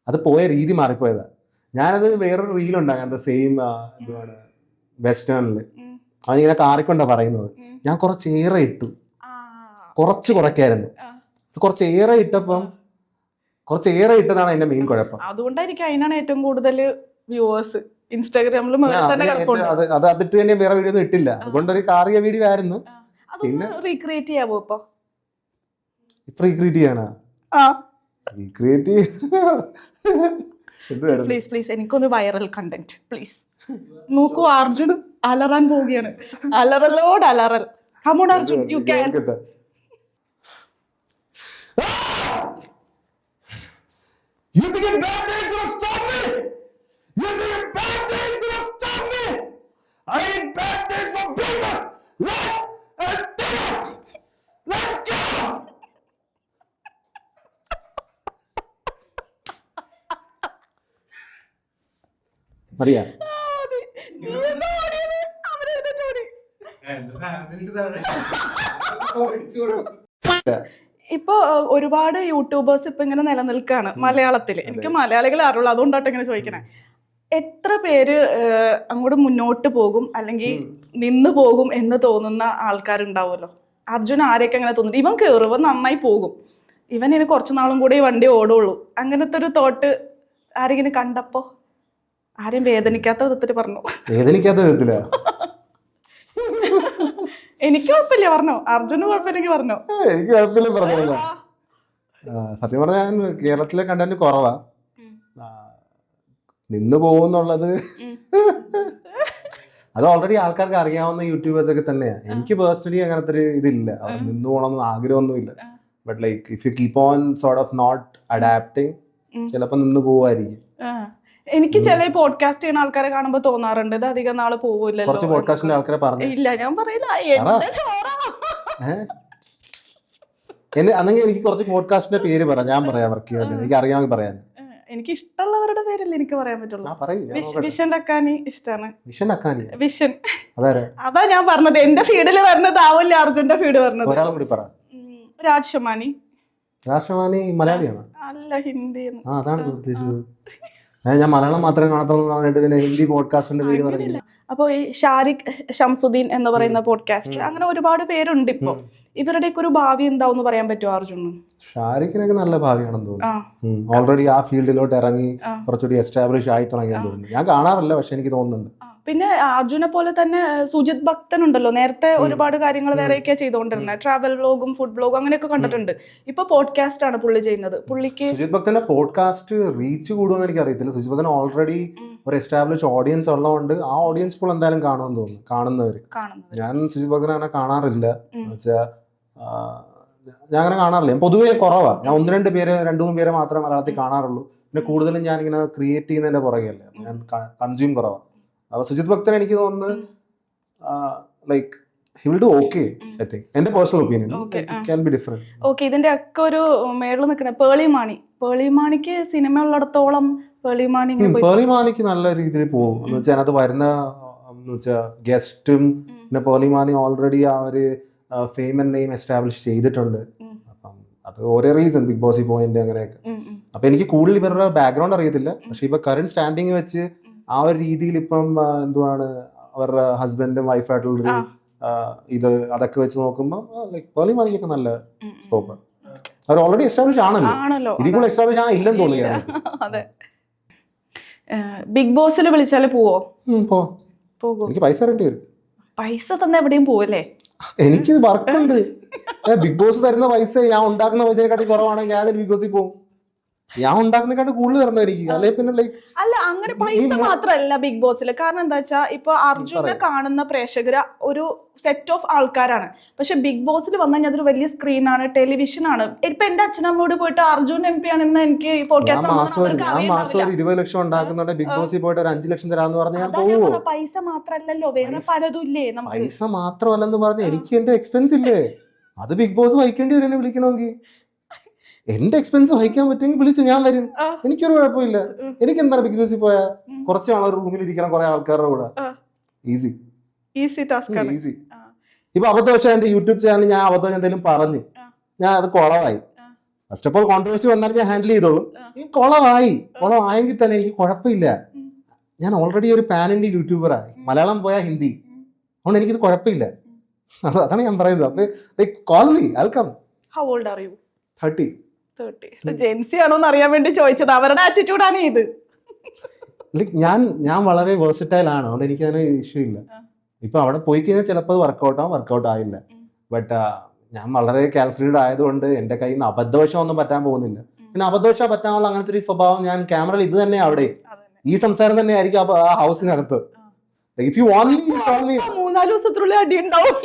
അത് പോയ രീതി മാറിപ്പോയതാ. ഞാനത് വേറൊരു റീലുണ്ടാകും അങ്ങനത്തെ സെയിം എന്തുവാണ് വെസ്റ്റേണില് അവനിങ്ങനെ കാറിക്കൊണ്ടാ പറയുന്നത്. ഞാൻ കുറച്ചേറെ ഇട്ടു, കുറയ്ക്കായിരുന്നു. കുറച്ചേറെ ഇട്ടപ്പം കുറച്ചേറെ ഇട്ടതാണ് അതിന്റെ മെയിൻ കുഴപ്പം. അതുകൊണ്ടായിരിക്കും അതിനാണ് ഏറ്റവും കൂടുതൽ വ്യൂവേഴ്സ് ഇൻസ്റ്റാഗ്രാമിൽ അത് അതിട്ട് വേണ്ടി വേറെ വീഡിയോ ഒന്നും ഇട്ടില്ല. അതുകൊണ്ട് ഒരു കാറിയ വീഡിയോ ആയിരുന്നു. പിന്നെ റീക്രിയേറ്റ് ചെയ്യാവോ ഇപ്പൊ റീക്രിയേറ്റ് ചെയ്യാനാ? റീക്രിയേറ്റ് പ്ലീസ് എനിക്കൊന്ന് വൈറൽ കണ്ടന്റ് പ്ലീസ്. നോക്കൂ, അർജുൻ അലറാൻ പോവുകയാണ്. അലറലോട് അലറൽ. Come on, Arjun, you can. You think a bad day is gonna stop me? You think a bad day is gonna stop me? I need bad days for bigger, life, and dinner. Let's go! Maria. ഇപ്പൊ ഒരുപാട് YouTubers ഇപ്പൊ ഇങ്ങനെ നിലനിൽക്കാണ് മലയാളത്തില്. എനിക്ക് മലയാളികളെ അറിയുള്ളൂ, അതുകൊണ്ടാട്ടോ ഇങ്ങനെ ചോദിക്കണേ. എത്ര പേര് അങ്ങോട്ട് മുന്നോട്ട് പോകും അല്ലെങ്കിൽ നിന്ന് പോകും എന്ന് തോന്നുന്ന ആൾക്കാരുണ്ടാവുമല്ലോ. അർജുൻ ആരെയൊക്കെ അങ്ങനെ തോന്നുന്നു, ഇവൻ കയറും, ഇവൻ നന്നായി പോകും, ഇവൻ ഇനി കുറച്ചു നാളും കൂടി വണ്ടി ഓടുള്ളൂ, അങ്ങനത്തെ ഒരു തോട്ട് ആരെങ്കിലും കണ്ടപ്പോ? ആരെയും വേദനിക്കാത്ത വിധത്തിൽ പറഞ്ഞു. വേദനിക്കാത്ത വിധത്തില എനിക്ക് കുഴപ്പമില്ല പറഞ്ഞോ, അർജുന് കുഴപ്പമില്ലെങ്കിൽ പറഞ്ഞോ. എനിക്ക് കുഴപ്പമില്ല പറഞ്ഞില്ല. സത്യം പറഞ്ഞാൽ കേരളത്തിലെ കണ്ടന്റ് കുറവാ. നിന്ന് പോകുന്നുള്ളത് അത് ഓൾറെഡി ആൾക്കാർക്ക് അറിയാവുന്ന യൂട്യൂബേഴ്സ് ഒക്കെ തന്നെയാണ്. എനിക്ക് പേഴ്സണലി അങ്ങനത്തെ ഒരു ഇതില്ല, അവിടെ നിന്ന് പോകണമെന്ന് ആഗ്രഹമൊന്നുമില്ല. But like if you keep on sort of not adapting, ചിലപ്പോൾ നിന്ന് പോവായിരിക്കും. എനിക്ക് ചില പോഡ്കാസ്റ്റ് ചെയ്യുന്ന ആൾക്കാരെ കാണുമ്പോ തോന്നാറുണ്ട് ഇത് അധികം നാള് പോവില്ലല്ലോ. കുറച്ച് പോഡ്കാസ്റ്റിന്റെ ആൾക്കാരെ പറഞ്ഞു. ഇല്ല, ഞാൻ പറയില്ല. അന്നെങ്കിൽ എനിക്ക് കുറച്ച് പോഡ്കാസ്റ്റിന്റെ പേര് പറ, ഞാൻ പറയാം. വർക്ക് ചെയ്യാൻ എനിക്ക് അറിയാമെങ്കിൽ പറയാൻ. എനിക്ക് ഇഷ്ടമുള്ളവരുടെ പേരല്ലേ എനിക്ക് പറയാൻ പറ്റുള്ളൂ. വിഷൻ അക്കാനി ഇഷ്ടമാണ്. വിഷൻ അതാ ഞാൻ പറഞ്ഞത്. എന്റെ ഫീഡിൽ വരുന്നതാവില്ല അർജുന്റെ ഫീഡ് വരുന്നത്. ഒരാളും കൂടി പറ. രാജ് ഷമാനി. രാജ് മലയാളിയാണ്? അല്ല, ഹിന്ദി. അതാണ് ഉദ്ദേശിച്ചത്. ഞാൻ മലയാളം മാത്രമേ കാണത്തുള്ളൂ, ഹിന്ദി പോഡ്കാസ്റ്റിന്റെ പേര് പറഞ്ഞില്ല. അപ്പൊ ഈ ഷാരിഖ് ഷംസുദ്ദീൻ എന്ന് പറയുന്ന പോഡ്കാസ്റ്റർ, അങ്ങനെ ഒരുപാട് പേരുണ്ട്. ഇപ്പൊ ഇവരുടെയൊക്കെ ഒരു ഭാവി എന്താവെന്ന് പറയാൻ പറ്റുമോ അർജുന്? ഷാരിഖിനൊക്കെ നല്ല ഭാവിയാണെന്ന് തോന്നുന്നു. ഓൾറെഡി ആ ഫീൽഡിലോട്ട് ഇറങ്ങി കുറച്ചുകൂടി എസ്റ്റാബ്ലിഷ് ആയി തുടങ്ങിയെന്ന് തോന്നുന്നു. ഞാൻ കാണാറില്ല, പക്ഷെ എനിക്ക് തോന്നുന്നുണ്ട്. പിന്നെ അർജുനെ പോലെ തന്നെ സുജിത് ഭക്തൻ ഉണ്ടല്ലോ, നേരത്തെ ഒരുപാട് കാര്യങ്ങൾ വേറെയൊക്കെ ചെയ്തുകൊണ്ടിരുന്നത്. ട്രാവൽ വ്ലോഗും ഫുഡ് വ്ലോഗും അങ്ങനെയൊക്കെ കണ്ടിട്ടുണ്ട്. ഇപ്പൊ പോഡ്കാസ്റ്റ് ആണ് പുള്ളി ചെയ്യുന്നത്. പുള്ളിക്ക് സുജിത് ഭക്തന്റെ പോഡ്കാസ്റ്റ് റീച്ച് കൂടുമെന്ന് എനിക്ക് അറിയത്തില്ല. സുജിത് ഭക്തൻ ഓൾറെഡി ഒരു എസ്റ്റാബ്ലിഷ് ഓഡിയൻസ് ഉള്ളതുകൊണ്ട് ആ ഓഡിയൻസ് ഇപ്പോൾ എന്തായാലും കാണുമെന്ന് തോന്നുന്നു. കാണുന്നവര്. ഞാൻ സുജിത് ഭക്തനെ അങ്ങനെ കാണാറില്ല. എന്നുവെച്ചാൽ ഞാൻ അങ്ങനെ കാണാറില്ല. ഞാൻ പൊതുവേ കുറവാ. ഞാൻ 1-2 പേര് 2-3 പേരെ മാത്രമേ മലയാളത്തിൽ കാണാറുള്ളൂ. പിന്നെ കൂടുതലും ഞാൻ ഇങ്ങനെ ക്രിയേറ്റ് ചെയ്യുന്നതിന്റെ പുറകെയല്ലേ, ഞാൻ കൺസ്യൂം കുറവാ. അപ്പൊ സുജിത് ഭക്തൻ എനിക്ക് തോന്നുന്നു like he will do okay, I think. എന്റെ personal opinion. It can be different. Okay, ഇതിന്റെ ഒക്കെ ഒരു മേളിൽ നിൽക്കണ പേളിമാണിക്ക് സിനിമ ഉള്ളിടത്തോളം പേളിമാണിക്ക് നല്ല രീതിയിൽ പോകും. എന്ന് വെച്ചാൽ അതിനകത്ത് വരുന്ന ഗസ്റ്റും പിന്നെ പേളിമാണി ഓൾറെഡി ആ ഒരു ഫെയിം ആൻഡ് നെയിം എസ്റ്റാബ്ലിഷ് ചെയ്തിട്ടുണ്ട്. അപ്പം അത് ഓരോ റീസൺ ബിഗ് ബോസിൽ പോയിന്റ് അങ്ങനെയൊക്കെ. അപ്പൊ എനിക്ക് കൂടുതൽ ഇവരുടെ ബാക്ക്ഗ്രൗണ്ട് അറിയത്തില്ല, പക്ഷെ ഇപ്പൊ കറന്റ് സ്റ്റാൻഡിങ് വെച്ച് ആ ഒരു രീതിയിൽ ഇപ്പം എന്തുവാണ് അവരുടെ ഹസ്ബൻഡും വൈഫായിട്ടുള്ളൊരു ഇത് അതൊക്കെ വെച്ച് നോക്കുമ്പോൾ ലൈക്ക് പേളിമാണിക്കൊക്കെ നല്ല സ്കോപ്പ്. അവർ ഓൾറെഡി എസ്റ്റാബ്ലിഷ് ആണല്ലോ, ഇതിൽ കൂടെ എസ്റ്റാബ്ലിഷ് ഇല്ലെന്ന് തോന്നുന്നു. ബിഗ് ബോസിൽ വിളിച്ചാല് പോവോ? എനിക്ക് പൈസ തരേണ്ടി വരും. പൈസ തന്നെ എവിടെയും പോവല്ലേ? എനിക്ക് വർക്കുണ്ട്. ബിഗ് ബോസ് തരുന്ന പൈസ ഞാൻ ഉണ്ടാക്കുന്ന പൈസയെക്കാട്ടി കുറവാണെങ്കിൽ ഞാൻ ബിഗ് ബോസിൽ പോകും. ഞാൻ ഉണ്ടാക്കുന്നതിനെക്കാട്ട് കൂടുതൽ തരണം എനിക്ക്. അല്ലെ പിന്നെ ലൈക്ക് അല്ല, അങ്ങനെ പൈസ മാത്രല്ല ബിഗ് ബോസിൽ. കാരണം എന്താ വെച്ചാ ഇപ്പൊ അർജുനെ കാണുന്ന പ്രേക്ഷകര് ഒരു സെറ്റ് ഓഫ് ആൾക്കാരാണ്. പക്ഷെ ബിഗ് ബോസിൽ വന്നു കഴിഞ്ഞാൽ അതൊരു വലിയ സ്ക്രീനാണ്, ടെലിവിഷനാണ്. ഇപ്പൊ എന്റെ അച്ഛനമ്മയോട് പോയിട്ട് അർജുൻ MP ആണെന്ന് എനിക്ക് മാസം 20 ലക്ഷം ഉണ്ടാക്കുന്നുണ്ട്, ബിഗ് ബോസിൽ പോയിട്ട് ഒരു 5 ലക്ഷം തരാന്ന് പറഞ്ഞാൽ ഞാൻ പോവോ? പൈസ മാത്രല്ലല്ലോ, വേറെ പലതും ഇല്ലേ. പൈസ മാത്രമല്ലെന്ന് പറഞ്ഞ എനിക്ക് എന്റെ എക്സ്പെൻസ് ഇല്ലേ, അത് ബിഗ് ബോസ് വഹിക്കേണ്ടി വരും. എന്നെ വിളിക്കണമെങ്കിൽ എന്റെ എക്സ്പെൻസ് വഹിക്കാൻ പറ്റുമെങ്കിൽ വിളിച്ചു, ഞാൻ വരും. എനിക്കൊരു കുഴപ്പമില്ല. എനിക്ക് എന്താണ് ബിഗ് ബോസിൽ പോയാ കുറച്ച് ആൾ റൂമിൽ ഇരിക്കണം കുറെ ആൾക്കാരുടെ കൂടെ. Easy task. ഇപ്പൊ അബദ്ധവശാൽ എന്റെ യൂട്യൂബ് ചാനൽ ഞാൻ അബദ്ധം എന്തെങ്കിലും പറഞ്ഞ് ഞാൻ അത് കുളമായി, ഫസ്റ്റ് ഓഫ് ഓൾ കോൺട്രവേഴ്സി വന്നാൽ ഞാൻ ഹാൻഡിൽ ചെയ്തോളും. ഈ കുളമായെങ്കിൽ തന്നെ എനിക്ക് കുഴപ്പമില്ല. ഞാൻ ഓൾറെഡി ഒരു പാൻ ഇന്ത്യൻ യൂട്യൂബറായി, മലയാളം പോയാൽ ഹിന്ദി, അതുകൊണ്ട് എനിക്കിത് കുഴപ്പമില്ല. അതാണ് ഞാൻ പറയുന്നത്. അപ്പൊ like call me, welcome. How old are you? 30. Gen Z ആണോന്ന് അറിയാൻ വേണ്ടി ചോദിച്ചത്. അവരുടെ ആറ്റിറ്റ്യൂഡാണ് ഇത്. ലൈക്ക് ഞാൻ വളരെ വേഴ്സറ്റൈൽ ആണ്, അതുകൊണ്ട് എനിക്ക് അതിന് ഇഷ്യൂ ഇല്ല. ഇപ്പൊ അവിടെ പോയി കഴിഞ്ഞാൽ ചിലപ്പോൾ അത് വർക്കൗട്ട് ആയില്ല. ബട്ട് ഞാൻ വളരെ കാൽക്കുലേറ്റഡ് ആയതുകൊണ്ട് എൻ്റെ കയ്യിൽ നിന്ന് അബദ്ധവശം ഒന്നും പറ്റാൻ പോകുന്നില്ല. പിന്നെ അബദ്ധവശം പറ്റാനുള്ള അങ്ങനത്തെ ഒരു സ്വഭാവം ഞാൻ ക്യാമറയിൽ ഇത് തന്നെ അവിടെ ഈ സംസാരം തന്നെ ആയിരിക്കും ആ ഹൗസിനകത്ത്. If you want me call me. 3-4 ദിവസത്തിനുള്ളിൽ അടി ഉണ്ടാവും.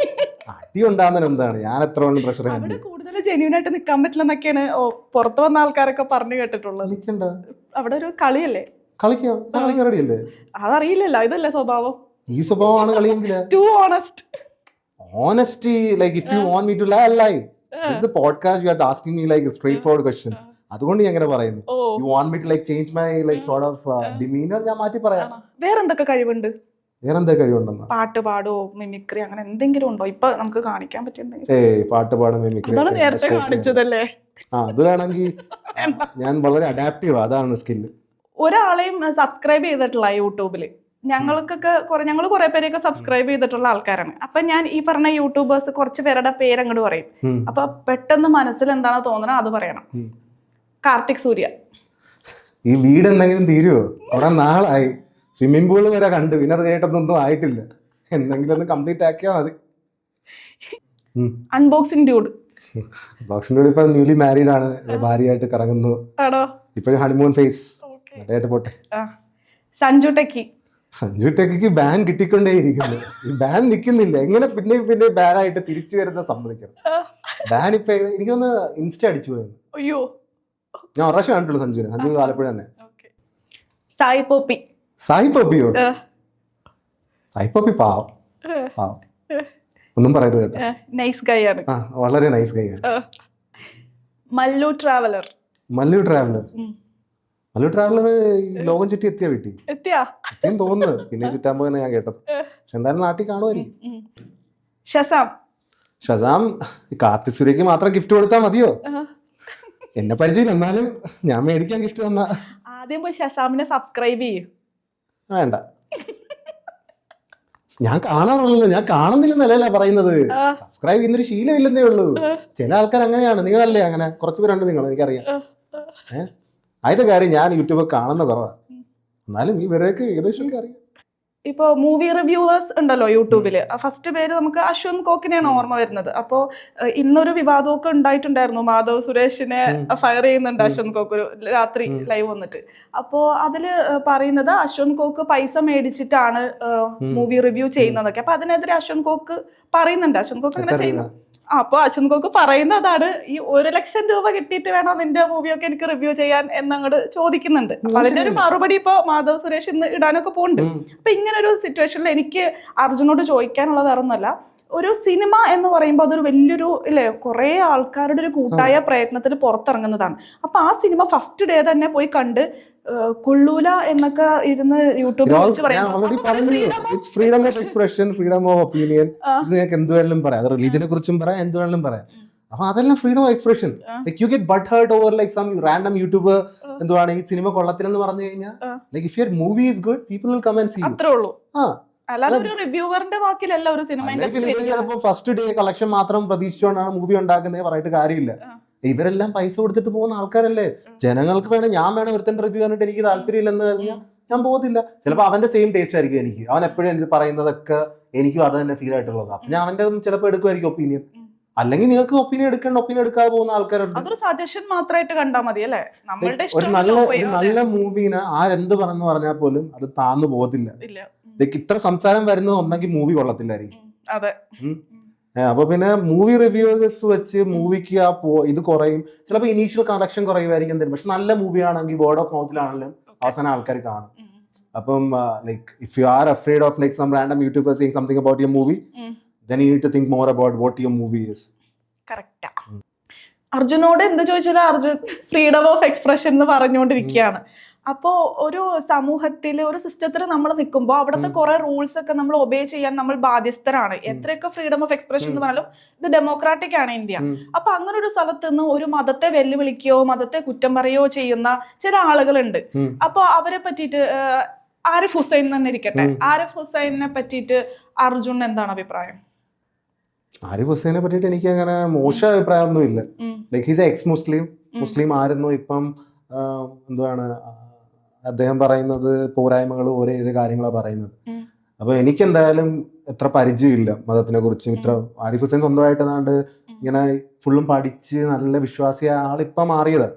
അടി ഉണ്ടാകുന്നത് എന്താണ്, ഞാൻ എത്ര വേണം പ്രഷർ അവിടെ കൂടുതൽ ജെന്യൂൻ ആയിട്ട് നിൽക്കാൻ പറ്റില്ലെന്നൊക്കെയാണ് പുറത്ത് വന്ന ആൾക്കാരൊക്കെ പറഞ്ഞു കേട്ടിട്ടുള്ളത്. അവിടെ ഒരു കളിയല്ലേ, കളിക്കാൻ റെഡിയല്ലേ? അതറിയില്ലല്ലോ, ഇതല്ലേ സ്വഭാവം. ഈ സ്വഭാവമാണ് കളിയെങ്കിൽ Too honest. Honesty, like if you want me to lie, I'll lie. This is a podcast, you are asking me like straightforward questions. അതുകൊണ്ട് ഞാൻ അങ്ങനെ പറയുന്നു. You want me to like change my like sort of demeanor, ഞാൻ മാറ്റി പറയാം. വേറെന്തൊക്കെ കഴിവുണ്ട്? വേറെന്താ കഴിവുണ്ടെന്നാ? പാട്ട് പാടോ, മിമിക്രി, അങ്ങനെ എന്തെങ്കിലും ഉണ്ടോ ഇപ്പൊ നമുക്ക് കാണിക്കാൻ പറ്റുന്നത്? പാട്ട് പാടും, മിമിക്രി നേരത്തെ കാണിച്ചതല്ലേ. അത് വേണമെങ്കിൽ ഞാൻ വളരെ അഡാപ്റ്റീവ്, അതാണ് സ്കില്ല്. ഒരാളെയും സബ്സ്ക്രൈബ് ചെയ്തിട്ടില്ല യൂട്യൂബില്. ഞങ്ങൾ കുറെ പേരെയൊക്കെ സബ്സ്ക്രൈബ് ചെയ്തിട്ടുള്ള ആൾക്കാരാണ്. അപ്പൊ ഞാൻ ഈ പറഞ്ഞ യൂട്യൂബേഴ്സ് കുറച്ച് പേരുടെ പേരങ്ങോട്ട് പറയും. അപ്പൊ പെട്ടെന്ന് മനസ്സിൽ എന്താണ് തോന്നണത് അത് പറയണം. കാർത്തിക് സൂര്യ. ഈ വീട് എന്തെങ്കിലും തീരുവോ? അവിടെ നാളായി, സ്വിമ്മിംഗ് പൂള് വരെ കണ്ടു, വിനർ കേട്ടതൊന്നും ആയിട്ടില്ല. എന്തെങ്കിലും ഒന്ന് കംപ്ലീറ്റ് ആക്കിയാൽ മതി. Unboxing dude. ഇപ്പൊ ന്യൂലി മാരീഡ് ആണ്, ഭാര്യയായിട്ട് കറങ്ങുന്നു. ഇപ്പോഴും ഹണിമൂൺ ഫേസ് പോട്ടെ. സഞ്ജു ടെക്കി ബാൻ കിട്ടിക്കൊണ്ടേയിരിക്കുന്നു. ഈ ബാൻ നിൽക്കുന്നില്ല. എങ്ങനെ പിന്നെ ബാനായിട്ട് തിരിച്ചു വരുന്ന സമ്മതിക്കണം. ബാൻ ഇപ്പൊ എനിക്കൊന്ന് ഇൻസ്റ്റ അടിച്ചു പോയിരുന്നു. അയ്യോ, ഞാൻ ഒരു പ്രാവശ്യം കണ്ടിട്ടുള്ളൂ സഞ്ജു ആലപ്പുഴ തന്നെ. സായി പോപ്പിയോ? സായി പോപ്പി പാവം, ഒന്നും പറയരുത് കേട്ടോ. നൈസ് ഗൈ ആണ്, വളരെ നൈസ് ഗൈ ആണ്. മല്ലു ട്രാവലർ ലോകം ചുറ്റി എത്തിയ വീട്ടിൽ എത്തിയെന്ന് തോന്നുന്നു. പിന്നെ ചുറ്റാൻ പോയെന്ന് ഞാൻ കേട്ടത്. പക്ഷെ എന്തായാലും നാട്ടിൽ കാണുമായിരിക്കും. ഷസാം കാർത്തിക് സൂര്യക്ക് മാത്രം ഗിഫ്റ്റ് കൊടുത്താൽ മതിയോ? എന്നെ പരിചയം, എന്നാലും ഞാൻ മേടിക്കാൻ ഗിഫ്റ്റ് തന്നാ ആദ്യം പോയി ഷസാമിനെ സബ്സ്ക്രൈബ് ചെയ്യും. വേണ്ട, ഞാൻ കാണാറുള്ളൂ, ഞാൻ കാണുന്നില്ലെന്നല്ല പറയുന്നത്. സബ്സ്ക്രൈബ് ചെയ്യുന്നൊരു ശീലമില്ലെന്നേ ഉള്ളൂ. ചില ആൾക്കാർ അങ്ങനെയാണ്. നിങ്ങളല്ലേ അങ്ങനെ? കുറച്ച് പേരുണ്ട് നിങ്ങൾ, എനിക്കറിയാം. ആദ്യത്തെ കാര്യം, ഞാൻ യൂട്യൂബ് കാണുന്ന കുറവാണ്, എന്നാലും ഈ വരെയൊക്കെ ഏകദേശം ഒക്കെ അറിയാം. ഇപ്പോൾ മൂവി റിവ്യൂവേഴ്സ് ഉണ്ടല്ലോ യൂട്യൂബിൽ, ഫസ്റ്റ് പേര് നമുക്ക് അശ്വന്ത് കോക്കിനെയാണ് ഓർമ്മ വരുന്നത്. അപ്പോൾ ഇന്നൊരു വിവാദമൊക്കെ ഉണ്ടായിട്ടുണ്ടായിരുന്നു. മാധവ് സുരേഷിനെ ഫയർ ചെയ്യുന്നുണ്ട് അശ്വന്ത് കോക്ക് ഒരു രാത്രി ലൈവ് വന്നിട്ട്. അപ്പോൾ അതിൽ പറയുന്നത് അശ്വന്ത് കോക്ക് പൈസ മേടിച്ചിട്ടാണ് മൂവി റിവ്യൂ ചെയ്യുന്നതൊക്കെ. അപ്പൊ അതിനെതിരെ അശ്വന്ത് കോക്ക് പറയുന്നുണ്ട്, അശ്വന്ത് കോക്ക് അങ്ങനെ ചെയ്യുന്നു. അപ്പൊ അശ്വന്ത് കോക്ക് പറയുന്നതാണ്, ഈ 1 ലക്ഷം രൂപ കിട്ടിയിട്ട് വേണം നിന്റെ മൂവിയൊക്കെ എനിക്ക് റിവ്യൂ ചെയ്യാൻ എന്നങ്ങോട്ട് ചോദിക്കുന്നുണ്ട്. അപ്പൊ അതിന്റെ ഒരു മറുപടി ഇപ്പൊ മാധവ് സുരേഷ് ഇന്ന് ഇടാനൊക്കെ പോകുന്നുണ്ട്. അപ്പൊ ഇങ്ങനെ ഒരു സിറ്റുവേഷനിൽ എനിക്ക് അർജുനോട് ചോദിക്കാനുള്ളത് വേറൊന്നല്ല, ഒരു സിനിമ എന്ന് പറയുമ്പോൾ അതൊരു വലിയൊരു ഇല്ലേ, കുറെ ആൾക്കാരുടെ ഒരു കൂട്ടായ പ്രയത്നത്തിൽ പുറത്തിറങ്ങുന്നതാണ്. അപ്പൊ ആ സിനിമ ഫസ്റ്റ് ഡേ തന്നെ പോയി കണ്ട് കൊള്ളൂല എന്നൊക്കെ ഇരുന്ന് യൂട്യൂബിൽ freedom of expression, freedom of opinion, ഇത് നിങ്ങൾക്ക് എന്ത് വേണമെങ്കിലും പറയാം. അത് റിലീജിയനെ കുറിച്ചും പറയാം, എന്ത് വേണമെങ്കിലും പറയാം. അപ്പൊ അതെല്ലാം freedom of expression. Like you get but hurt over like some random YouTuber എന്തുവാണ് ഈ സിനിമ കൊള്ളത്തിലെന്ന് പറഞ്ഞു കഴിഞ്ഞാൽ, like if your movie is good, people will come and see. അത്രേ ഉള്ളൂ. അല്ലാതെ ഒരു റിവ്യൂവറിന്റെ വാക്കിലല്ല ഒരു സിനിമ ഇൻഡസ്ട്രി. ചിലപ്പോൾ ഫസ്റ്റ് ഡേ കളക്ഷൻ മാത്രം പ്രതീക്ഷിച്ചുകൊണ്ടാണ് മൂവി ഉണ്ടാക്കുന്നത് പറഞ്ഞിട്ട് കാര്യമില്ല. ഇവരെല്ലാം പൈസ കൊടുത്തിട്ട് പോകുന്ന ആൾക്കാരല്ലേ. ജനങ്ങൾക്ക് വേണം, ഞാൻ വേണം ഒരുത്തന്റെ റിവ്യൂ കണ്ടിട്ട് എനിക്ക് താല്പര്യമില്ലെന്ന് കഴിഞ്ഞാൽ ഞാൻ പോകത്തില്ല. ചിലപ്പോൾ അവന്റെ സെയിം ടേസ്റ്റ് ആയിരിക്കും എനിക്ക്, അവൻ എപ്പോഴും എനിക്ക് പറയുന്നതൊക്കെ എനിക്കും അത് തന്നെ ഫീൽ ആയിട്ടുള്ളത്. അപ്പൊ ഞാൻ അവന്റെ ചിലപ്പോൾ എടുക്കുമായിരിക്കും ഒപ്പീനിയൻ. അല്ലെങ്കിൽ നിങ്ങൾക്ക് ഒപ്പീനിയൻ എടുക്കാതെ പോകുന്ന ആൾക്കാരുണ്ട്. അതൊരു സജഷൻ മാത്രമായിട്ട് കണ്ടാൽ മതി അല്ലേ. ഒരു നല്ല മൂവിനെ ആരെന്ത് പറഞ്ഞു പറഞ്ഞാൽ പോലും അത് താന്നു പോകത്തില്ല. ഇത്ര സംസാരം വരുന്നത് ഒന്നെങ്കിൽ മൂവി കൊള്ളത്തില്ലായിരിക്കും. അപ്പൊ പിന്നെ മൂവി റിവ്യൂസ് വെച്ച് മൂവിക്ക് ഇത് കുറയും. ചിലപ്പോൾ ഇനീഷ്യൽ കളക്ഷൻ കുറയുമായിരിക്കും എന്തെങ്കിലും. പക്ഷെ നല്ല മൂവി ആണെങ്കിൽ വേർഡ് ഓഫ് മൗത്തിലാണെങ്കിലും അവസാനം ആൾക്കാർ കാണും. അപ്പം like if you are afraid of like some random YouTuber saying something about your movie, then you need to think more about what your movie is. കറക്റ്റാ. അർജുനോട് എന്ത് ചോദിച്ചാലും അർജുൻ ഫ്രീഡം ഓഫ് എക്സ്പ്രഷൻ എന്ന് പറഞ്ഞുകൊണ്ടിരിക്കുകയാണ്. അപ്പോ ഒരു സമൂഹത്തിൽ ഒരു സിസ്റ്റത്തിൽ നമ്മൾ നിൽക്കുമ്പോൾ അവിടുത്തെ കുറെ റൂൾസ് ഒക്കെ നമ്മൾ ഒബേ ചെയ്യാൻ നമ്മൾ ബാധ്യസ്ഥരാണ്. എത്രയൊക്കെ ഫ്രീഡം ഓഫ് എക്സ്പ്രഷൻ എന്ന് പറഞ്ഞാലും ഇത് ഡെമോക്രാറ്റിക് ആണ് ഇന്ത്യ. അപ്പൊ അങ്ങനെ ഒരു സ്ഥലത്ത് നിന്ന് ഒരു മതത്തെ വെല്ലുവിളിക്കുകയോ മതത്തെ കുറ്റം പറയുകയോ ചെയ്യുന്ന ചില ആളുകളുണ്ട്. അപ്പൊ അവരെ പറ്റിയിട്ട് ആരിഫ് ഹുസൈൻ തന്നെ ഇരിക്കട്ടെ, ആരിഫ് ഹുസൈനെ പറ്റിയിട്ട് അർജുൻ എന്താണ് അഭിപ്രായം? ആരിഫ് ഹുസൈനെ പറ്റിയിട്ട് എനിക്ക് അങ്ങനെ മോശം അഭിപ്രായമൊന്നും ഇല്ല. ലൈക്ക് ഹീസ് എക്സ് മുസ്ലിം ആയിരുന്നു. ഇപ്പം എന്താണ് അദ്ദേഹം പറയുന്നത് പോരായ്മകൾ ഓരോ കാര്യങ്ങളാണ് പറയുന്നത്. അപ്പൊ എനിക്ക് എന്തായാലും എത്ര പരിചയമില്ല മതത്തിനെ കുറിച്ചും. ഇത്ര ആരിഫ് ഹുസൈൻ സ്വന്തമായിട്ട് ഏതാണ്ട് ഇങ്ങനെ ഫുള്ളും പഠിച്ച് നല്ല വിശ്വാസിയായ ആളിപ്പം മാറിയത്.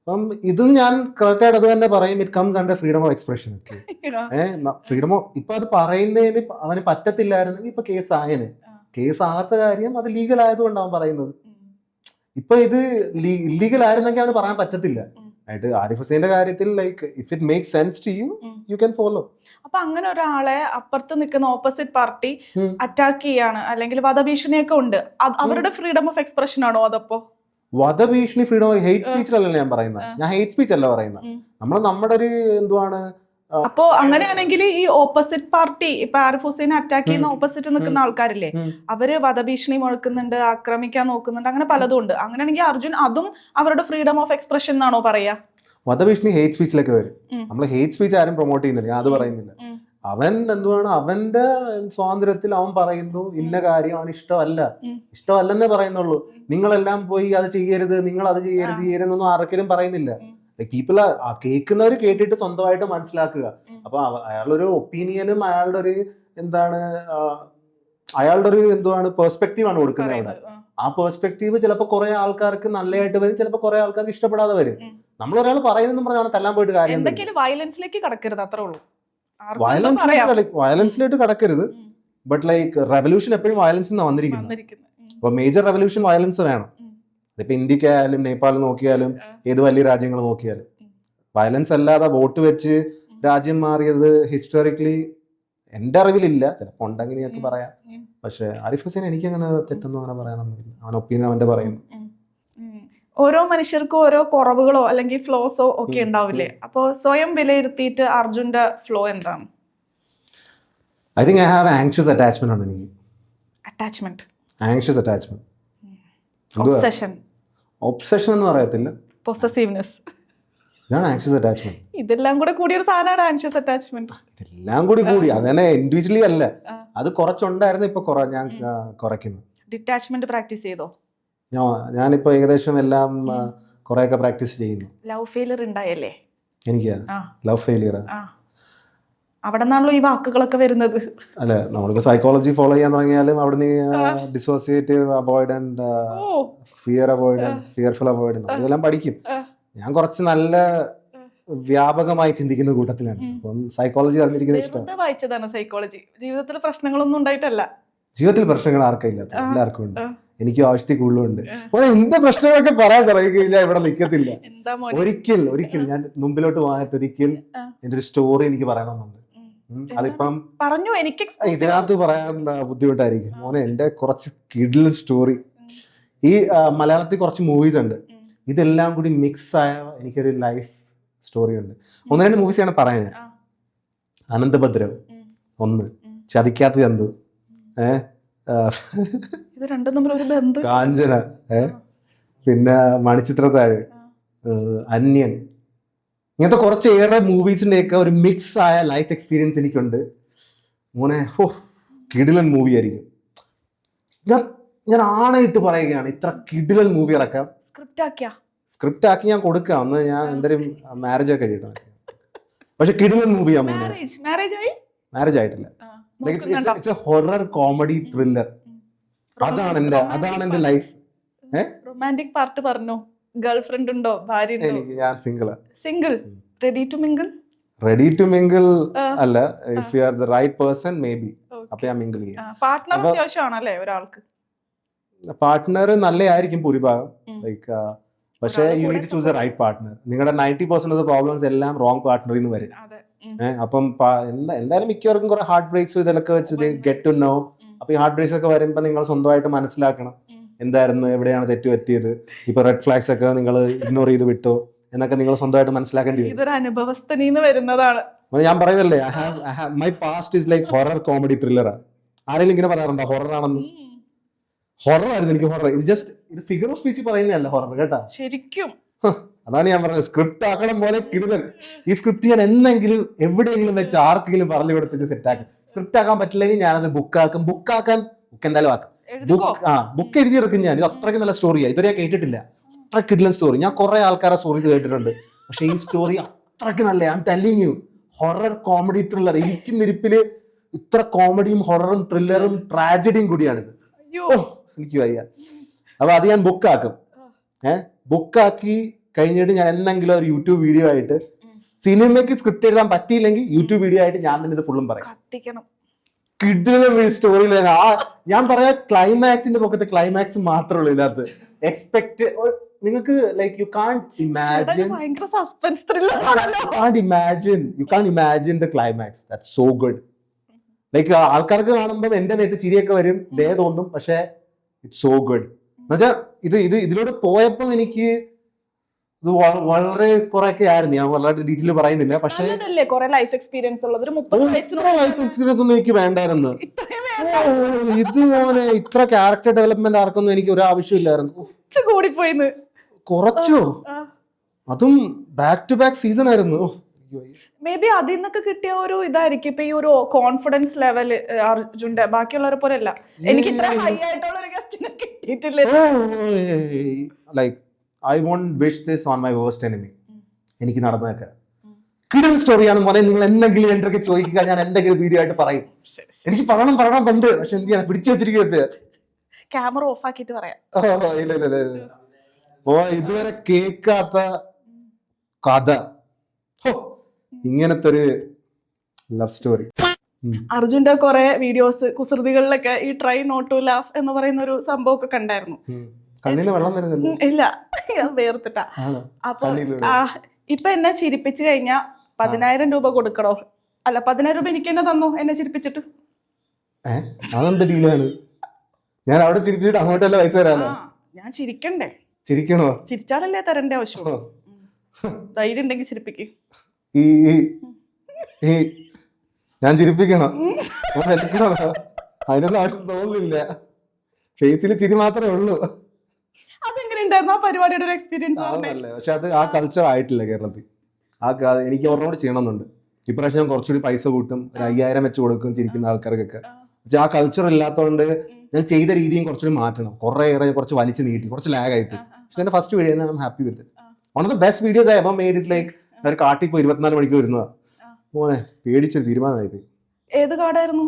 അപ്പം ഇതും ഞാൻ കറക്റ്റായിട്ട് അത് തന്നെ പറയും. It comes under freedom of expression. Freedom of ഇപ്പൊ അത് പറയുന്നതിന് അവന് പറ്റത്തില്ലായിരുന്നെങ്കിൽ ഇപ്പൊ കേസ് ആയന്. കേസ് ആകാത്ത കാര്യം അത് ലീഗൽ ആയതുകൊണ്ട് അവൻ പറയുന്നത്. ഇപ്പൊ ഇത് ഇല്ലീഗൽ ആയിരുന്നെങ്കിൽ അവന് പറയാൻ പറ്റത്തില്ല. ആയിട്ട് ആരിഫ് ഹുസൈന്റെ കാര്യത്തിൽ like if it make sense to you you can follow. അപ്പൊ അങ്ങനെ ഒരാളെ അപ്പുറത്ത് നിൽക്കുന്ന ഓപ്പോസിറ്റ് പാർട്ടി അറ്റാക്ക് ചെയ്യാണ് അല്ലെങ്കിൽ വധഭീഷണിയൊക്കെ ഉണ്ട്, അവരുടെ ഫ്രീഡം ഓഫ് എക്സ്പ്രഷൻ ആണോ അതപ്പോ? വധഭീഷണി ഫ്രീഡം ഓഫ് ഹെയ്റ്റ് സ്പീച്ചിലല്ല ഞാൻ പറയുന്നത്. ഞാൻ ഹെയ്റ്റ് സ്പീച്ച് അല്ല പറയുന്നത്. നമ്മുടെ ഒരു എന്തുവാണ്. അപ്പോ അങ്ങനെയാണെങ്കിൽ ഈ ഓപ്പോസിറ്റ് പാർട്ടി ഇപ്പൊ ആരിഫ് ഹുസൈനെ അറ്റാക്ക് ചെയ്യുന്ന ഓപ്പോസിറ്റ് നിൽക്കുന്ന ആൾക്കാരില്ലേ, അവര് വധഭീഷണി മുഴക്കുന്നുണ്ട്, ആക്രമിക്കാൻ നോക്കുന്നുണ്ട്, അങ്ങനെ പലതും ഉണ്ട്. അങ്ങനെയാണെങ്കിൽ അർജുൻ അതും അവരുടെ ഫ്രീഡം ഓഫ് എക്സ്പ്രഷൻ എന്നാണോ പറയാ? വധഭീഷണി ഹെയ്റ്റ് സ്പീച്ചിലേക്ക് വരും. നമ്മൾ ഹെയ്റ്റ് സ്പീച്ച് ആരും പ്രൊമോട്ട് ചെയ്യുന്നില്ല, ഞാൻ അത് പറയുന്നില്ല. അവൻ എന്തുവാണ് അവന്റെ സ്വാതന്ത്ര്യത്തിൽ അവൻ പറയുന്നു ഇന്ന കാര്യം അവന് ഇഷ്ടമല്ലെന്നേ പറയുന്നുള്ളൂ. നിങ്ങളെല്ലാം പോയി അത് ചെയ്യരുത്, നിങ്ങൾ അത് ചെയ്യരുതെന്നൊന്നും ആർക്കെങ്കിലും പറയുന്നില്ല. പീപ്പിൾ കേൾക്കുന്നവർ കേട്ടിട്ട് സ്വന്തമായിട്ട് മനസ്സിലാക്കുക. അപ്പൊ അയാളൊരു ഒപ്പീനിയനും അയാളുടെ ഒരു എന്താണ് പെർസ്പെക്റ്റീവ് ആണ് കൊടുക്കുന്നത് അവിടെ. ആ പെർസ്പെക്റ്റീവ് ചിലപ്പോൾ കുറെ ആൾക്കാർക്ക് നല്ലതായിട്ട് വരും, ചിലപ്പോൾ കുറെ ആൾക്കാർക്ക് ഇഷ്ടപ്പെടാതെ വരും. നമ്മൾ ഒരാൾ പറയുന്നതെന്നും പറഞ്ഞാൽ തല്ലാൻ പോയിട്ട് കാര്യം വയലൻസിലേക്ക് കടക്കരുത്, അത്രേ ഉള്ളൂ. വയലൻസിലേക്ക് കടക്കരുത്. ബട്ട് ലൈക്ക് റെവല്യൂഷൻ എപ്പോഴും വയലൻസ് നിന്ന് വന്നിരിക്കുന്നത്. അപ്പൊ മേജർ റെവല്യൂഷൻ വയലൻസ് വേണം. ഇപ്പൊ ഇന്ത്യക്കായാലും നേപ്പാൾ നോക്കിയാലും ഏത് വലിയ രാജ്യങ്ങൾ നോക്കിയാലും വയലൻസ് അല്ലാതെ വോട്ട് വെച്ച് രാജ്യം മാറിയത് ഹിസ്റ്റോറിക്കലി എന്റെ അറിവിലില്ല. ചിലപ്പോൾ ഉണ്ടെങ്കിൽ ഞങ്ങൾക്ക് പറയാം. പക്ഷെ ആരിഫ് ഹുസൈൻ എനിക്കങ്ങനെ തെറ്റൊന്നും അങ്ങനെ പറയാനൊന്നുമില്ല. അവൻ ഒപ്പീനിയൻ അവന്റെ പറയുന്നു. ഓരോ മനുഷ്യർക്കും ഓരോ കുറവുകളോ അല്ലെങ്കിൽ ഫ്ലോസോ ഒക്കെ ഉണ്ടാവില്ലേ? അപ്പൊ സ്വയം വിലയിരുത്തിയിട്ട് അർജുന്റെ ഫ്ലോ എന്താണ്? I think I have anxious attachment ആണ് എനിക്ക്. ആങ്ഷ്യസ് അറ്റാച്ച്മെന്റ്, ഒബ്സഷൻ എന്ന് പറയത്തില്ല, പൊസസീവ്നെസ്. ഇതാണ് ആങ്ഷ്യസ് അറ്റാച്ച്മെന്റ്. ഇതെല്ലാം കൂടെ കൂടിയ ഒരു സാധനമാണ് ആങ്ഷ്യസ് അറ്റാച്ച്മെന്റ്. ഇതെല്ലാം കൂടി അതന്നെ ഇൻഡിവിജ്വലി അല്ല. അത് കുറച്ചുണ്ടായിരുന്നു, ഇപ്പൊ ഞാൻ കുറയ്ക്കുന്നു. ഡിറ്റാച്ച്മെന്റ് പ്രാക്ടീസ് ചെയ്തോ? ഞാനിപ്പോ ഏകദേശം എല്ലാം കുറെയൊക്കെ പ്രാക്ടീസ് ചെയ്യുന്നു. ലവ് ഫെയിലിയർ ഉണ്ടായല്ലേ? എനിക്ക് ലവ് ഫെയിലിയർ അവിടെ നിന്നാണല്ലോ ഈ വാക്കുകളൊക്കെ വരുന്നത്. അല്ല, നമ്മളിപ്പോ സൈക്കോളജി ഫോളോ ചെയ്യാൻ തുടങ്ങിയാലും അവിടുന്ന് dissociative avoidant, fear avoidant, fearful avoidant ഇതെല്ലാം പഠിക്കും. ഞാൻ കുറച്ച് നല്ല വ്യാപകമായി ചിന്തിക്കുന്ന കൂട്ടത്തിലാണ്. അപ്പം സൈക്കോളജി അറിഞ്ഞിരിക്കുന്നത് ഇഷ്ടമാണ്. വായിച്ചതാണ് സൈക്കോളജി. ജീവിതത്തിൽ പ്രശ്നങ്ങളൊന്നും ഉണ്ടായിട്ടല്ല. ജീവിതത്തിൽ പ്രശ്നങ്ങൾ ആർക്കും ഇല്ലാത്ത എല്ലാവർക്കും ഉണ്ട്. എനിക്ക് ആവശ്യത്തിൽ കൂടുതലുണ്ട്. എന്ത് പ്രശ്നങ്ങളൊക്കെ പറയാൻ തുടങ്ങിക്കഴിഞ്ഞാൽ ഇവിടെ നിൽക്കത്തില്ല. ഒരിക്കൽ ഞാൻ മുമ്പിലോട്ട് പോകാനായിട്ട് ഒരിക്കൽ എന്റെ ഒരു സ്റ്റോറി എനിക്ക് പറയണമെന്നുണ്ട്. അതിപ്പം പറഞ്ഞു, എനിക്ക് ഇതിനകത്ത് പറയാൻ ബുദ്ധിമുട്ടായിരിക്കും. മോനെ, എന്റെ കുറച്ച് കിഡിൽ സ്റ്റോറി. ഈ മലയാളത്തിൽ കുറച്ച് മൂവീസ് ഉണ്ട്, ഇതെല്ലാം കൂടി മിക്സ് ആയ എനിക്കൊരു ലൈഫ് സ്റ്റോറി ഉണ്ട്. 1-2 മൂവീസാണ് പറയാൻ. അനന്തഭദ്രവ് 1, ചതിക്കാത്ത ചന്തു, കാഞ്ചന, പിന്നെ മണിച്ചിത്രത്താഴ്, അന്യൻ, ഇങ്ങനത്തെ കുറച്ചേറെ മൂവീസിൻ്റെയൊക്കെ ഒരു മിക്സ് ആയ ലൈഫ് എക്സ്പീരിയൻസ് എനിക്കുണ്ട് മോനെ. കിടിലൻ മൂവി ആയിരിക്കും. ഞാൻ ആണയിട്ട് പറയുകയാണ്, ഇത്ര കിടിലൻ മൂവി ഇറക്കാം. സ്ക്രിപ്റ്റ് ആക്കി ഞാൻ കൊടുക്കാം. ഒന്ന് ഞാൻ എന്തൊരു മാരേജ് ഒക്കെ കഴിയട്ടെ. പക്ഷെ കിടിലൻ മൂവിയാ മോനെ. മാരേജ് ആയിട്ടില്ല. It's a horror comedy thriller. അതാണ് എന്റെ ലൈഫ്. റൊമാൻറ്റിക് പാർട്ട് പറഞ്ഞോ? ഗേൾ ഫ്രണ്ട് ഉണ്ടോ? ഭാര്യ? ഞാൻ സിംഗിൾ. റെഡി ടു മിംഗിൾ അല്ല. If you are the right person maybe അപ്പൊ ഞാൻ മിംഗിൾ ചെയ്യാം. പാർട്ട്ണർ അത്യാവശ്യമാണല്ലേ ഒരാൾക്ക്? പാർട്ട്ണർ നല്ലതായിരിക്കും ഭൂരിഭാഗം. ലൈക്ക് പക്ഷേ you need to choose a right partner. നിങ്ങളുടെ 90% ഓഫ് ദ പ്രോബ്ലംസ് എല്ലാം റോങ് പാർട്ട്ണറിൽ നിന്ന് വരും. അപ്പം എന്തായാലും മിക്കവർക്കും കുറെ ഹാർട്ട് ബ്രേക്സ് ഇതൊക്കെ വെച്ച് ഗെറ്റ് ടു നോ. അപ്പൊ ഈ ഹാർട്ട് ബ്രേക്സ് ഒക്കെ വരുമ്പോൾ നിങ്ങൾ സ്വന്തമായിട്ട് മനസ്സിലാക്കണം എന്തായിരുന്നു, എവിടെയാണ് തെറ്റ് പറ്റിയത്. ഇപ്പൊ റെഡ് ഫ്ലാഗ്സ് ഒക്കെ നിങ്ങൾ ഇഗ്നോർ ചെയ്ത് വിട്ടോ എന്നൊക്കെ നിങ്ങൾ സ്വന്തമായിട്ട് മനസ്സിലാക്കേണ്ടി വരും. ഇതൊരു അനുഭവസ്ഥനീന്ന് വരുന്നതാണ്. ഞാൻ പറയുമല്ലേ, my past is like horror comedy thriller. ആരെങ്കിലും ഇങ്ങനെ പറയാറുണ്ടോ ഹൊറർ ആണെന്ന്? ഹൊറർ ആയിരുന്നു എനിക്ക്. ഹൊറർ ഇത് ജസ്റ്റ് ഇത് ഫിഗർ ഓഫ് സ്പീച്ച് പറയുന്നതല്ല ഹൊറർ കേട്ടാ. ശരിക്കും അതാണ് ഞാൻ പറഞ്ഞത്, സ്ക്രിപ്റ്റ് ആക്കണം പോലെ കിടുതൽ. ഈ സ്ക്രിപ്റ്റ് ഞാൻ എന്നെങ്കിലും എവിടെയെങ്കിലും വെച്ച് ആർക്കെങ്കിലും പറഞ്ഞു കൊടുത്തിട്ട് സെറ്റാക്കും. സ്ക്രിപ്റ്റ് ആക്കാൻ പറ്റില്ലെങ്കിൽ ഞാനത് ബുക്കാക്കും. ബുക്ക് എന്തായാലും ആക്കും. ബുക്ക് എഴുതിയെടുക്കും ഞാൻ. ഇത് അത്രയ്ക്ക് നല്ല സ്റ്റോറിയാണ്. ഇതുവരെ ഞാൻ കേട്ടിട്ടില്ല. അത്ര കിഡ്ലൻ സ്റ്റോറി. ഞാൻ കുറെ ആൾക്കാരെ സ്റ്റോറീസ് കേട്ടിട്ടുണ്ട്, പക്ഷെ ഈ സ്റ്റോറി അത്രയ്ക്ക് നല്ല. I am telling you, horror comedy thriller. ഇരിപ്പില് ഇത്ര കോമഡിയും ഹൊററും ത്രില്ലറും ട്രാജഡിയും കൂടിയാണിത്. എനിക്ക് വയ്യ. അപ്പൊ അത് ഞാൻ ബുക്കാക്കും. ബുക്കാക്കി കഴിഞ്ഞിട്ട് ഞാൻ എന്തെങ്കിലും ഒരു യൂട്യൂബ് വീഡിയോ ആയിട്ട്, സിനിമയ്ക്ക് സ്ക്രിപ്റ്റ് എഴുതാൻ പറ്റിയില്ലെങ്കിൽ യൂട്യൂബ് വീഡിയോ ആയിട്ട് ഞാൻ തന്നെ ഇത് ഫുള്ളും പറയും. കിഡ്ലൻ സ്റ്റോറി. ഞാൻ പറയാ ക്ലൈമാക്സിന്റെ പൊക്കത്തെ ക്ലൈമാക്സ് മാത്രമേ ഉള്ളൂ ഇതിനകത്ത്. എക്സ്പെക്ട് നിങ്ങൾക്ക് ലൈക്ക് യു കാണ്ട് imagine the climax. That's so good. Like ആൾക്കാർക്ക് കാണുമ്പോൾ എന്റെ മേത്ത് ചിരിയൊക്കെ വരും, ദേ തോന്നും, പക്ഷെ ഇറ്റ്സ് സോ ഗുഡ്. എന്നുവെച്ചാൽ ഇതിലൂടെ പോയപ്പോൾ എനിക്ക് ഇത് വളരെ കുറെ ഒക്കെ ആയിരുന്നു. ഞാൻ വളരെ ഡീറ്റെയിൽ പറയുന്നില്ല, പക്ഷെ ലൈഫ് എക്സ്പീരിയൻസ് ഒന്നും എനിക്ക് വേണ്ടായിരുന്നു. ഇതുപോലെ ഇത്ര ക്യാരക്ടർ ഡെവലപ്മെന്റ് ആർക്കൊന്നും എനിക്ക് ഒരു ആവശ്യമില്ലായിരുന്നു. കുറച്ചോ, അതും ബാക്ക് ടു ബാക്ക് സീസൺ ആയിരുന്നു. മേ ബി അതിൽ നിന്നൊക്കെ കിട്ടിയ ഒരു ഇതായിരിക്കും ഇപ്പൊ ഈ ഒരു കോൺഫിഡൻസ് ലെവൽ അർജുന്റെ. ബാക്കിയുള്ളവരെ പോലെ അല്ല. എനിക്ക് ഇത്ര ഹൈ ആയിട്ടുള്ള ഒരു ഗസ്റ്റിനെ കിട്ടിയിട്ടില്ല. Like I won't wish this on my worst enemy. എനിക്ക് നടന്നതൊക്കെ കിടൽ സ്റ്റോറിയാണ് മോനെ. നിങ്ങൾ എന്തെങ്കിലും എന്തൊക്കെ ചോദിക്കുക, ഞാൻ എന്തെങ്കിലും വീഡിയോ ആയിട്ട് പറയും. എനിക്ക് പറയണം പണ്ട്, പക്ഷെ എന്ത് ചെയ്യാൻ പിടിച്ചു വെച്ചിരിക്കുന്നത്. ക്യാമറ ഓഫ് ആക്കിയിട്ട് പറയാം. ഇല്ല. ഇതുവരെ കേൾക്കാത്ത കഥ, ഇങ്ങനത്തെ ഒരു ലവ് സ്റ്റോറി. അർജുന്റെ കുറെ വീഡിയോസ് കുസൃതികളിലൊക്കെ ഈ ട്രൈ നോട്ട് ടു ലാഫ് എന്ന് പറയുന്ന ഒരു സംഭവം ഒക്കെ കണ്ടായിരുന്നു. കണ്ണിന് വെള്ളം വരുന്നില്ല. ഇല്ല, വേർത്തിട്ടാ. അപ്പൊ ഇപ്പൊ എന്നെ ചിരിപ്പിച്ചു കഴിഞ്ഞാ 10,000 രൂപ കൊടുക്കണോ? അല്ല, 10,000 രൂപ എനിക്ക് തന്നെ തന്നോ എന്നെ ചിരിപ്പിച്ചിട്ട്? അതെന്ത് ഡീലാണ്? ഞാൻ അവിടെ ചിരിപ്പിച്ചിട്ട് അങ്ങോട്ടല്ല പൈസ തരാനോ? ഞാൻ ചിരിക്കണ്ടേ? ചിരിക്കണോ? ചിരിച്ചാലല്ലേ തരണ്ടേ ആവശ്യം. ധൈര്യം ഉണ്ടെങ്കിൽ ചിരിപ്പിക്ക്. ഞാൻ ചിരിപ്പിക്കണോ? അതിനൊന്നും ആവശ്യം തോന്നുന്നില്ല. ഫേസിൽ ചിരി മാത്രമേ ഉള്ളൂ. അതെങ്ങനെയുണ്ടായിരുന്നു ആ പരിപാടിയുടെ ഒരു എക്സ്പീരിയൻസ്? പക്ഷെ അത് ആ കൾച്ചർ ആയിട്ടില്ല കേരളത്തിൽ. എനിക്ക് ഒരെണ്ണോട് ചെയ്യണമെന്നുണ്ട്. ഇപ്രാവശ്യം ഞാൻ കുറച്ചുകൂടി പൈസ കൂട്ടും, ഒരു 5,000 വെച്ച് കൊടുക്കും ചിരിക്കുന്ന ആൾക്കാർക്കൊക്കെ. പക്ഷെ ആ കൾച്ചർ ഇല്ലാത്തതുകൊണ്ട് ഞാൻ ചെയ്ത രീതിയും കുറച്ചുകൂടി മാറ്റണം. കുറച്ച് വലിച്ചു നീട്ടി, കുറച്ച് ലാഗ് ആയിട്ട്. പക്ഷെ എന്റെ first video I am happy with it. One of the best videos I ever made is like ഒരു കാട്ടിൽ പോയി 24 മണിക്കൂർ ഇരുന്നതാ. മോനെ പേടിച്ചൊരു തീരുമാനമായി. ഏത് കാടായിരുന്നു?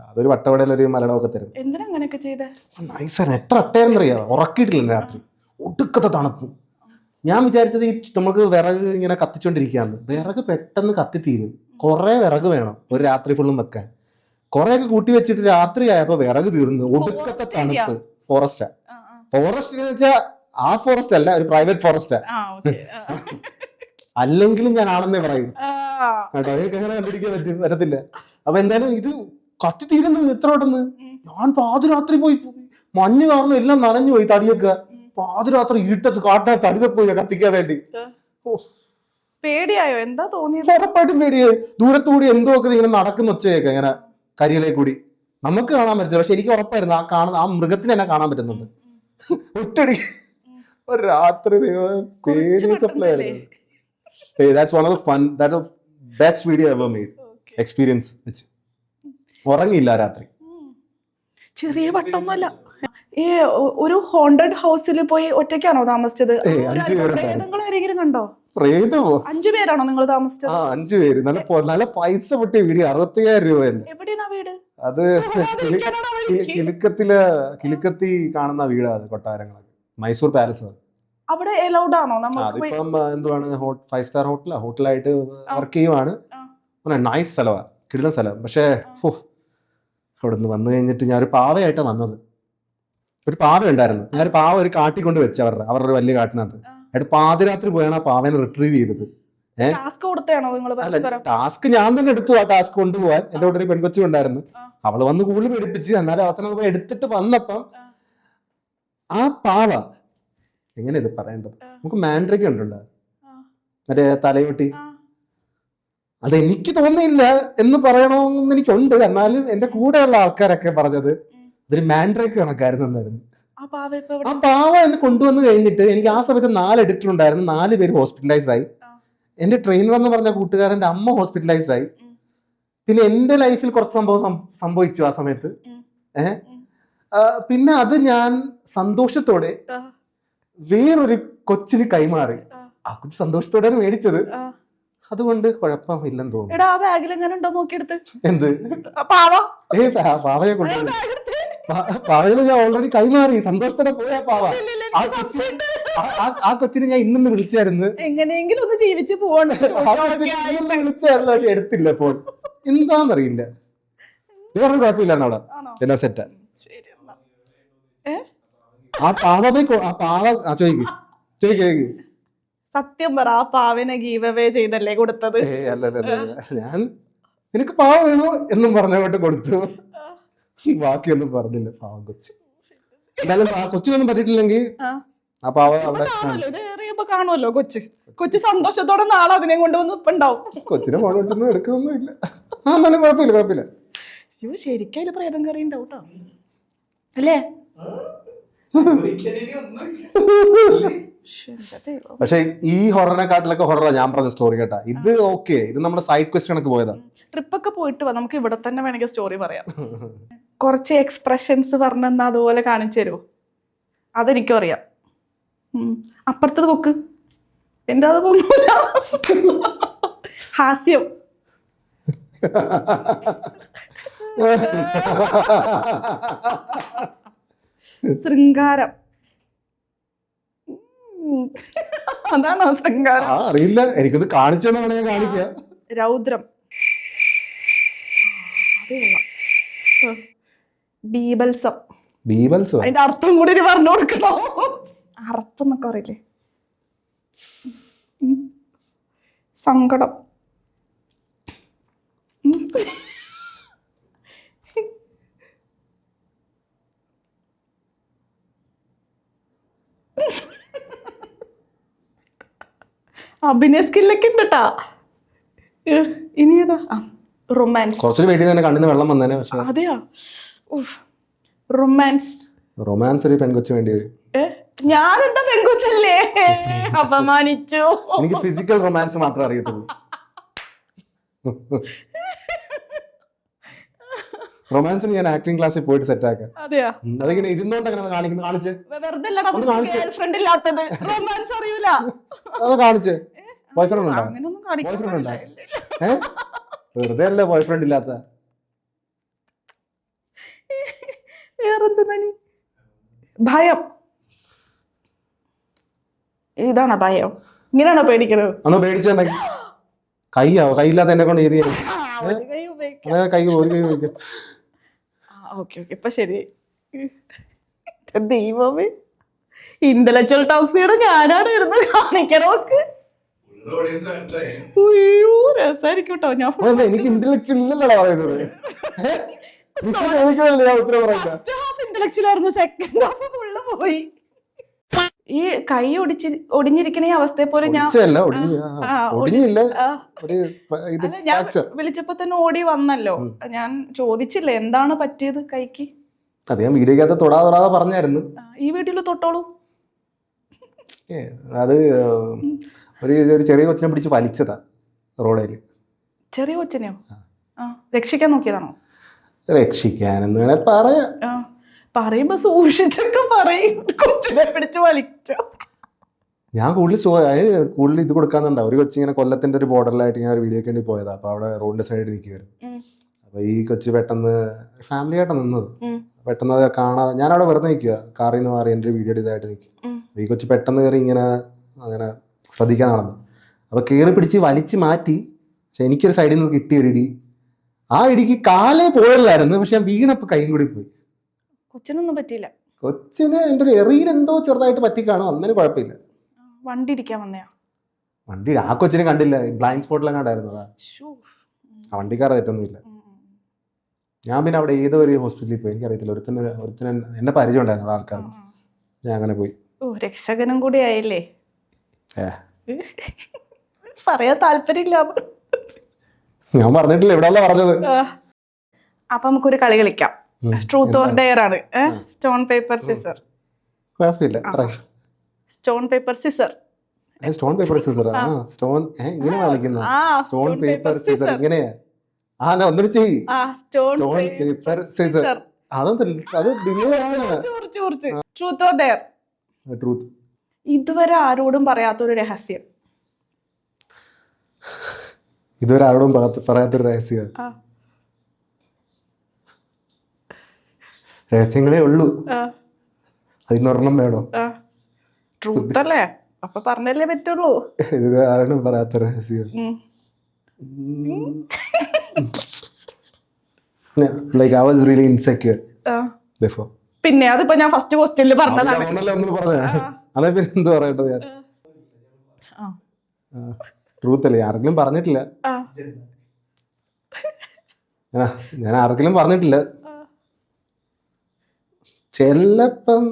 അതൊരു വട്ടവടയിലൊരു മലടമൊക്കെ തരും. എന്തിനാ അങ്ങനെയൊക്കെ ചെയ്തേ? നൈസാണ്. എത്ര അട്ടയെന്നറിയാം, ഉറക്കിയിട്ടില്ല രാത്രി. ഒടുക്കത്തെ തണുപ്പ്. ഞാൻ വിചാരിച്ചത് ഈ നമുക്ക് വിറക് ഇങ്ങനെ കത്തിച്ചോണ്ടിരിക്കുകയാണ്. വിറക് പെട്ടെന്ന് കത്തിത്തീരും. കുറെ വിറക് വേണം ഒരു രാത്രി ഫുള്ളും വെക്കാൻ. കുറെയൊക്കെ കൂട്ടി വെച്ചിട്ട് രാത്രി ആയപ്പോ വിറക് തീർന്നു. ഒടുക്കത്തെ തണുപ്പ്. ഫോറസ്റ്റ് എന്ന് വെച്ചാൽ ആ ഫോറസ്റ്റ് അല്ല, ഒരു പ്രൈവറ്റ് ഫോറസ്റ്റാ. അല്ലെങ്കിലും ഞാൻ ആണെന്നേ പറയും കേട്ടോ. അതൊക്കെ എങ്ങനെ കണ്ടുപിടിക്കാൻ പറ്റത്തില്ല. അപ്പൊ എന്തായാലും ഇത് കത്തി തീരുന്നത് എത്ര പെട്ടെന്ന്. ഞാൻ പാതിരാത്രി പോയി, മഞ്ഞ് കാരണം എല്ലാം നനഞ്ഞു പോയി തടിയൊക്കെ. പാതിരാത്രി ഇരുട്ടത്ത് കാട്ടിനകത്ത് തടി പോയി കത്തിക്കാൻ വേണ്ടി. പേടിയായോ? എന്താ തോന്നിയത്? ഉറപ്പായിട്ടും പേടിയായി. ദൂരത്തുകൂടി എന്തോ ഒക്കെ ഇങ്ങനെ നടക്കുന്ന ഒച്ചയൊക്കെ ഇങ്ങനെ കരിയിലെ കൂടി നമുക്ക് കാണാൻ പറ്റില്ല. പക്ഷെ എനിക്ക് ഉറപ്പായിരുന്നു ആ മൃഗത്തിന് എന്നെ കാണാൻ പറ്റുന്നുണ്ട്. ഒറ്റടി ഒരു രാത്രി പേടിയായിരുന്നു. That's one of the fun, that's the best video ever made. Experience. ഉറങ്ങിയില്ല രാത്രി. ചെറിയ വട്ടൊന്നുമല്ല. ഈ ഒരു ഹോണ്ടഡ് ഹൗസിൽ പോയി ഒറ്റയ്ക്കാണോ താമസിച്ചത്? ആരെങ്കിലും കണ്ടോ? 5 പേരാണോ നിങ്ങൾ താമസിച്ചത്? 5 പേര്. നല്ല പൈസ പൊട്ടിയ വീഡിയോ. 65,000 രൂപയല്ലേ. എവിടെയാണ് വീട്? അത് കിലുക്കത്തി കാണുന്ന വീടാണ്. കൊട്ടാരങ്ങളൊക്കെ മൈസൂർ പാലസ്. അവിടെ അലൗഡ് ആണോ? അതിപ്പം എന്തുവാണ്, 5 സ്റ്റാർ ഹോട്ടലായിട്ട് വർക്ക് ചെയ്യുവാണ്. നൈസ് സ്ഥലമാണ്, കിടിലൻ സ്ഥലം. പക്ഷേ അവിടെ നിന്ന് വന്നു കഴിഞ്ഞിട്ട് ഞാൻ ഒരു പാവയായിട്ടാണ് വന്നത്. ഒരു പാവ ഉണ്ടായിരുന്നു. ഞാൻ ഒരു പാവ ഒരു കാട്ടി കൊണ്ട് വെച്ച് അവരുടെ ഒരു വലിയ കാട്ടിനകത്ത്. എന്നിട്ട് പാതിരാത്രി പോയാണ് ആ പാവേനെ റിട്രീവ് ചെയ്തത്. ടാസ്ക് ഞാൻ തന്നെ എടുത്തു. ആ ടാസ്ക് കൊണ്ടുപോകാൻ എന്റെ കൂടെ ഒരു പെൺകൊച്ചും ഉണ്ടായിരുന്നു. അവള് വന്ന് കൂടുതൽ പേടിപ്പിച്ച്. എന്നാലും അവസാനം പോയി എടുത്തിട്ട് വന്നപ്പം ആ പാവ, എങ്ങനെ ഇത് പറയേണ്ടത്, നമുക്ക് മാൻഡ്രിക ഉണ്ടല്ലോ, മറ്റേ തലയോട്ടി. ആ. അത് എനിക്ക് തോന്നിയില്ല എന്ന് പറയണമെന്ന് എനിക്കുണ്ട്. എന്നാലും എന്റെ കൂടെയുള്ള ആൾക്കാരൊക്കെ പറഞ്ഞത് ഇതൊരു മാൻഡ്രേക്ക് കണക്കായിരുന്നു എന്നായിരുന്നു. ആ പാവ ഇപ്പൊ ആ പാവ എന്നെ കൊണ്ടുവന്ന് കഴിഞ്ഞിട്ട് എനിക്ക് ആ സമയത്ത് 4 എഡിറ്റർ ഉണ്ടായിരുന്നു. 4 പേര് ഹോസ്പിറ്റലൈസ്ഡ് ആയി. എന്റെ ട്രെയിനർ എന്ന് പറഞ്ഞ കൂട്ടുകാരന്റെ അമ്മ ഹോസ്പിറ്റലൈസ്ഡ് ആയി. പിന്നെ എന്റെ ലൈഫിൽ കുറച്ച് സംഭവിച്ചു ആ സമയത്ത്. പിന്നെ അത് ഞാൻ സന്തോഷത്തോടെ വേറൊരു കൊച്ചിന് കൈമാറി. ആ കൊച്ചു സന്തോഷത്തോടെയാണ് മേടിച്ചത്. അതുകൊണ്ട് കുഴപ്പമില്ലെന്ന് തോന്നുന്നു. എടാ ആ ബാഗിൽ എങ്ങനെ ഉണ്ടോ നോക്കിയെടുത്ത്. എന്ത് പാവ പാവയെ കൊണ്ടുപോയി. പാവയിൽ ഞാൻ ഓൾറെഡി കൈമാറി. സന്തോഷത്തോടെ പോയാ പാവ. ആ കൊച്ചിനെ ഞാൻ ഇന്നൊന്ന് വിളിച്ചായിരുന്നു. എങ്ങനെയെങ്കിലും ഒന്ന് ജീവിച്ച് പോകണം. വിളിച്ചായിരുന്നു. പക്ഷെ എടുത്തില്ല ഫോൺ. എന്താന്നറിയില്ല. വേറെ കുഴപ്പമില്ലാന്ന് അവിടെ എല്ലാം സെറ്റാ. ആ പാവ ചോദിക്കും. സത്യം പറ, ആ പാവനെ ഗീവ് അവേ ചെയ്തല്ലേ കൊടുത്തത്? ഞാൻ നിനക്ക് പാവ വേണോ എന്നും പറഞ്ഞോട്ട് കൊടുത്തു. ബാക്കിയൊന്നും പറഞ്ഞില്ല. പാവം കൊച്ചു. എന്തായാലും കൊച്ചിനൊന്നും പറ്റിയിട്ടില്ലെങ്കിൽ ആ പാവ കാണുമല്ലോ. കൊച്ചു സന്തോഷത്തോടെ നാളെ അതിനെ കൊണ്ടുവന്ന് ഇപ്പൊ ഉണ്ടാവും. കൊച്ചിനെ ഫോൺ വിളിച്ചൊന്നും എടുക്കുന്നൊന്നും ഇല്ല. എന്നാലും കുഴപ്പമില്ല. ശരിക്കും അതിൽ പ്രേതം കയറി ഉണ്ടാവട്ടോ അല്ലേ? പക്ഷെ ഈ ഹൊററിനെക്കാട്ടിലൊക്കെ ഹൊററാ ഞാൻ പറഞ്ഞ സ്റ്റോറി കേട്ടാ. ഇത് ഓക്കെ, ഇത് നമ്മുടെ സൈഡ് ക്വസ്റ്റ്യൻ ഒക്കെ പോയതാ. ട്രിപ്പൊക്കെ പോയിട്ട് വാ, നമുക്ക് ഇവിടെ തന്നെ വേണമെങ്കിൽ സ്റ്റോറി പറയാം. കുറച്ച് എക്സ്പ്രഷൻസ് പറഞ്ഞെന്നാ അതുപോലെ കാണിച്ചു തരുമോ? അതെനിക്കും അറിയാം. അപ്പുറത്തത് പൊക്ക്. എന്റെ അത് പൊങ്ങൂല. ഹാസ്യം. ശൃംഗാരം. അതാണോ ശൃംഗാരം? അറിയില്ല, എനിക്കൊന്ന് കാണിച്ചാണ് ഞാൻ കാണിക്കാം. രൗദ്രം. ബീഭത്സം. അതിന്റെ അർത്ഥം കൂടി പറഞ്ഞു കൊടുക്കണോ? അർത്ഥം എന്നൊക്കെ അറിയില്ലേ? സങ്കടം. അഭിനയ സ്കില്ലൊക്കെ ഉണ്ട് കേട്ടാ. ഇനി ഏതാ? റൊമാൻസ്. കുറച്ചൊരു വേണ്ടി തന്നെ കണ്ണിന് വെള്ളം വന്നേനെ. പക്ഷെ അതെയാ? റൊമാൻസ് ഒരു പെൺകൊച്ചു വേണ്ടി വരും. ഞാനെന്താ പെൺകൊച്ചല്ലേ? അപമാനിച്ചു. എനിക്ക് ഫിസിക്കൽ റൊമാൻസ് മാത്രമേ അറിയത്തുള്ളൂ. റൊമാൻസിന് ഞാൻ ആക്ടിംഗ് ക്ലാസ്സിൽ പോയിട്ട് സെറ്റ് ആക്കാം. അതെയാ? അതിങ്ങനെ ഇരുന്നോണ്ട് അങ്ങനെ കാണിക്കുന്നത് കാണിച്ച് റൊമാൻസ് അറിയൂല. അത് കാണിച്ച്. ബോയ്ഫ്രണ്ട് ഉണ്ടോ? ബോയ്ഫ്രണ്ട് ഉണ്ടോ? വെറുതെ അല്ലേ ബോയ്ഫ്രണ്ട് ഇല്ലാത്ത. വേറെന്താ? ഭയം. ഇതാണോ ഭയം? ഇങ്ങനെയാണോ പേടിക്കണത്? അന്ന് പേടിച്ചെന്നെ കൈയില്ലാത്ത എന്നെ കൊണ്ട് ഏത് കൈ ഉപയോഗിക്കാം. ഇപ്പൊ ശരി. ദൈവമേ, ഇന്റലക്ച്വൽ ടോക്സിയുടെ ഞാനാണ് ഇരുന്ന് കാണിക്കണോക്ക്. അയ്യോ രസായിരിക്കും കേട്ടോ. ഞാൻ എനിക്ക് ഇന്റലക്ച്വൽ ഇല്ലല്ലോ പറയുന്നത്. ഇന്റലക്ച്വൽ ആയിരുന്നു, സെക്കൻഡ് ഹാഫ് ഫുള്ള് പോയി. ഈ കൈ ഒടിഞ്ഞിരിക്കണ ഈ അവസ്ഥയെ പോലെ ഞാൻ വിളിച്ചപ്പോ തന്നെ ഓടി വന്നല്ലോ. ഞാൻ ചോദിച്ചില്ല എന്താണ് പറ്റിയത് കൈക്ക്. ഞാൻ വീഡിയോക്കകത്ത് തൊടാതെ പറഞ്ഞായിരുന്നു. ഈ വീഡിയോയില് തൊട്ടോളൂ. അത് ഒരു ചെറിയ കൊച്ചിനെ പിടിച്ച് വലിച്ചതാ റോഡില്. ചെറിയ കൊച്ചിനെയോ? രക്ഷിക്കാൻ നോക്കിയതാണോ? രക്ഷിക്കാനെന്ന് വേണേ പറയാം. പറയുമ്പോ സൂക്ഷിച്ചൊക്കെ പറയും. കൊച്ചിനെ പിടിച്ച് വലിച്ചോ? ഞാൻ കൂടുതൽ ഇത് കൊടുക്കാന്നുണ്ടാ. ഒരു കൊച്ചിങ്ങനെ കൊല്ലത്തിന്റെ ഒരു ബോർഡറിലായിട്ട് ഞാൻ ഒരു വീഡിയോക്ക് വേണ്ടി പോയതാ. അപ്പൊ അവിടെ റോഡിന്റെ സൈഡിൽ നിൽക്കുമായിരുന്നു. അപ്പൊ ഈ കൊച്ചു പെട്ടെന്ന് ഫാമിലി ആയിട്ട് നിന്നത്. പെട്ടെന്ന് അത് കാണാതെ ഞാൻ അവിടെ വെറുതെ നിൽക്കുക. കാറിൽ നിന്ന് മാറി എൻ്റെ വീഡിയോ ഇതായിട്ട് നിൽക്കും. ഈ കൊച്ചു പെട്ടെന്ന് കയറി ഇങ്ങനെ അങ്ങനെ ശ്രദ്ധിക്കാൻ നടന്നു. അപ്പൊ കയറി പിടിച്ച് വലിച്ചു മാറ്റി. പക്ഷെ എനിക്കൊരു സൈഡിൽ നിന്ന് കിട്ടിയ ഒരു ഇടി. ആ ഇടിക്ക് കാലേ പോയല്ലായിരുന്നു. പക്ഷെ ഞാൻ വീണപ്പോ കൈയും കൂടി പോയി. കൊച്ചിനൊന്നും പറ്റിയില്ല. കൊച്ചിന് എൻ്റെ ഒരു എറിയിൽ എന്തോ ചെറുതായിട്ട് പറ്റിക്കാണോ, അന്നേരം കുഴപ്പമില്ല. വണ്ടി ഇടിക്കാൻ വന്നയാ? വണ്ടി ആ കൊച്ചിനെ കണ്ടില്ല. ബ്ലൈൻഡ് സ്പോട്ടിലും കണ്ടായിരുന്നതാ. ആ വണ്ടിക്കാരെ തെറ്റൊന്നുമില്ല. ഞാൻ പിന്നെ അവിടെ ഏതോ ഒരു ഹോസ്പിറ്റലിൽ പോയി. എനിക്കറിയത്തില്ല. ഒരുത്തന് എന്നെ പരിചയം ഉണ്ടായിരുന്നു ആൾക്കാർക്ക്. ഞാൻ അങ്ങനെ പോയി. രക്ഷകനും കൂടി ആയില്ലേ? പറയാൻ താല്പര്യമില്ലാന്ന്. ഞാൻ പറഞ്ഞിട്ടില്ല, ഇവിടെ പറഞ്ഞത്. അപ്പൊ നമുക്കൊരു കളി കളിക്കാം. ട്രൂത്ത് ഓർ ഡെയർ ആണ്. Stone paper scissor. കുഴപ്പമില്ല. Stone paper scissor. Stone paper scissor. Stone ഇങ്ങനെ കളിക്കുന്ന സ്റ്റോൺ പേപ്പർ സിസർ ഇങ്ങനെയാ. ഒന്നിട്ട് ചെയ്യ്. Stone paper scissor. Truth or dare. Truth. ഇതുവരെ ആരോടും പറയാത്തൊരു രഹസ്യം. ഇതുവരെ ആരോടും പറയാത്തൊരു രഹസ്യം. രഹസ്യങ്ങളേ ഉള്ളൂ, അതിനൊരെണ്ണം വേണോ? ട്രൂത്ത് അല്ലേ, അപ്പൊ പറഞ്ഞല്ലേ പറ്റുള്ളൂ. ഇത് ആരോടും പറയാത്ത രഹസ്യം. Like I was really insecure before. പിന്നെ അതിപ്പോ ഞാൻ ഫസ്റ്റ് ക്വസ്റ്റ്യനിൽ പറഞ്ഞതാണ്. അതെ, പിന്നെ എന്ത് പറയണ്ടത്? ഞാൻ ട്രൂത്ത് അല്ലേ, ആർക്കെങ്കിലും പറഞ്ഞിട്ടില്ല. ഞാൻ ആർക്കെങ്കിലും പറഞ്ഞിട്ടില്ല. ചെലപ്പം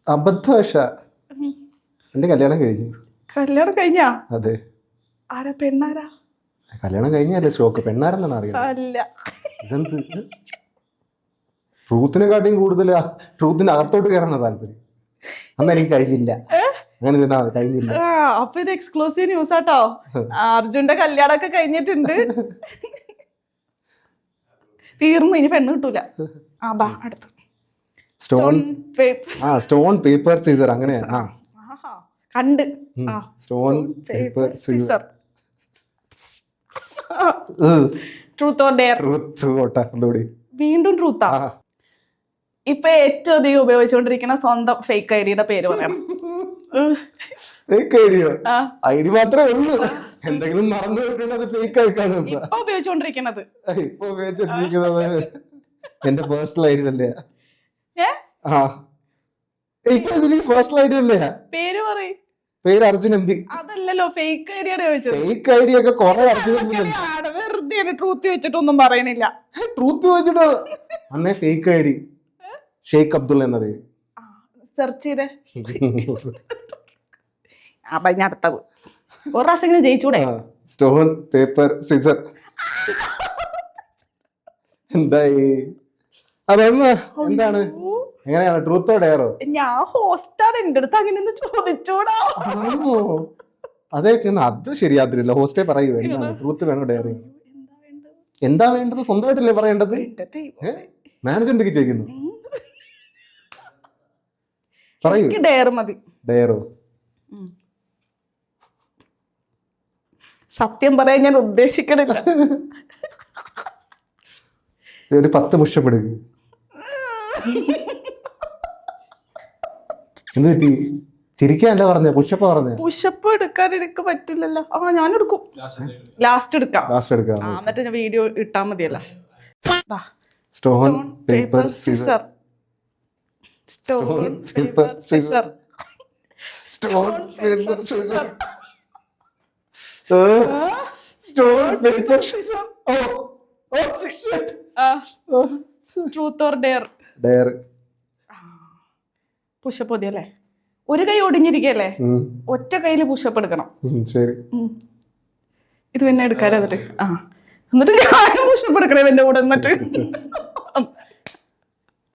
അബദ്ധവശ എന്റെ കല്യാണം കഴിഞ്ഞു. കല്യാണം കഴിഞ്ഞാ? അതെ. ആരാ? പെണ്ണാരാ? കല്യാണം കഴിഞ്ഞല്ലേ സ്റ്റോക്ക്. പെണ്ണാരെന്നാണ് അറിയാം. അല്ല, ഇതെന്ത് ട്രൂത്തിനെക്കാട്ടിയും കൂടുതൽ ട്രൂത്തിന് അകത്തോട്ട് കയറാനാ താല്പര്യം. അന്ന് എനിക്ക് കഴിഞ്ഞില്ല. അങ്ങനെ കഴിഞ്ഞില്ല. അപ്പൊ ഇത് എക്സ്ക്ലൂസീവ് ന്യൂസ് ആട്ടോ. അർജുന്റെ കല്യാണമൊക്കെ കഴിഞ്ഞിട്ടുണ്ട്. തീർന്നു, ഇനി പെണ്ണ് കിട്ടൂല. അടുത്ത് സ്റ്റോൺ പേപ്പർ സീസർ. അങ്ങനെയാ കണ്ട്. Stone paper scissor. Truth or dare. വീണ്ടും ട്രൂത്താ. ഇപ്പൊ ഏറ്റവും അധികം ഉപയോഗിച്ചുകൊണ്ടിരിക്കുന്ന സ്വന്തം ഫേക്ക് ഐഡിയുടെ പേര് പറയണം. ഫേക്ക് ഐഡിയോ? ഐഡി മാത്രമേ ഉള്ളൂ. എന്തെങ്കിലും മറന്നു പോയിട്ടുണ്ടെങ്കിൽ അത് ഫേക്ക് ആയി കാണും. ഇപ്പൊ ഉപയോഗിച്ചുകൊണ്ടിരിക്കുന്നത് എന്റെ പേഴ്സണൽ ഐഡി തന്നെയാ. പേഴ്സണൽ ഐഡി അല്ലേ? പേര് പറയും. പേര് അർജുൻ എം പി. അതല്ലല്ലോ, ഫേക്ക് ഐഡിയാണ് ചോദിച്ചത്. ഫേക്ക് ഐഡി ഒക്കെ കുറെ വെറുതെ ട്രൂത്ത് വെച്ചിട്ടൊന്നും പറയണില്ല. ട്രൂത്ത് വെച്ചിട്ട് അന്നേ ഫേക്ക് ഐഡി ഷെയ്ഖ് അബ്ദുള്ള എന്ന പേര് സെർച്ച് ചെയ്തേ. അടുത്തത് ഒരു പ്രാവശ്യം ജയിച്ചൂടെ? Stone paper scissor. എന്തായി? എന്താണ്? എങ്ങനെയാണ്? ട്രൂത്തോ ഡെയറോ? ഞാൻ ഹോസ്റ്റാണ്, എന്റെ അടുത്ത് അങ്ങനെ ചോദിച്ചോടാ. അതൊക്കെ അത് ശരിയാത്തില്ല. ഹോസ്റ്റേ പറയൂ, എന്താണ് ട്രൂത്ത് വേണോ ഡെയർ? എന്താ വേണ്ടത്? സ്വന്തമായിട്ടല്ലേ പറയേണ്ടത്. മാനേജറിന്റെ ചോദിക്കുന്നു. പറയൂ. ഡെയർ മതി. ഡെയറോ? സത്യം പറയാൻ ഞാൻ ഉദ്ദേശിക്കണില്ല. ഒരു 10 പുഷപ്പ് എടുക്കും. എന്ത് പറ്റി? ചിരിക്കാനല്ല പറഞ്ഞ, പുഷപ്പ് പറഞ്ഞ. പുഷപ്പ് എടുക്കാൻ എനിക്ക് പറ്റില്ലല്ലോ. ഞാൻ എടുക്കും. ലാസ്റ്റ് എടുക്കാം. എന്നിട്ട് ഞാൻ വീഡിയോ ഇട്ടാ മതിയല്ലോ. Stone paper scissor. Stone paper scissor. Stone paper scissor. Stone paper scissor. Truth or dare? Dare. Pushup മതിയല്ലേ? ഒരു കൈ ഒടിഞ്ഞിരിക്കല്ലേ, ഒറ്റ കയ്യില് പുഷപ്പ് എടുക്കണം. ശരി. ഇത് പിന്നെ എടുക്കാതെ എന്നിട്ട് ഞാൻ പുഷപ്പ് എടുക്കണേ എന്റെ കൂടെ. എന്നിട്ട്